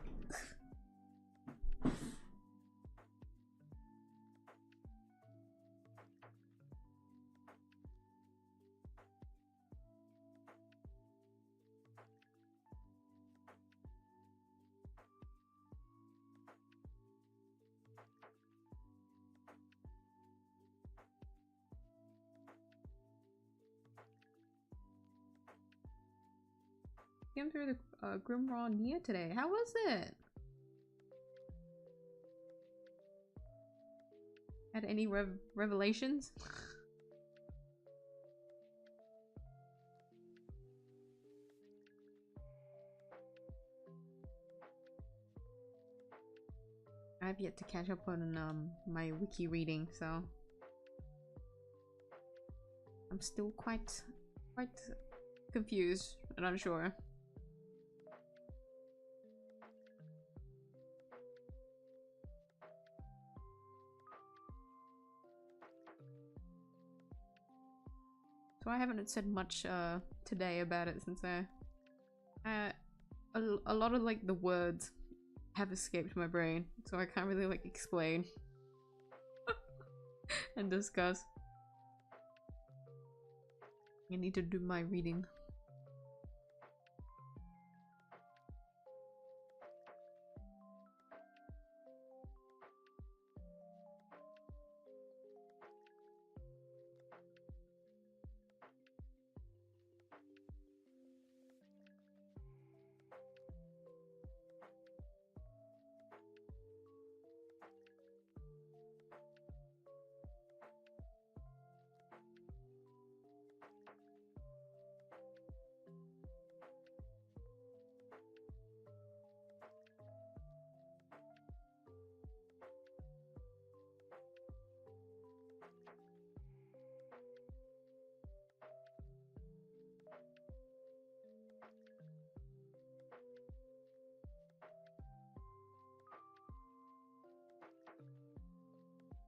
Came through the Grimraw Nia today. How was it? Had any revelations? I've yet to catch up on my wiki reading, so I'm still quite confused and unsure. So I haven't said much today about it since a lot of like the words have escaped my brain, so I can't really like explain and discuss. I need to do my reading.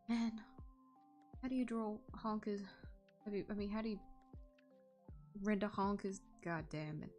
Man, how do you draw honkers? I mean, how do you render honkers? God damn it.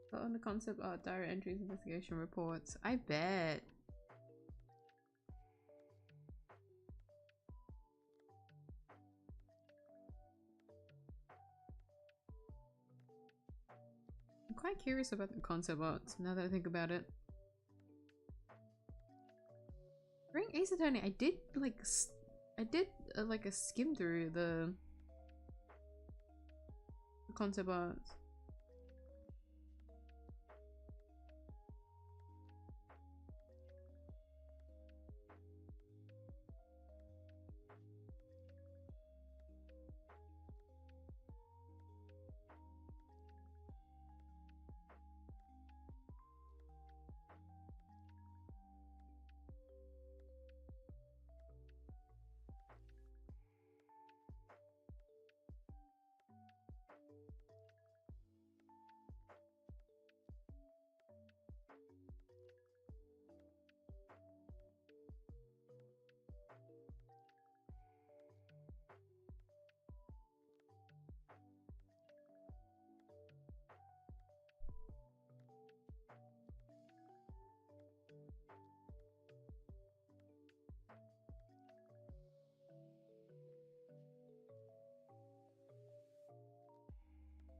But on the concept art, diary entries, investigation reports. I bet. I'm quite curious about the concept arts now that I think about it. During Ace Attorney, I did like like a skim through the concept arts.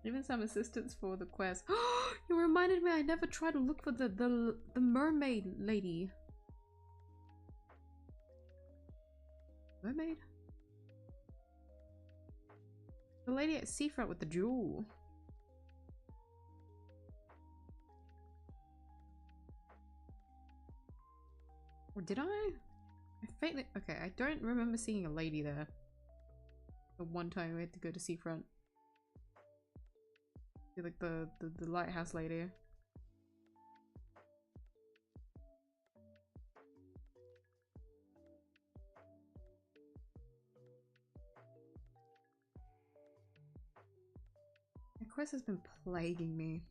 Even some assistance for the quest. You reminded me I never tried to look for the mermaid lady. Mermaid? The lady at seafront with the jewel. Or did I? I faintly— okay, I don't remember seeing a lady there. The one time we had to go to seafront. Like the lighthouse lady. The quest has been plaguing me.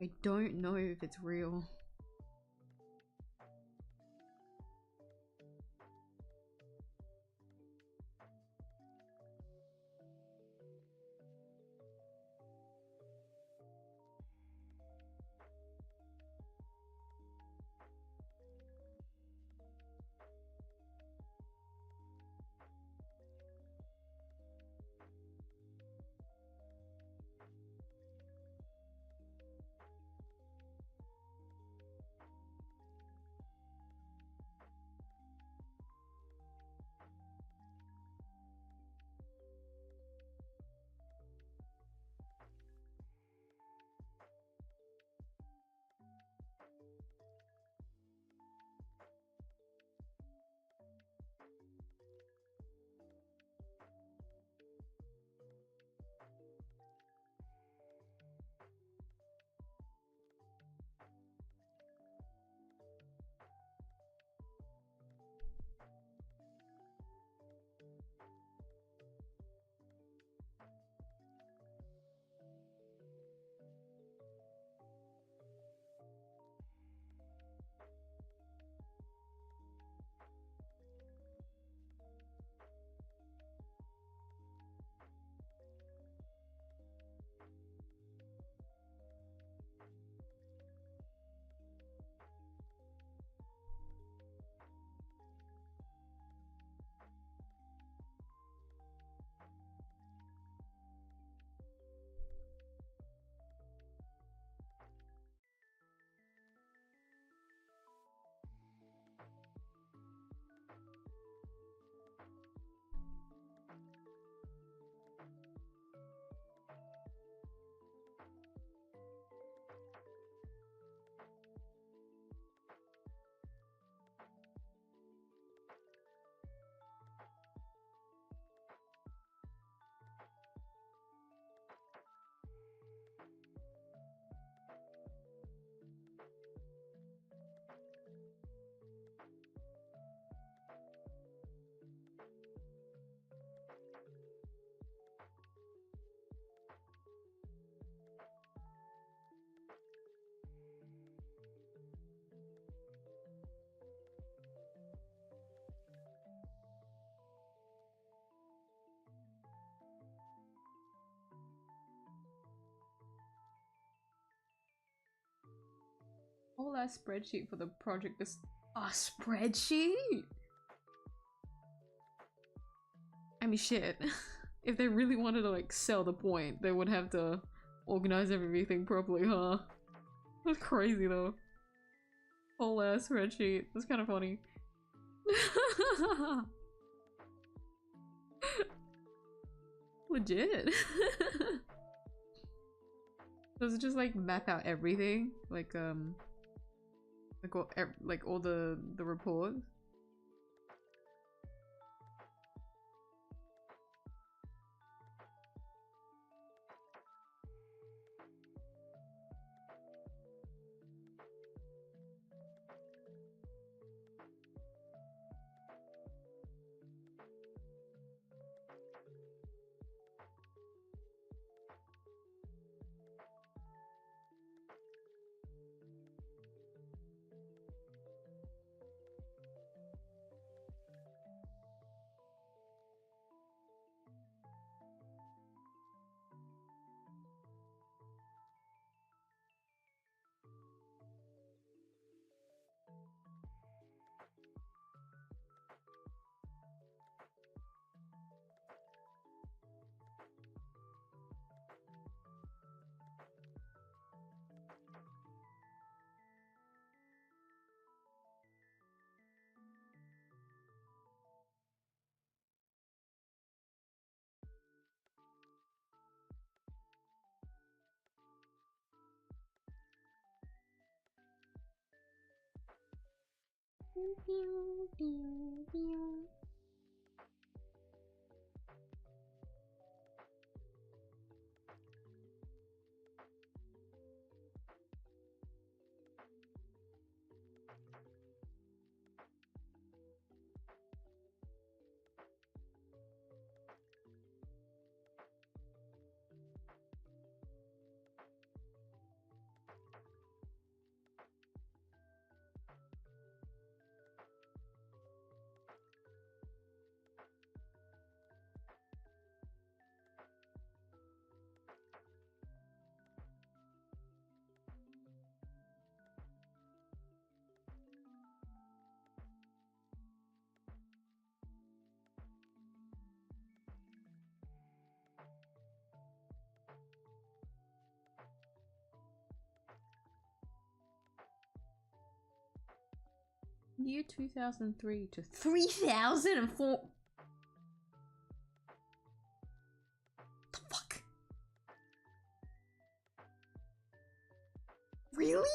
I don't know if it's real. Whole ass spreadsheet for the project is a spreadsheet? I mean, shit. If they really wanted to like sell the point, they would have to organize everything properly, huh? That's crazy though. Whole ass spreadsheet. That's kind of funny. Legit. Does it just like map out everything? Like all the reports? Year 2003 to 3004. The fuck? Really?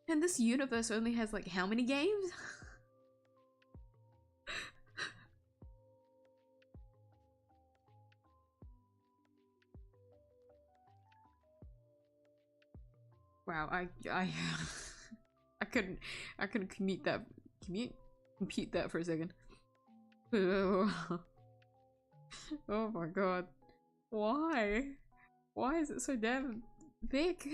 And this universe only has like how many games? Wow, I I couldn't compute that for a second. Oh my god. Why? Why is it so damn big?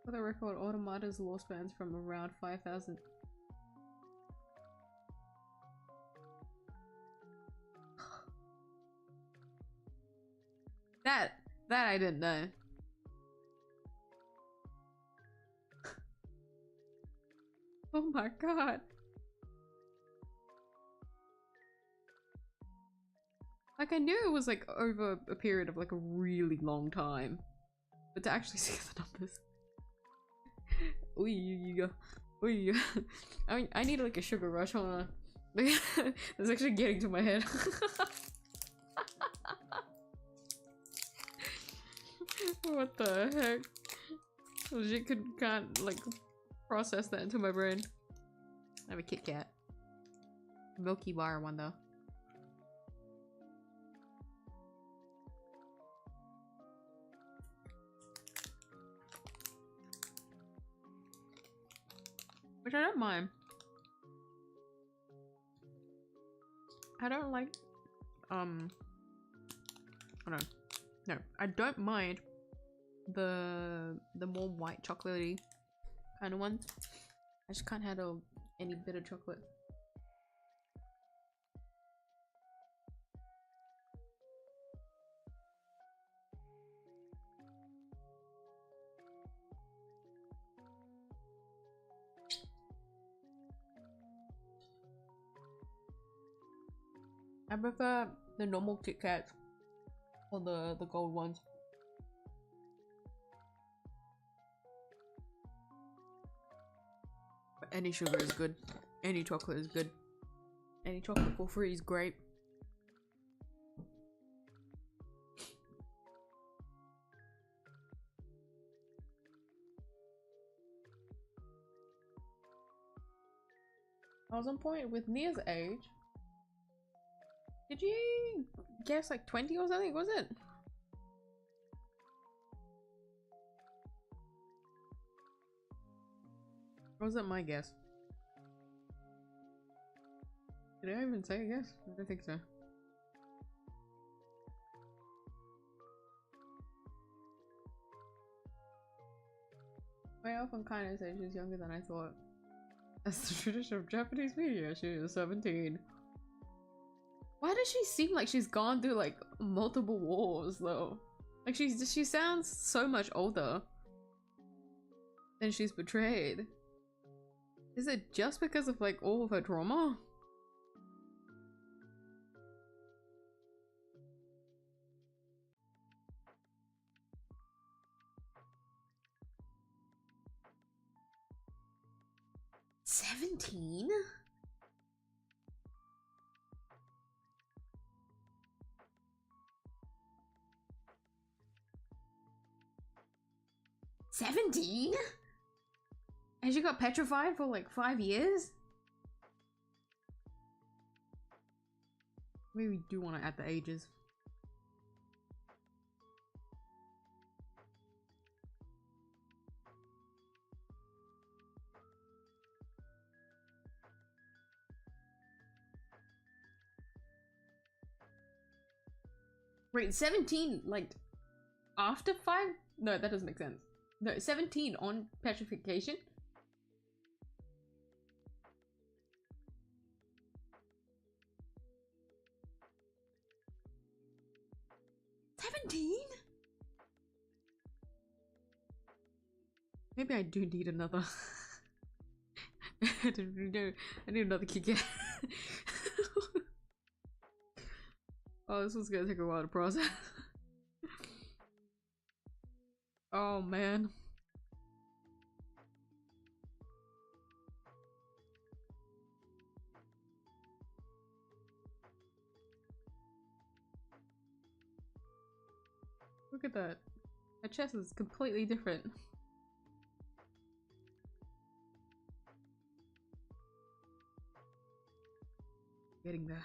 For the record, Automata's law spans from around 5,000. That I didn't know. Oh my god. Like, I knew it was like over a period of like a really long time, but to actually see the numbers. Ooh. I mean, I need like a sugar rush, hold on. It's actually getting to my head. What the heck? Legit can't like process that into my brain. I have a Kit Kat. Milky Bar one though. Which I don't mind. I don't like hold on. No, I don't mind the more white chocolatey kind of ones. I just can't handle any bitter chocolate. I prefer the normal Kit Kats or the gold ones. But any sugar is good. Any chocolate is good. Any chocolate for free is great. I was on point with Nia's age. Did you guess like 20 or something, was it? Or was that my guess? Did I even say a guess? I don't think so. I often kind of say she's younger than I thought. That's the tradition of Japanese media. She was 17. Why does she seem like she's gone through like multiple wars though? Like she sounds so much older than she's portrayed. Is it just because of like all of her trauma? $17? $17? And she got petrified for like 5 years? Maybe we do want to add the ages. Wait, 17 like after 5? No, that doesn't make sense. No, 17 on petrification? Maybe I do need another. I need another Kit Kat. Oh, this one's gonna take a while to process. Oh man. Look at that. Her chest is completely different. Getting there.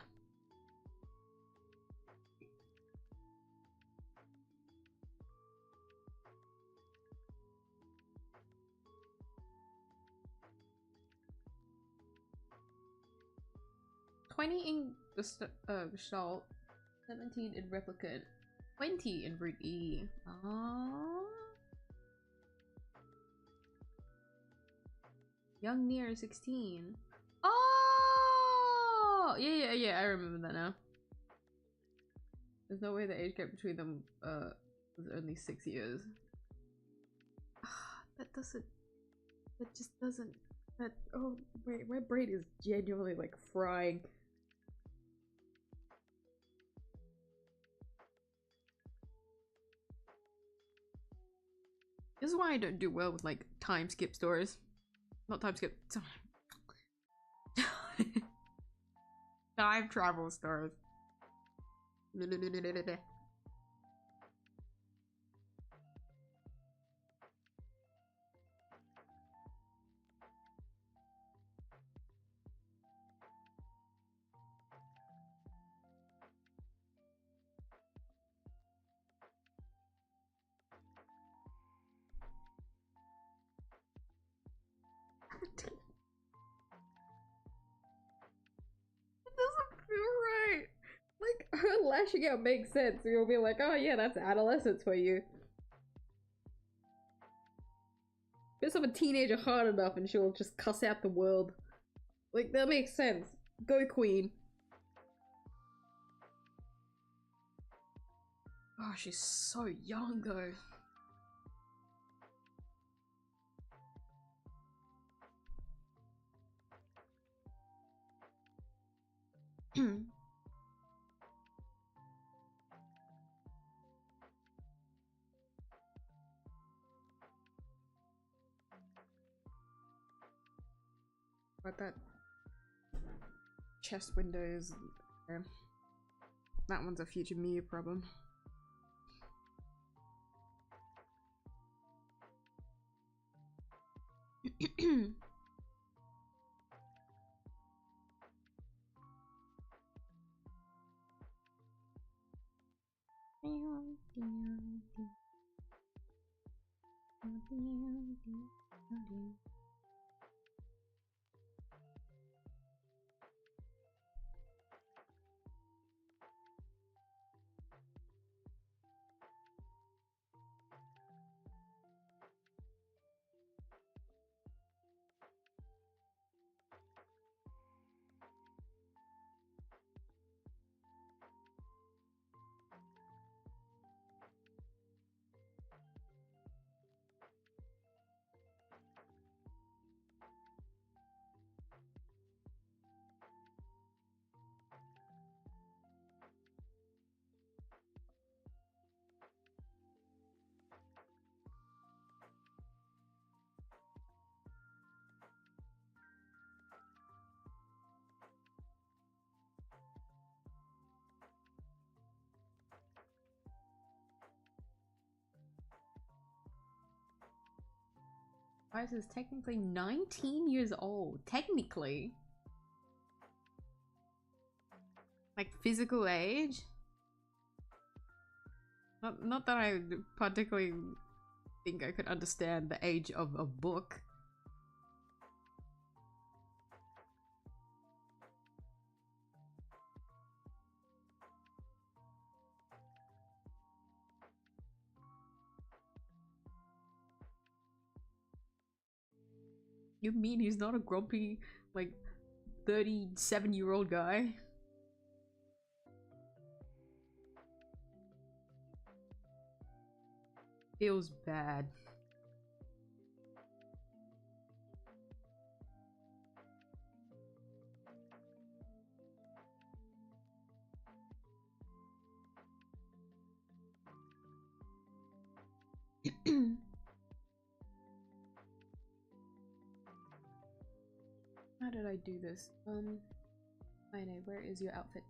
In Gestalt, 17 in Replicant, 20 in Root E. Aww. Young Near 16. Oh! Yeah, I remember that now. There's no way the age gap between them was only 6 years. That just doesn't, oh wait, my brain is genuinely like frying. This is why I don't do well with like time skip stories. Not time skip. Time travel stories. Right. Like, her lashing out makes sense. You'll be like, oh yeah, that's adolescence for you. Piss off a teenager hard enough and she'll just cuss out the world. Like, that makes sense. Go queen. Oh, she's so young though. But that chest windows, that one's a future Miyuu problem. Iris is technically 19 years old. Technically. Like physical age? Not that I particularly think I could understand the age of a book. You mean he's not a grumpy, like, 37-year-old guy? Feels bad. How did I do this? I know, where is your outfit?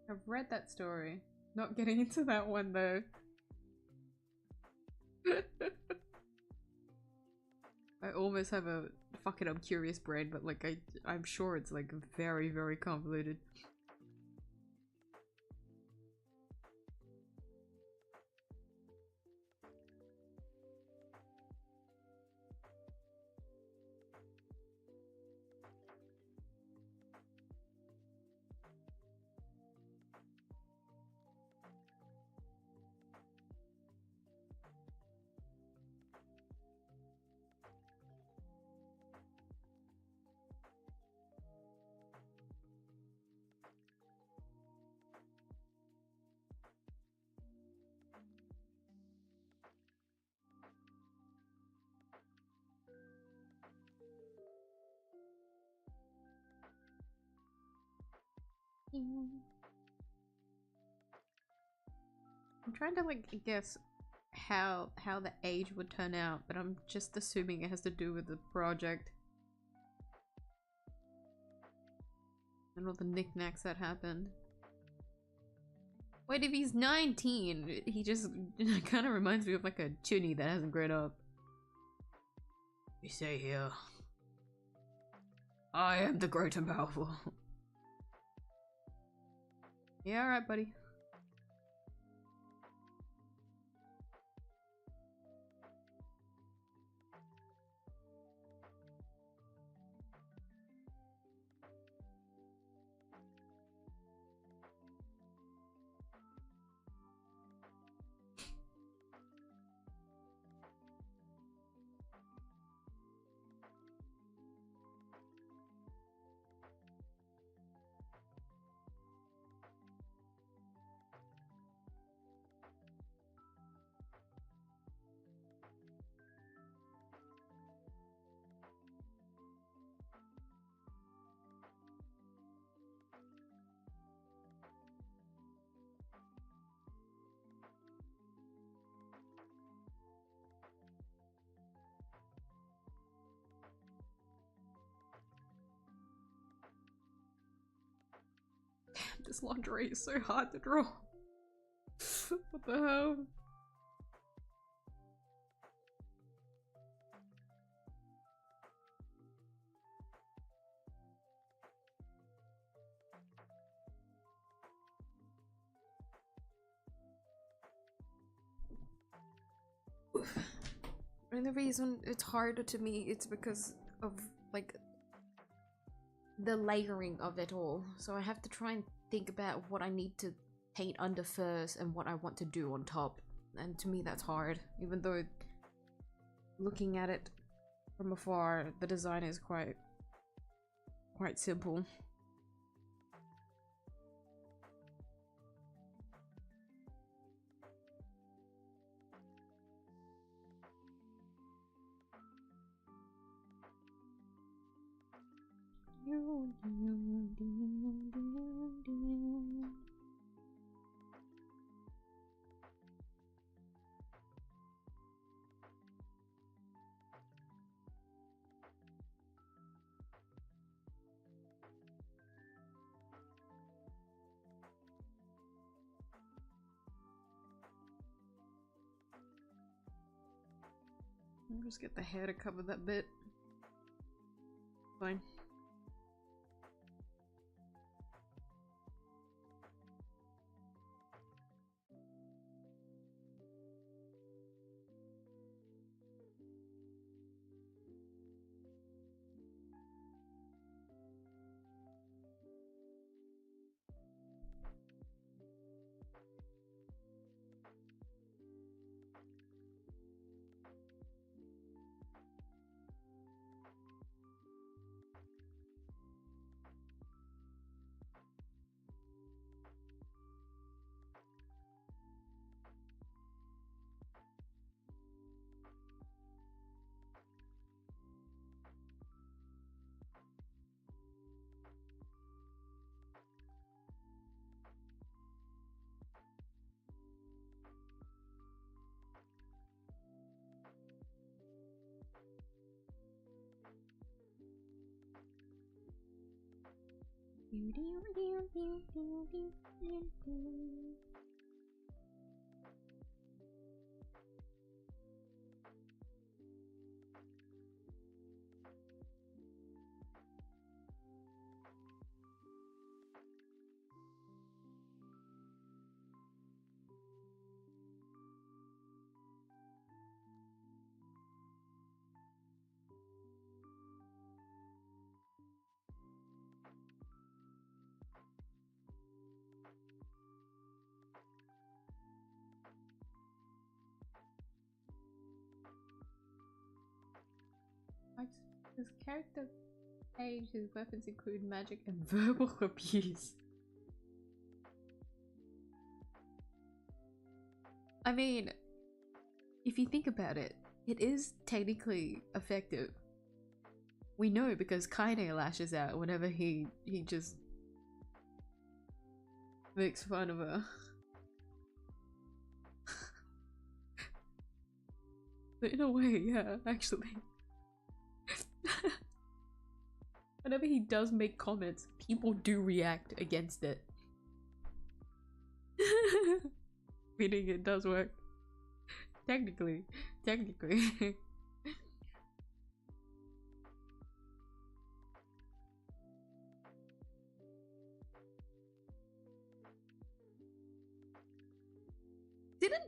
I've read that story. Not getting into that one though. I almost have a fucking I'm curious brain, but like I'm sure it's like very, very convoluted. I'm trying to like guess how the age would turn out, but I'm just assuming it has to do with the project and all the knickknacks that happened. Wait, if he's 19, he just kind of reminds me of like a chunny that hasn't grown up. We say here, I am the great and powerful. Yeah, alright, buddy. This laundry is so hard to draw. What the hell? And the reason it's harder to me, it's because of like the layering of it all. So I have to try and think about what I need to paint under first and what I want to do on top. And to me that's hard, even though looking at it from afar, the design is quite simple. I'll just get the hair to cover that bit. Fine. His character age, his weapons include magic and verbal abuse. I mean, if you think about it, it is technically effective. We know because Kaine lashes out whenever he just makes fun of her. But in a way, yeah, actually. Whenever he does make comments, people do react against it. Meaning it does work. Technically.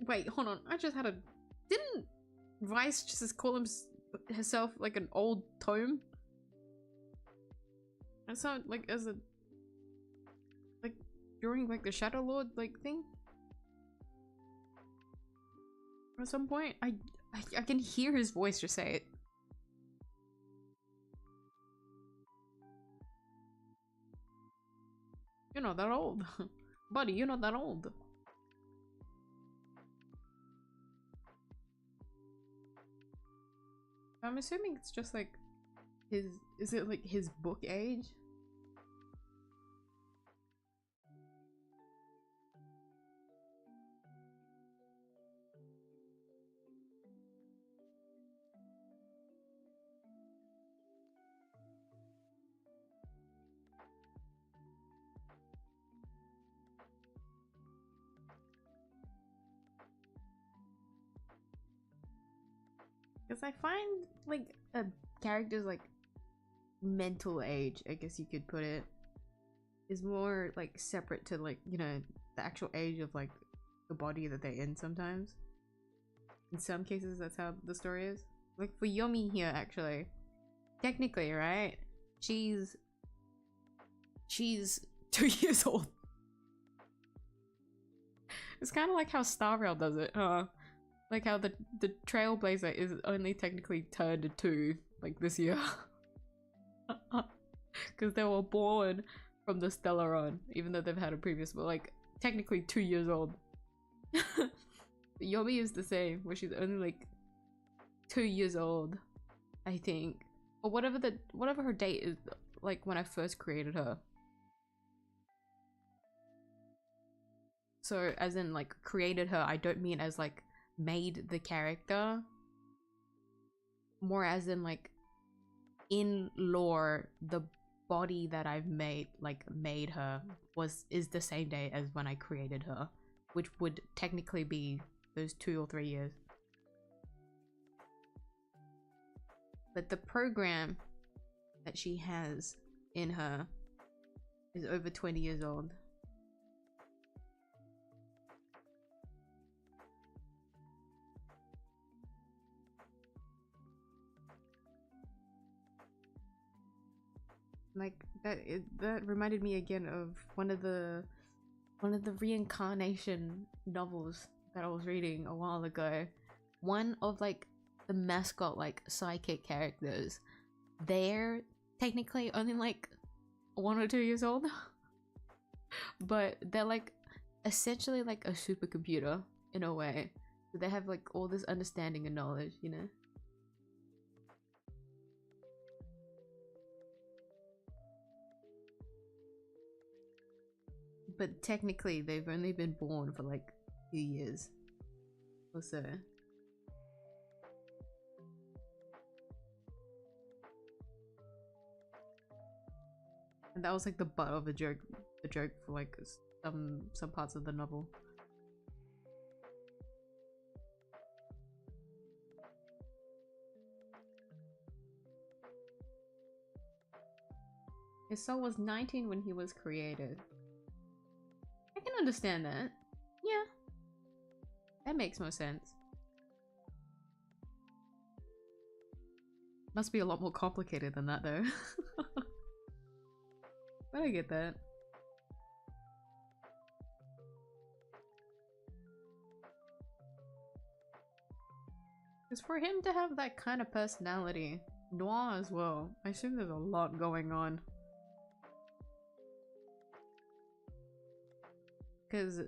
Wait, hold on. I just had a... Didn't Rice just call herself like an old tome? I saw it like as a... like during like the Shadow Lord like thing? At some point, I can hear his voice just say it. You're not that old. Buddy, you're not that old. I'm assuming it's just like his... is it like his book age? Because I find like a character's like mental age, I guess you could put it, is more like separate to like, you know, the actual age of like the body that they're in sometimes. In some cases that's how the story is. Like for Yomi here actually, technically, right? She's 2 years old. It's kind of like how Star Rail does it, huh? Like how the Trailblazer is only technically turned 2 like this year. Because they were born from the Stellaron, even though they've had a previous, but like technically 2 years old. Yomi is the same, where she's only like 2 years old, I think. Or whatever her date is, like when I first created her. So as in like created her, I don't mean as like made the character, more as in like in lore the body that I've made her is the same day as when I created her, which would technically be those 2 or 3 years. But the program that she has in her is over 20 years old. Like that reminded me again of one of the reincarnation novels that I was reading a while ago. One of like the mascot like psychic characters, they're technically only like 1 or 2 years old. But they're like essentially like a supercomputer in a way. So they have like all this understanding and knowledge, you know? But technically they've only been born for like 2 years or so. And that was like the butt of the joke for like some parts of the novel. His soul was 19 when he was created. I can understand that. Yeah. That makes more sense. Must be a lot more complicated than that though. But I get that. Because for him to have that kind of personality, noir as well, I assume there's a lot going on. Because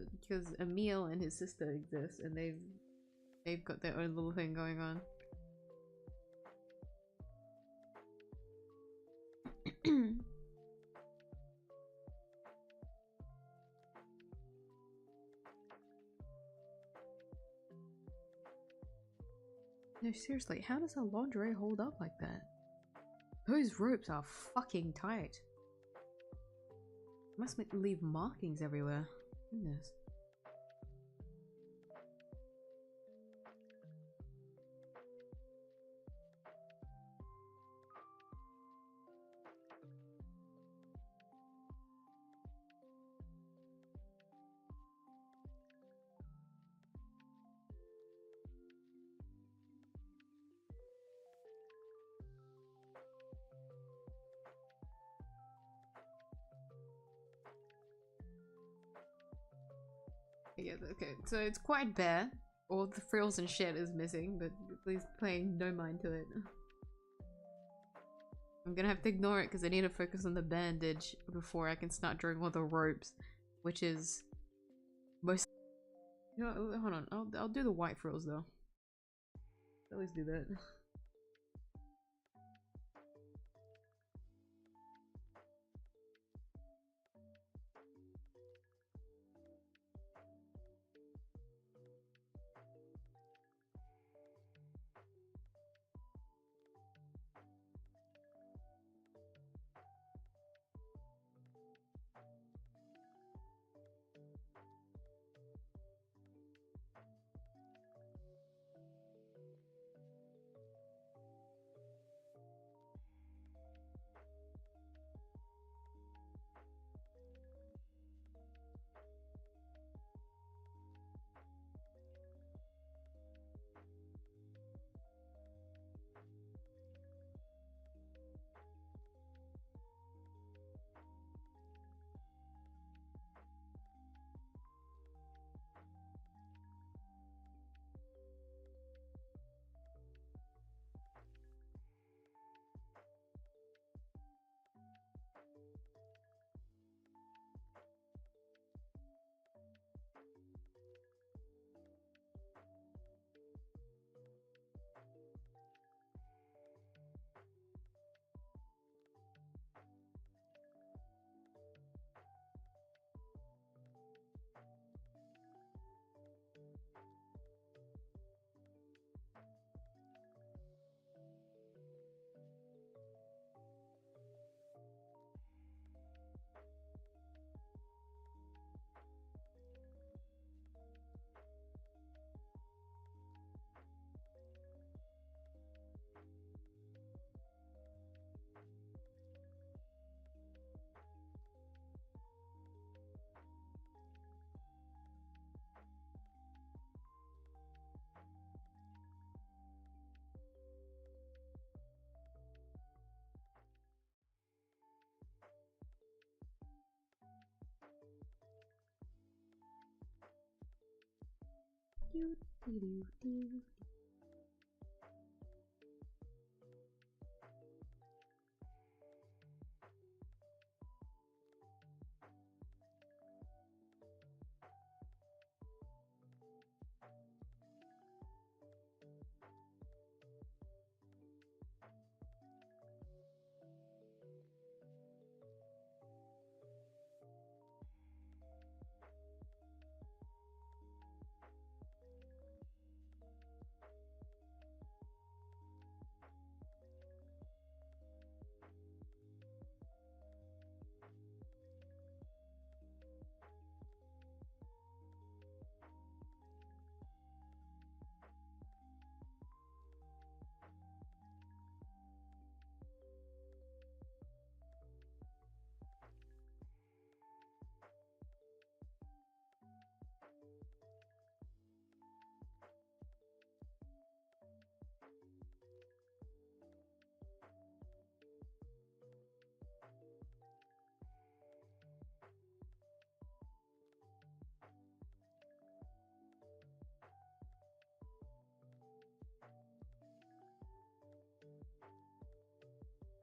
Emil and his sister exist, and they've got their own little thing going on. No, seriously, how does a lingerie hold up like that? Those ropes are fucking tight. Must leave markings everywhere. Goodness. Yeah, okay, so it's quite bare. All the frills and shit is missing, but please paying no mind to it. I'm gonna have to ignore it because I need to focus on the bandage before I can start drawing all the ropes, which is most. You know, hold on, I'll do the white frills though. I always do that.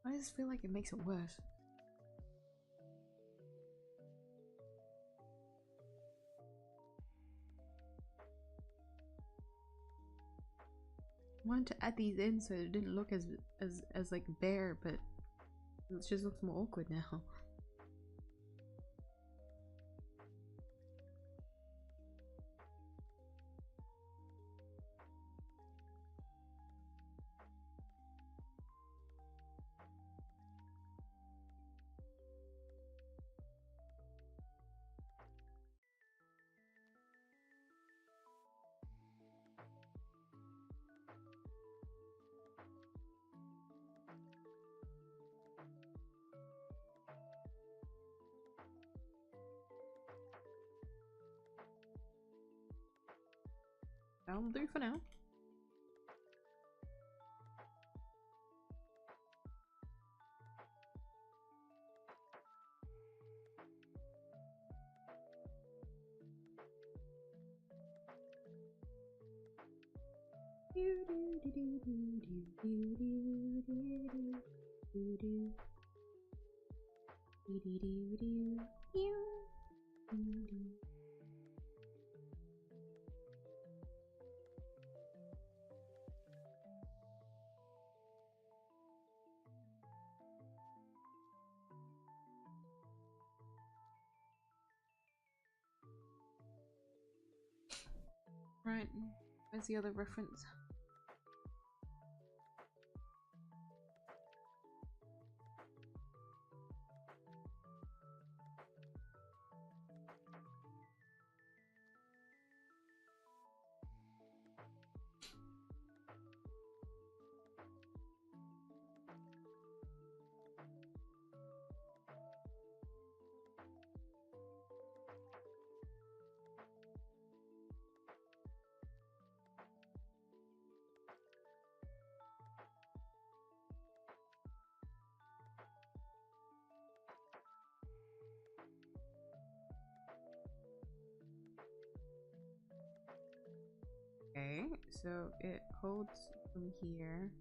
I just feel like it makes it worse. I wanted to add these in so it didn't look as like bare, but it just looks more awkward now. That'll do for now. Right, where's the other reference? Okay, so it holds from here.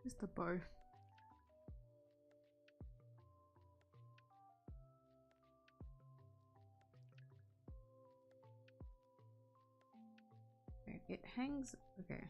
Just the bow. It hangs. Okay.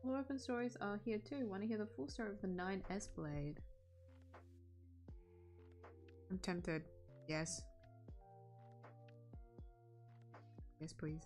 All open stories are here too. Want to hear the full story of the 9S blade? I'm tempted. Yes. Yes, please.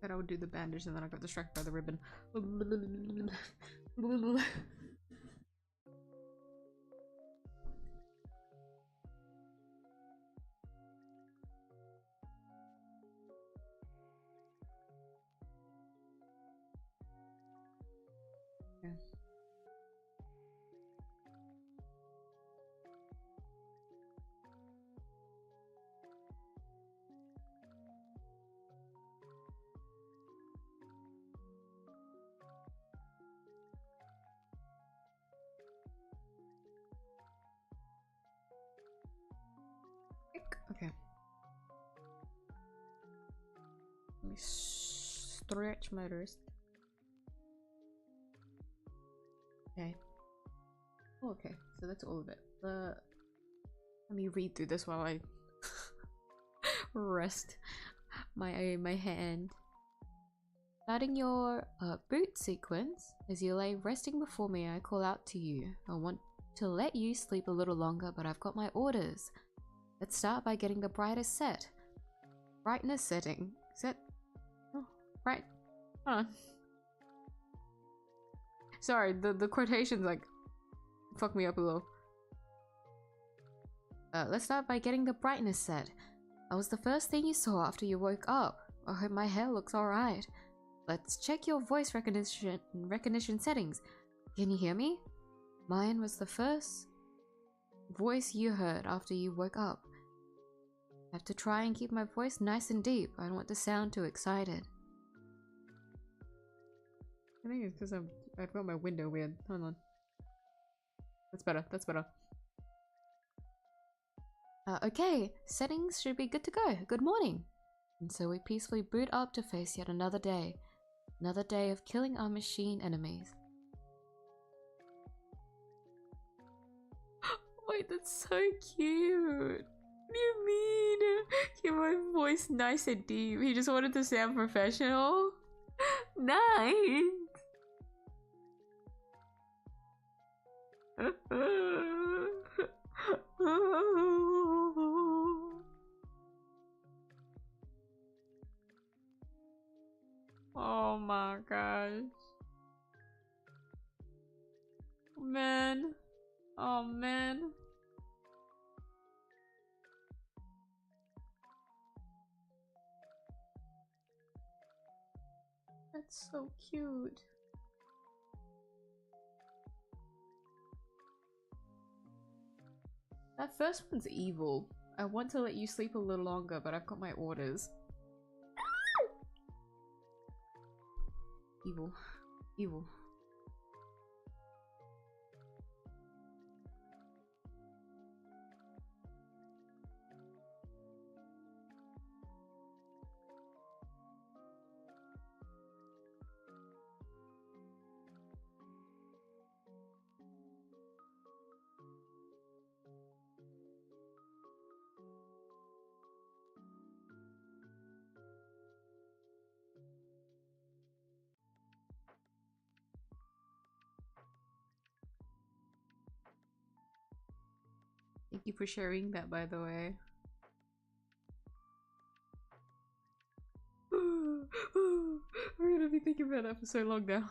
But I would do the bandage and then I got distracted by the ribbon. Okay. Okay. Let me stretch my wrist. Okay. Oh, okay, so that's all of it. Let me read through this while I rest my hand. Starting your boot sequence, as you lay resting before me, I call out to you. I want to let you sleep a little longer, but I've got my orders. Let's start by getting the brightest set. Brightness setting. Set. Oh, right. Hold on. Sorry, the quotations like fuck me up a little. Let's start by getting the brightness set. That was the first thing you saw after you woke up. I hope my hair looks alright. Let's check your voice recognition settings. Can you hear me? Mine was the first voice you heard after you woke up. I have to try and keep my voice nice and deep. I don't want to sound too excited. I think it's because I've got my window weird. Hold on. That's better. That's better. Okay, settings should be good to go. Good morning. And so we peacefully boot up to face yet another day. Another day of killing our machine enemies. Wait, that's so cute. What do you mean? Keep my voice nice and deep. He just wanted to sound professional. Nice. Oh my gosh. Man. Oh man. That's so cute. That first one's evil. I want to let you sleep a little longer, but I've got my orders. Evil. Evil. Thank you for sharing that, by the way. I'm gonna be thinking about that for so long now.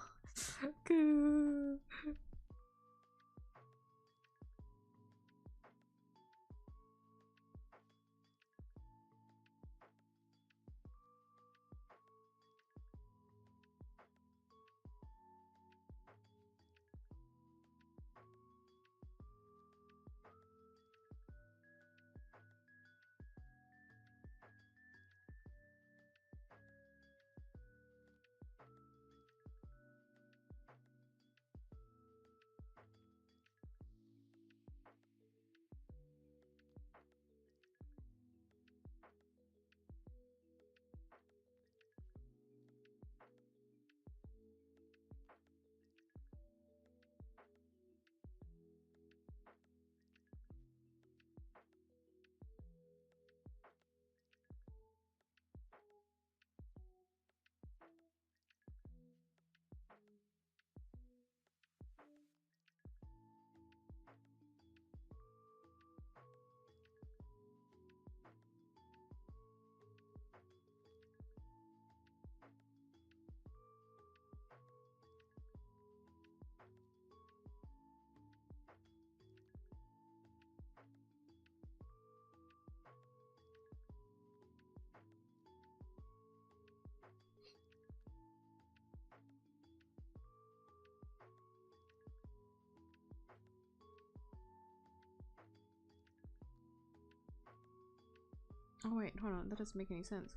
Oh wait, hold on, that doesn't make any sense.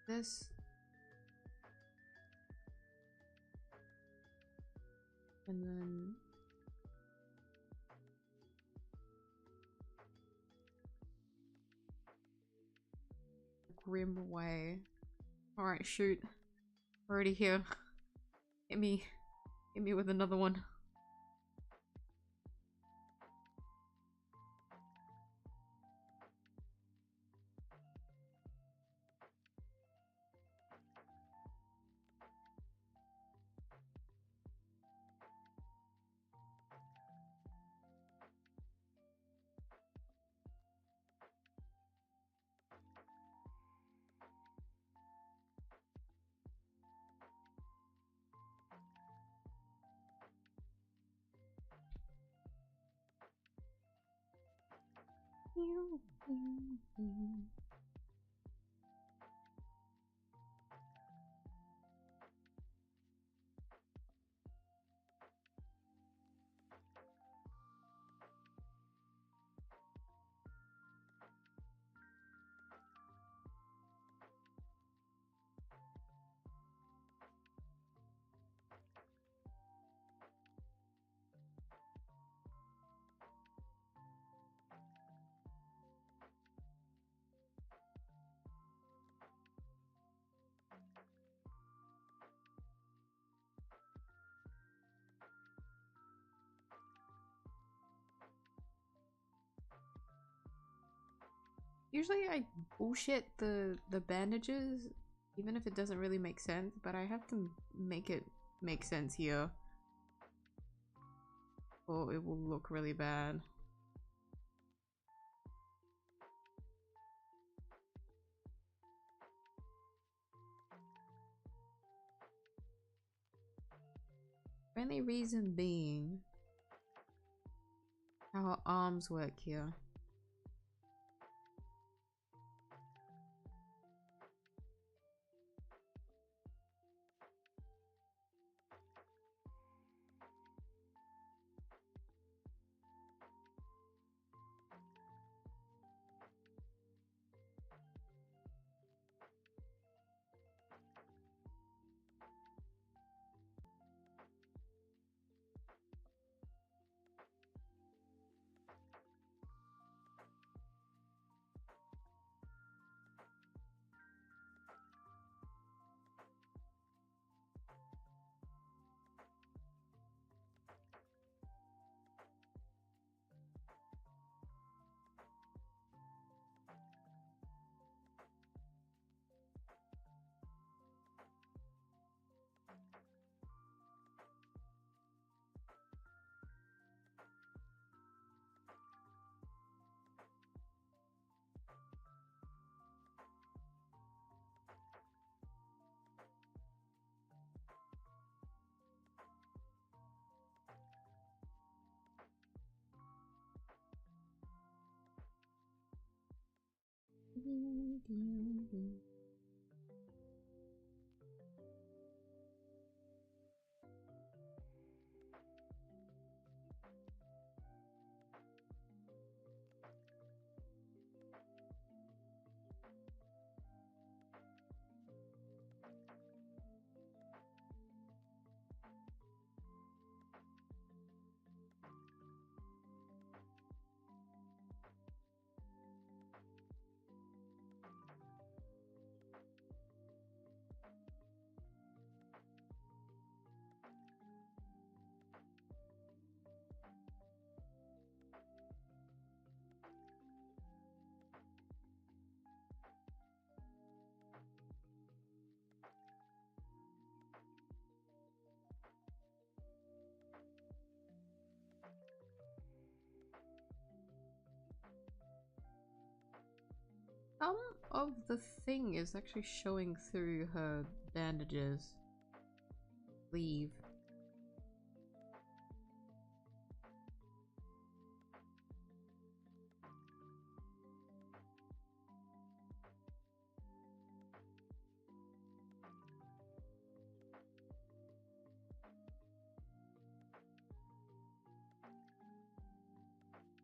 This... And then... Grim way. Alright, shoot. Already here. Hit me. Hit me with another one. Usually I bullshit the bandages, even if it doesn't really make sense, but I have to make it make sense here. Or it will look really bad. Only reason being how her arms work here. Some of the thing is actually showing through her bandages. Leave.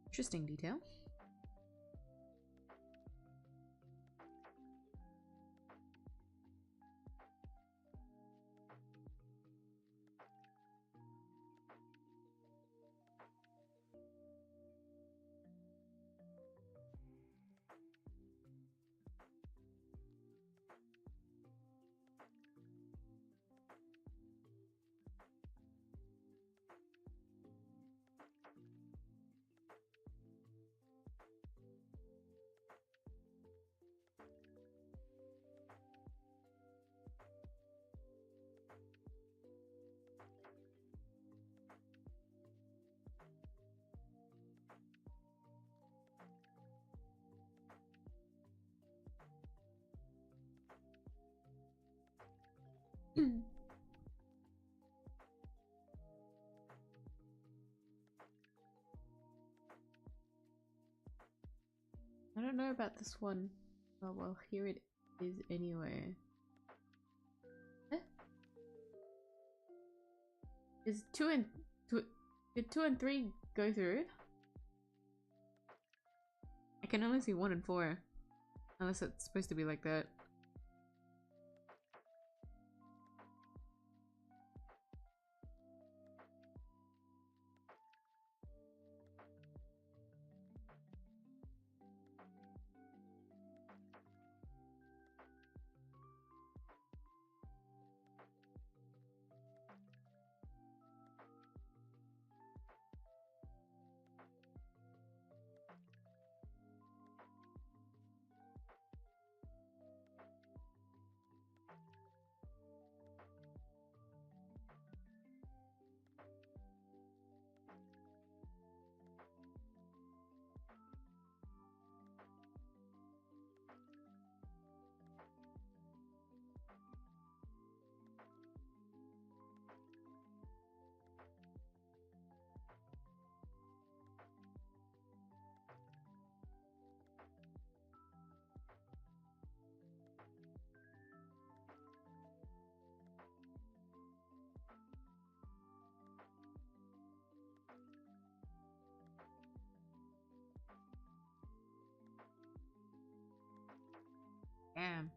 Interesting detail. I don't know about this one. Oh well, here it is anyway. Eh? Is did 2 and 3 go through? I can only see 1 and 4. Unless it's supposed to be like that. Damn.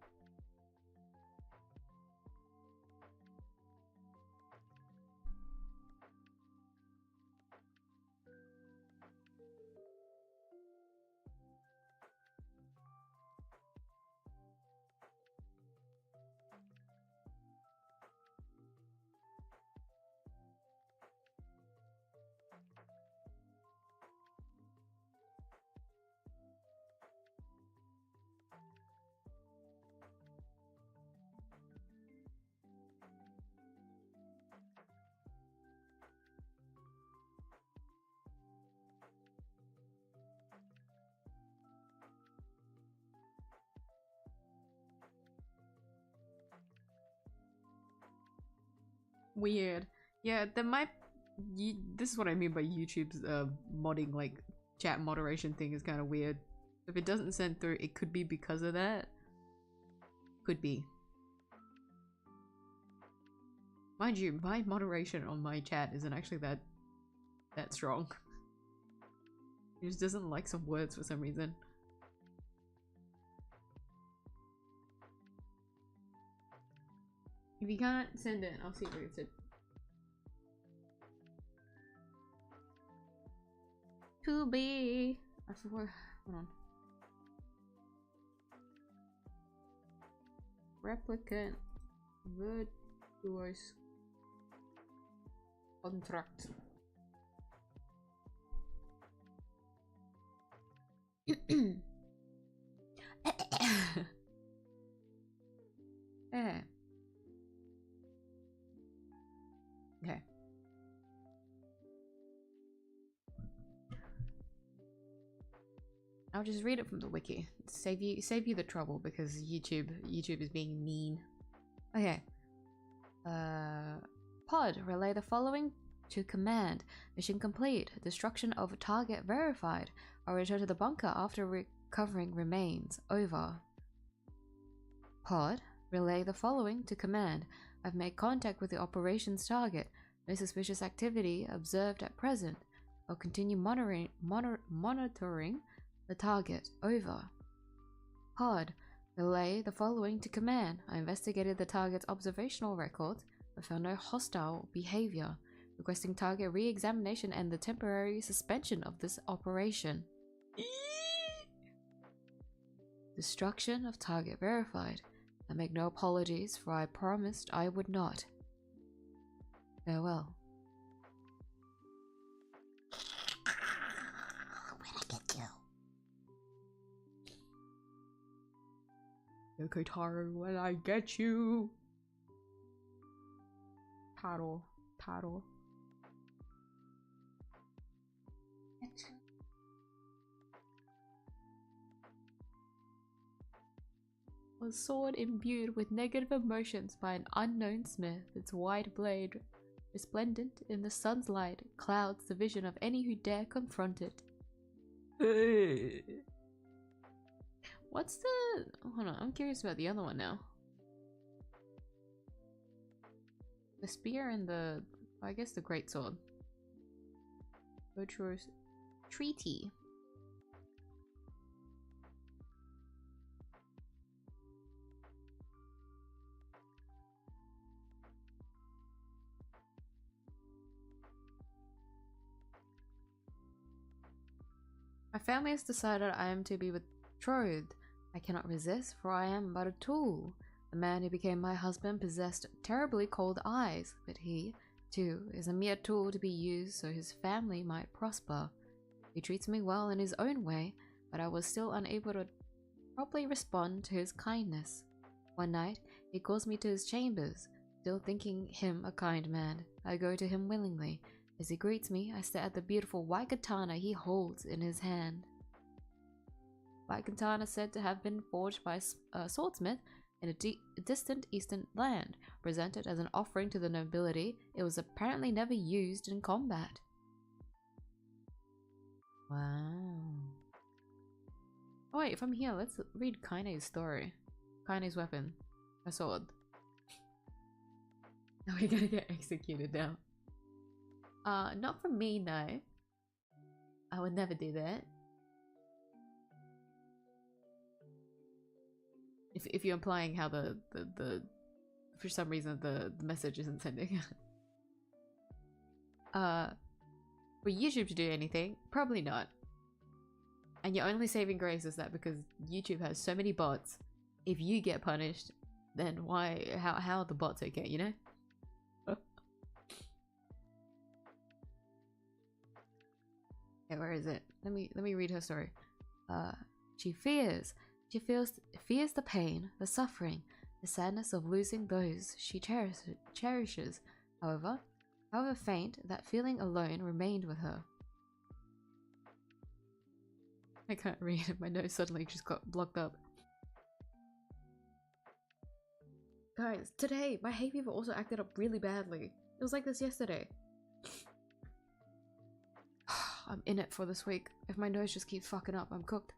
Weird. Yeah, there might. This is what I mean by YouTube's modding, like chat moderation thing is kind of weird. If it doesn't send through, it could be because of that. Could be. Mind you, my moderation on my chat isn't actually that strong. It just doesn't like some words for some reason. If you can't send it, I'll see what it said. To be. I forgot. Hold on. Replicant. Virtuous. Contract. Yeah. Okay. I'll just read it from the wiki. Save you the trouble because YouTube is being mean. Okay. Pod, relay the following to command. Mission complete. Destruction of target verified. I'll return to the bunker after recovering remains. Over. Pod, relay the following to command. I've made contact with the operations target. No suspicious activity observed at present. I'll continue monitoring the target. Over. Pod, relay the following to command. I investigated the target's observational records but found no hostile behavior. Requesting target re-examination and the temporary suspension of this operation. Destruction of target verified. I make no apologies, for I promised I would not. Farewell. Where'd I get you? Okay, Taro, when I get you. Taro. A sword imbued with negative emotions by an unknown smith, its wide blade resplendent in the sun's light, clouds the vision of any who dare confront it. What's the... Hold on, I'm curious about the other one now. The spear and the... I guess the greatsword. Virtuous treaty. My family has decided I am to be betrothed. I cannot resist, for I am but a tool. The man who became my husband possessed terribly cold eyes, but he, too, is a mere tool to be used so his family might prosper. He treats me well in his own way, but I was still unable to properly respond to his kindness. One night, he calls me to his chambers. Still thinking him a kind man, I go to him willingly. As he greets me, I stare at the beautiful white katana he holds in his hand. White katana said to have been forged by a swordsmith in a distant eastern land. Presented as an offering to the nobility, it was apparently never used in combat. Wow. Oh wait, if I'm here, let's read Kaine's story. Kaine's weapon. A sword. Now we're gonna get executed now. Not from me, no. I would never do that. If you're implying how the for some reason the message isn't sending. For YouTube to do anything, probably not. And your only saving grace is that because YouTube has so many bots, if you get punished, then why? How are the bots okay? You know. Okay, where is it? Let me read her story. She fears the pain, the suffering, the sadness of losing those she cherishes. However faint, that feeling alone remained with her. I can't read it, my nose suddenly just got blocked up. Guys, today my hay fever also acted up really badly. It was like this yesterday. I'm in it for this week. If my nose just keeps fucking up, I'm cooked.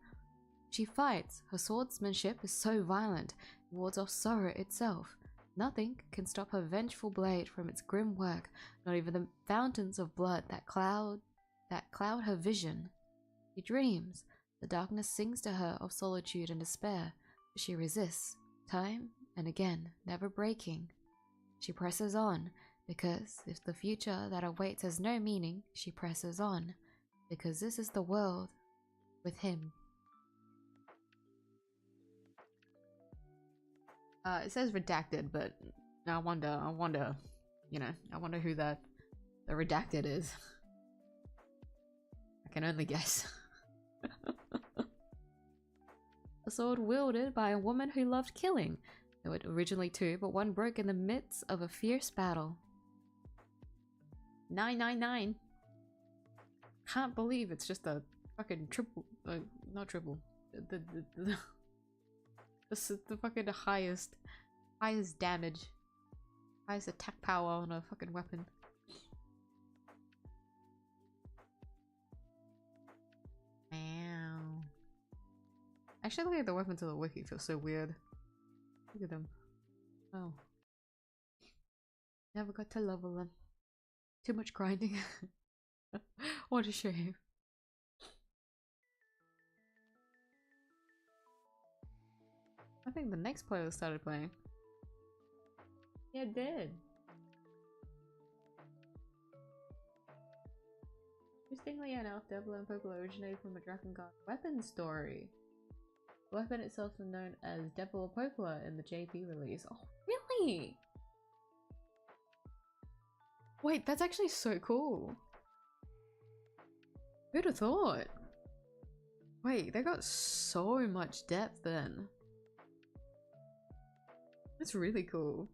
She fights. Her swordsmanship is so violent, it wards off sorrow itself. Nothing can stop her vengeful blade from its grim work, not even the fountains of blood that cloud her vision. She dreams. The darkness sings to her of solitude and despair, but she resists, time and again, never breaking. She presses on, because if the future that awaits has no meaning, she presses on, because this is the world with him. It says redacted, but I wonder, you know, I wonder who the redacted is. I can only guess. A sword wielded by a woman who loved killing. There were originally two, but one broke in the midst of a fierce battle. 999. Can't believe it's just a fucking triple, not triple, the the fucking highest damage, highest attack power on a fucking weapon. Wow. Actually, looking at the weapons of the wiki feels so weird. Look at them. Oh. Never got to level them. Too much grinding. What a shame. I think the next player started playing. Yeah, it did. Interestingly enough, Devil and Poplar originated from a Dragon Guard weapon story. The weapon itself is known as Devil Poplar in the JP release. Oh, really? Wait, that's actually so cool. Who'd have thought? Wait, they got so much depth then. That's really cool.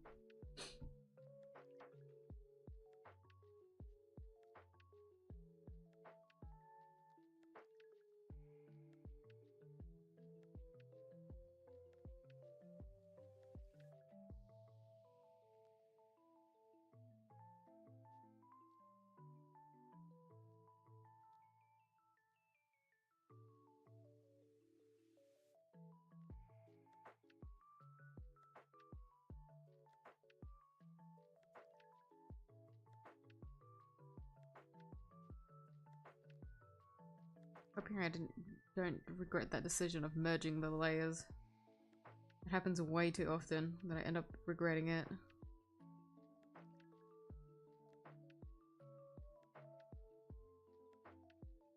Hoping I don't regret that decision of merging the layers. It happens way too often that I end up regretting it.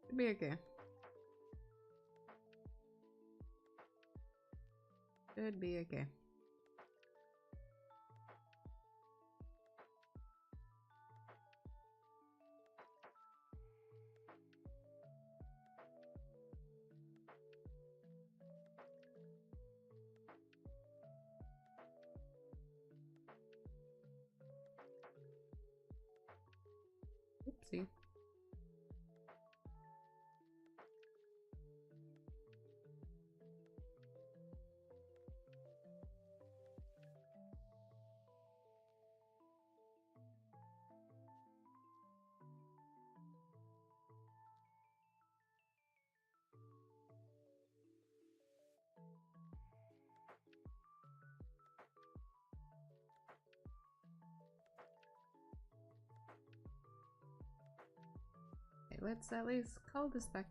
It'd be okay. It'd be okay. Oopsie. Okay, let's at least color this back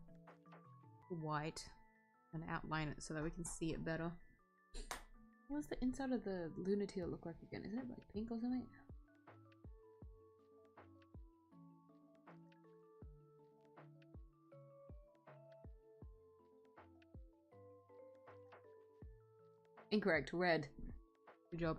to white and outline it so that we can see it better. What does the inside of the lunateal look like again? Isn't it like pink or something? Incorrect. Red. Good job.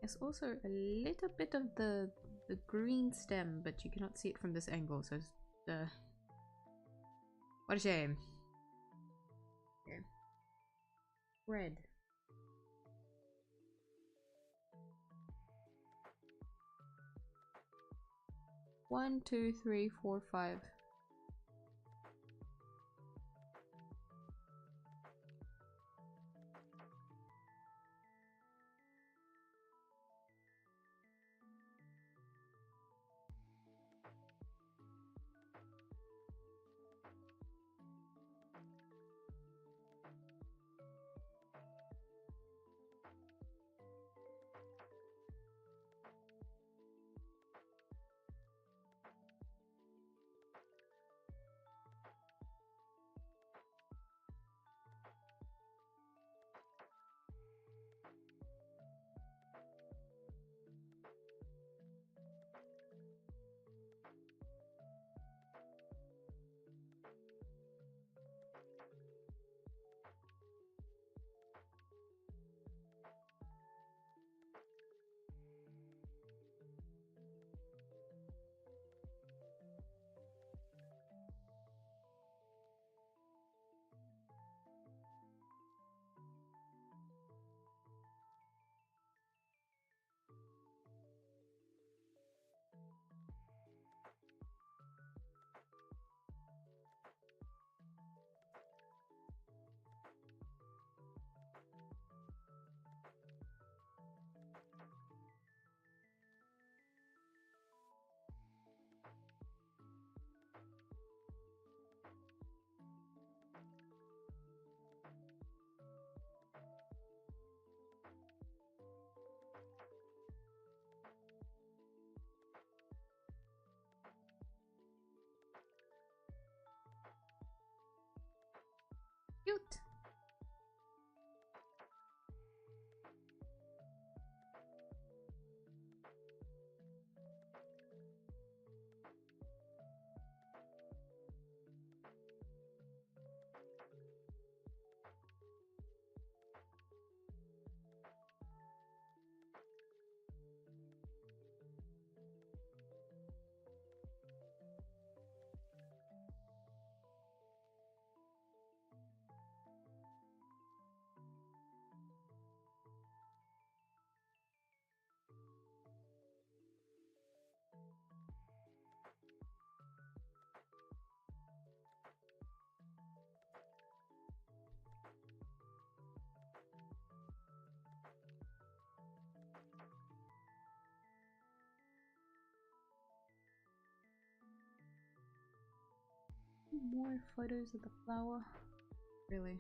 There's also a little bit of the green stem, but you cannot see it from this angle, so it's, what a shame. Okay. Red. One, two, three, four, five. Cute. More photos of the flower. Really?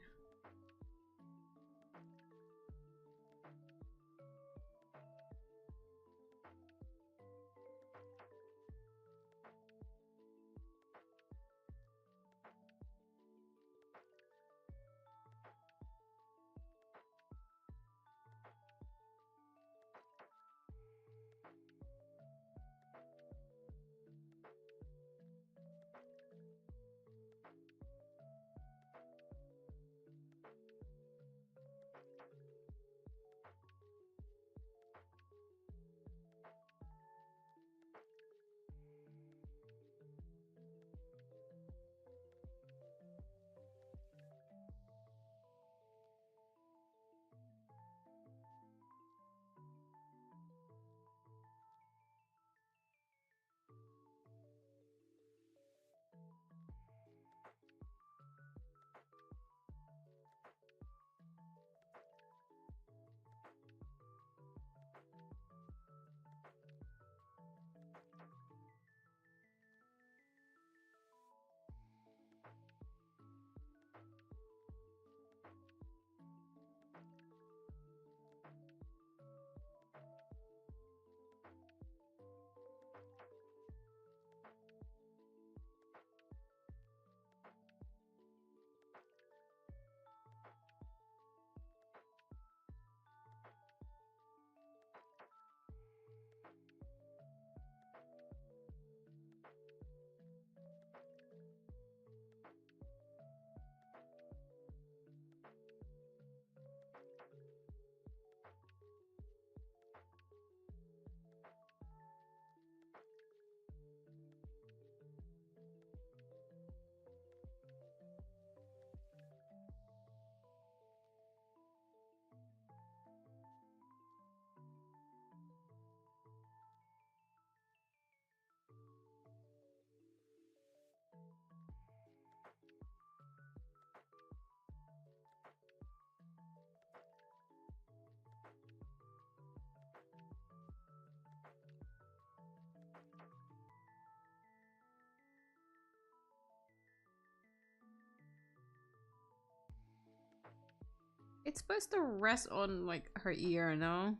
It's supposed to rest on like her ear, no?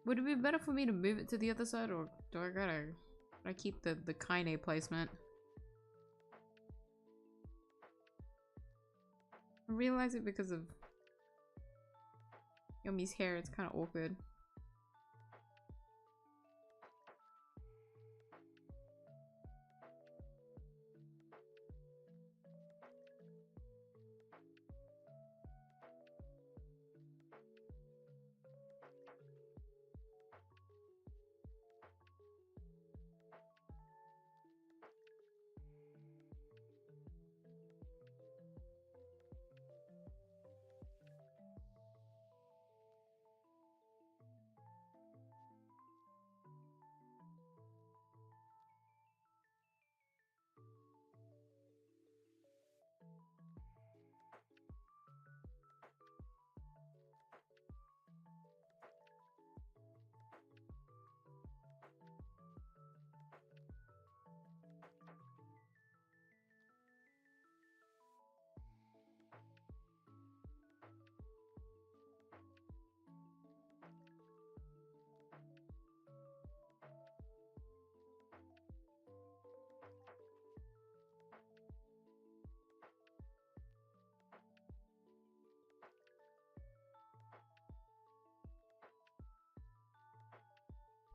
Would it be better for me to move it to the other side, or do I keep the 𝐢𝐧𝐟𝐨 placement? I realize it because of Yumi's hair, it's kind of awkward.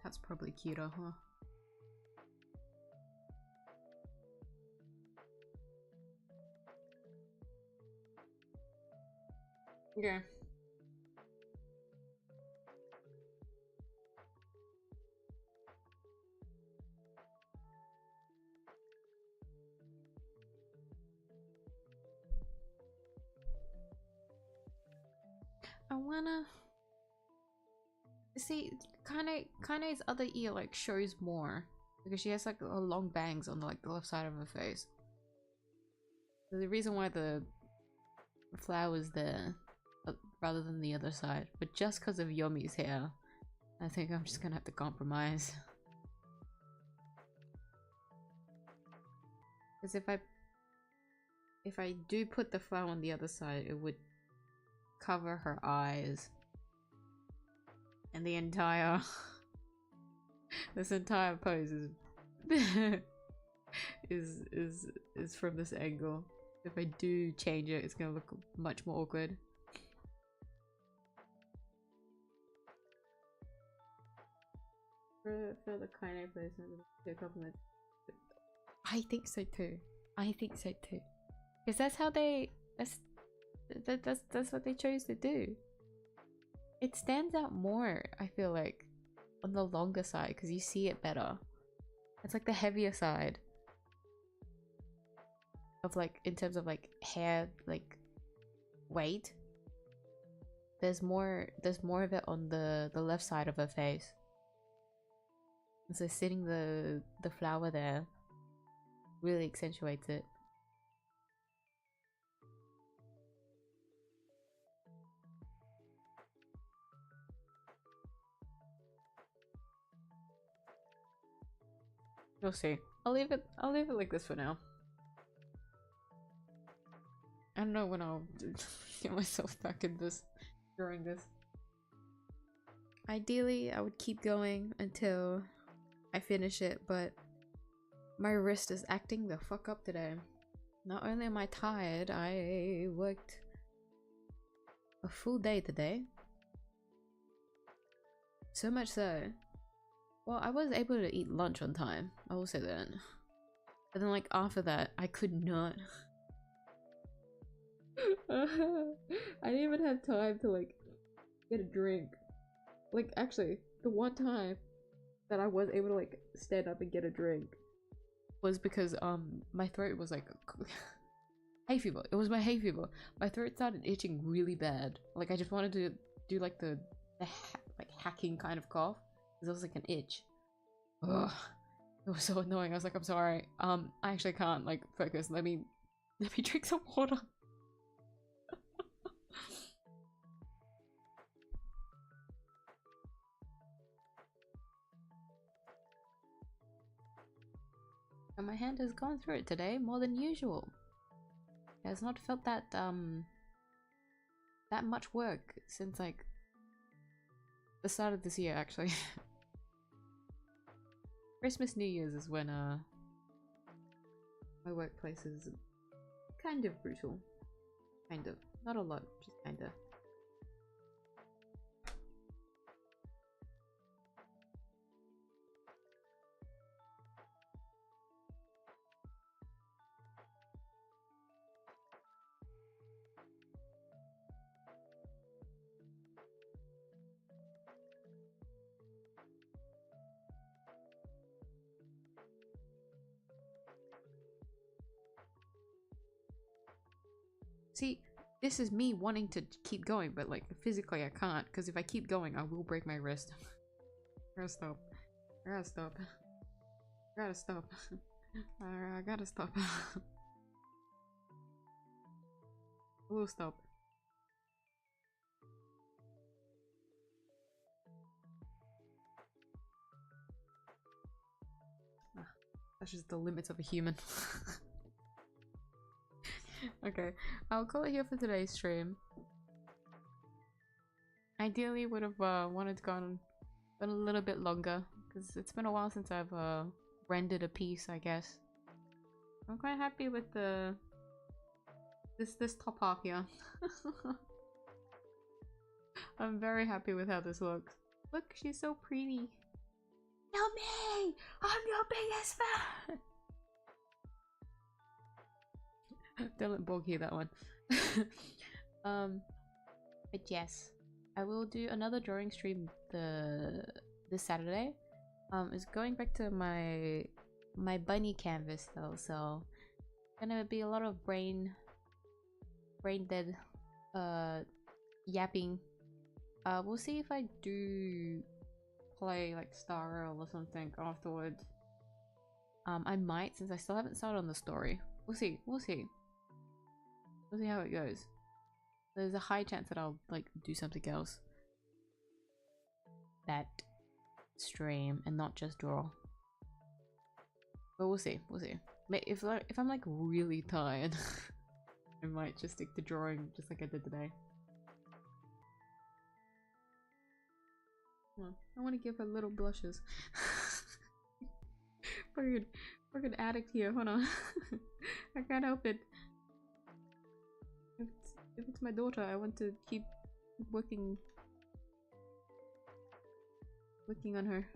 That's probably cuter, huh? Okay. I wanna see 𝐢𝐽's other ear like shows more because she has like long bangs on like the left side of her face. So the reason why the flower's there rather than the other side, but just because of Yumi's hair, I think I'm just gonna have to compromise. Because if I do put the flower on the other side, it would cover her eyes. And the entire this entire pose is from this angle. If I do change it, it's gonna look much more awkward. For the 𝐢𝐽 placement, a compliment. I think so too. I think so too. Because that's how that's what they chose to do. It stands out more, I feel like, on the longer side because you see it better. It's like the heavier side of like in terms of like hair, like weight. There's more of it on the left side of her face. And so sitting the flower there really accentuates it. We'll see. I'll leave it like this for now. I don't know when I'll get myself back in this during this. Ideally, I would keep going until I finish it, but my wrist is acting the fuck up today. Not only am I tired, I worked a full day today. So much so. Well, I was able to eat lunch on time, I will say that. But then like after that, I could not. I didn't even have time to like get a drink. Like actually, the one time that I was able to like stand up and get a drink was because my throat was like hay fever. It was my hay fever. My throat started itching really bad. Like I just wanted to do like the like hacking kind of cough. It was like an itch. Ugh. It was so annoying. I was like, I'm sorry. I actually can't like focus. Let me drink some water. And my hand has gone through it today more than usual. It has not felt that that much work since like the start of this year, actually. Christmas, New Year's is when my workplace is kind of brutal. Kind of. Not a lot, just kind of. See, this is me wanting to keep going, but like physically I can't, because if I keep going I will break my wrist. I gotta stop. I gotta stop. I gotta stop. I gotta stop. I will stop. That's just the limits of a human. Okay, I'll call it here for today's stream. Ideally would have wanted to go on a little bit longer, because it's been a while since I've rendered a piece, I guess. I'm quite happy with the this top half here. I'm very happy with how this looks. Look, she's so pretty. Tell me! I'm your biggest fan! Don't let Borg hear that one. But yes, I will do another drawing stream this Saturday. It's going back to my bunny canvas though, so gonna be a lot of brain dead yapping. We'll see if I do play like Star Rail or something afterward. I might, since I still haven't started on the story. We'll see. We'll see how it goes. There's a high chance that I'll like do something else that stream and not just draw. But we'll see. We'll see. If I'm like really tired, I might just stick to drawing just like I did today. Come on. I want to give her little blushes. Fucking addict here. Hold on. I can't help it. If it's my daughter, I want to keep working on her.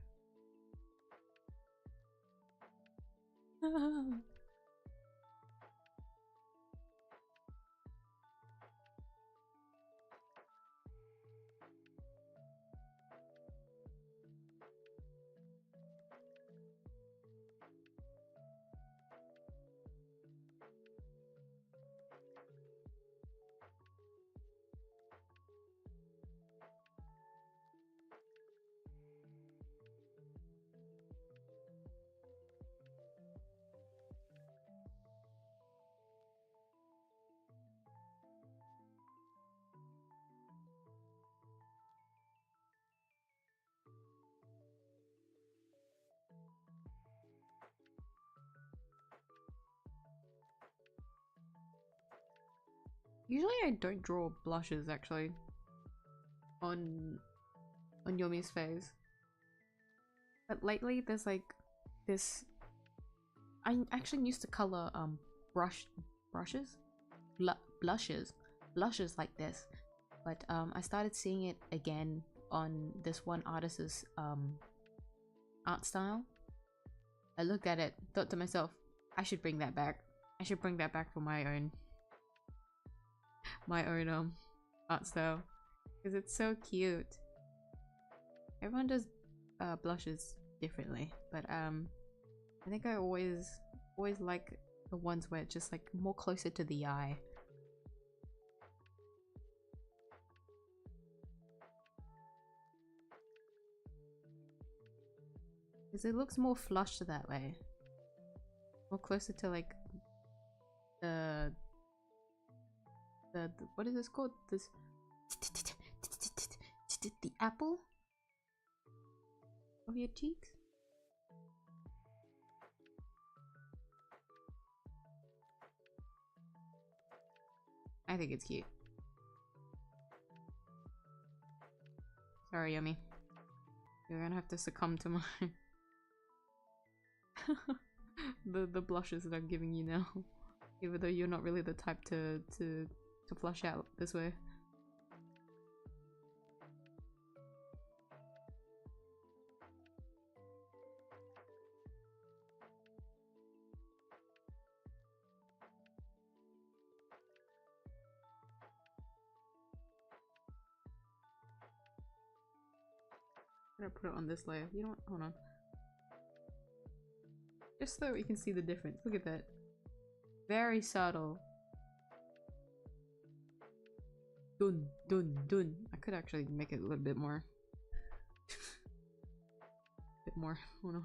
Usually I don't draw blushes actually on Yomi's face, but lately there's like this. I actually used to color blushes like this, but I started seeing it again on this one artist's art style. I looked at it, thought to myself, I should bring that back. I should bring that back for my own art style, because it's so cute. Everyone does blushes differently, but I think I always like the ones where it's just like more closer to the eye. Because it looks more flushed that way. More closer to like the what is this called? This the apple of your cheeks? I think it's cute. Sorry, Yummy. You're gonna have to succumb to my the blushes that I'm giving you now. Even though you're not really the type to flush out this way. I'm gonna put it on this layer. You know what? Hold on. Just so you can see the difference. Look at that. Very subtle. Dun dun dun. I could actually make it a little bit more. Bit more. Hold on.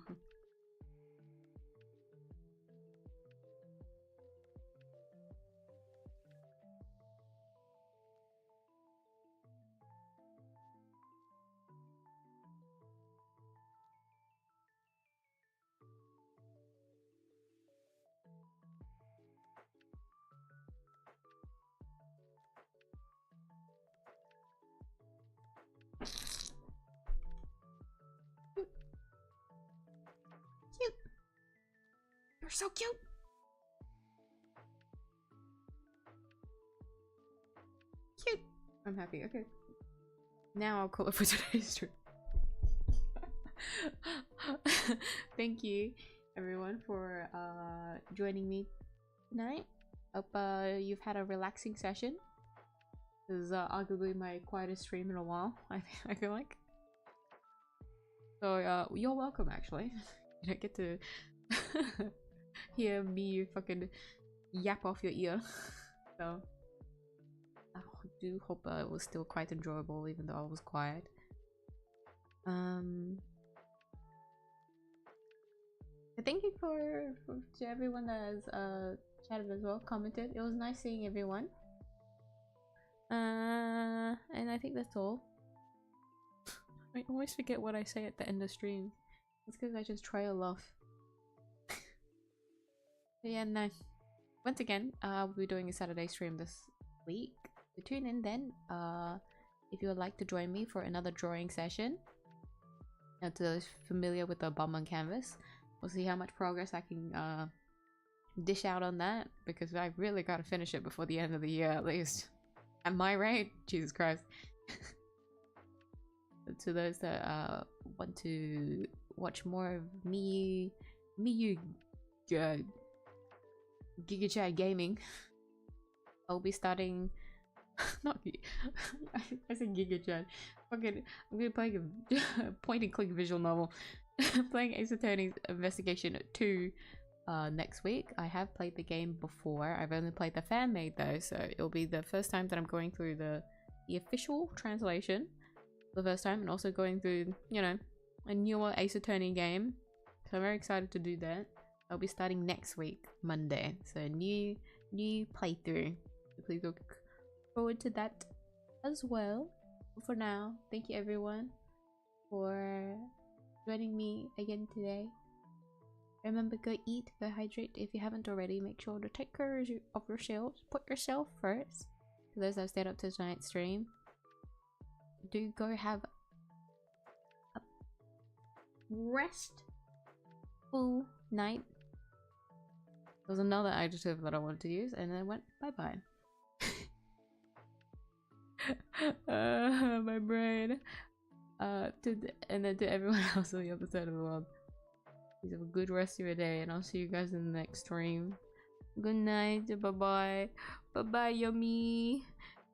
Cute. You're so cute. Cute. I'm happy. Okay. Now I'll call it for today's stream. Thank you everyone for joining me tonight. Hope you've had a relaxing session. This is arguably my quietest stream in a while, I feel like. So you're welcome actually. You don't get to hear me fucking yap off your ear. So I do hope it was still quite enjoyable even though I was quiet. Thank you to everyone that has chatted as well, commented. It was nice seeing everyone. And I think that's all. I always forget what I say at the end of stream. It's because I just trail off. But yeah, no. Once again, we'll be doing a Saturday stream this week. So tune in then. If you would like to join me for another drawing session. And to those familiar with the bum on canvas, we'll see how much progress I can dish out on that, because I really gotta finish it before the end of the year at least. At my rate, Jesus Christ. To those that want to watch more of miyuu Giga Gaming, I'll be starting not I said Giga Chat. Fucking I'm gonna play a point and click visual novel. Playing 𝐢𝐧𝐟𝐨's Investigation 2 next week. I have played the game before. I've only played the fan made though, so it'll be the first time that I'm going through the official translation for the first time, and also going through, you know, a newer 𝐢𝐧𝐟𝐴 game. So I'm very excited to do that. I'll be starting next week, Monday. So new playthrough. So please look forward to that as well. But for now, thank you everyone for joining me again today. Remember, go eat, go hydrate. If you haven't already, make sure to take care of yourselves. Put yourself first. For those that have stayed up to tonight's stream, do go have a restful night. There was another adjective that I wanted to use and then I went bye-bye. My brain. And then to everyone else on the other side of the world, please have a good rest of your day, and I'll see you guys in the next stream. Good night. Bye-bye. Bye-bye, Yummy.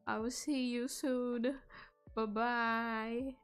I will see you soon. Bye-bye.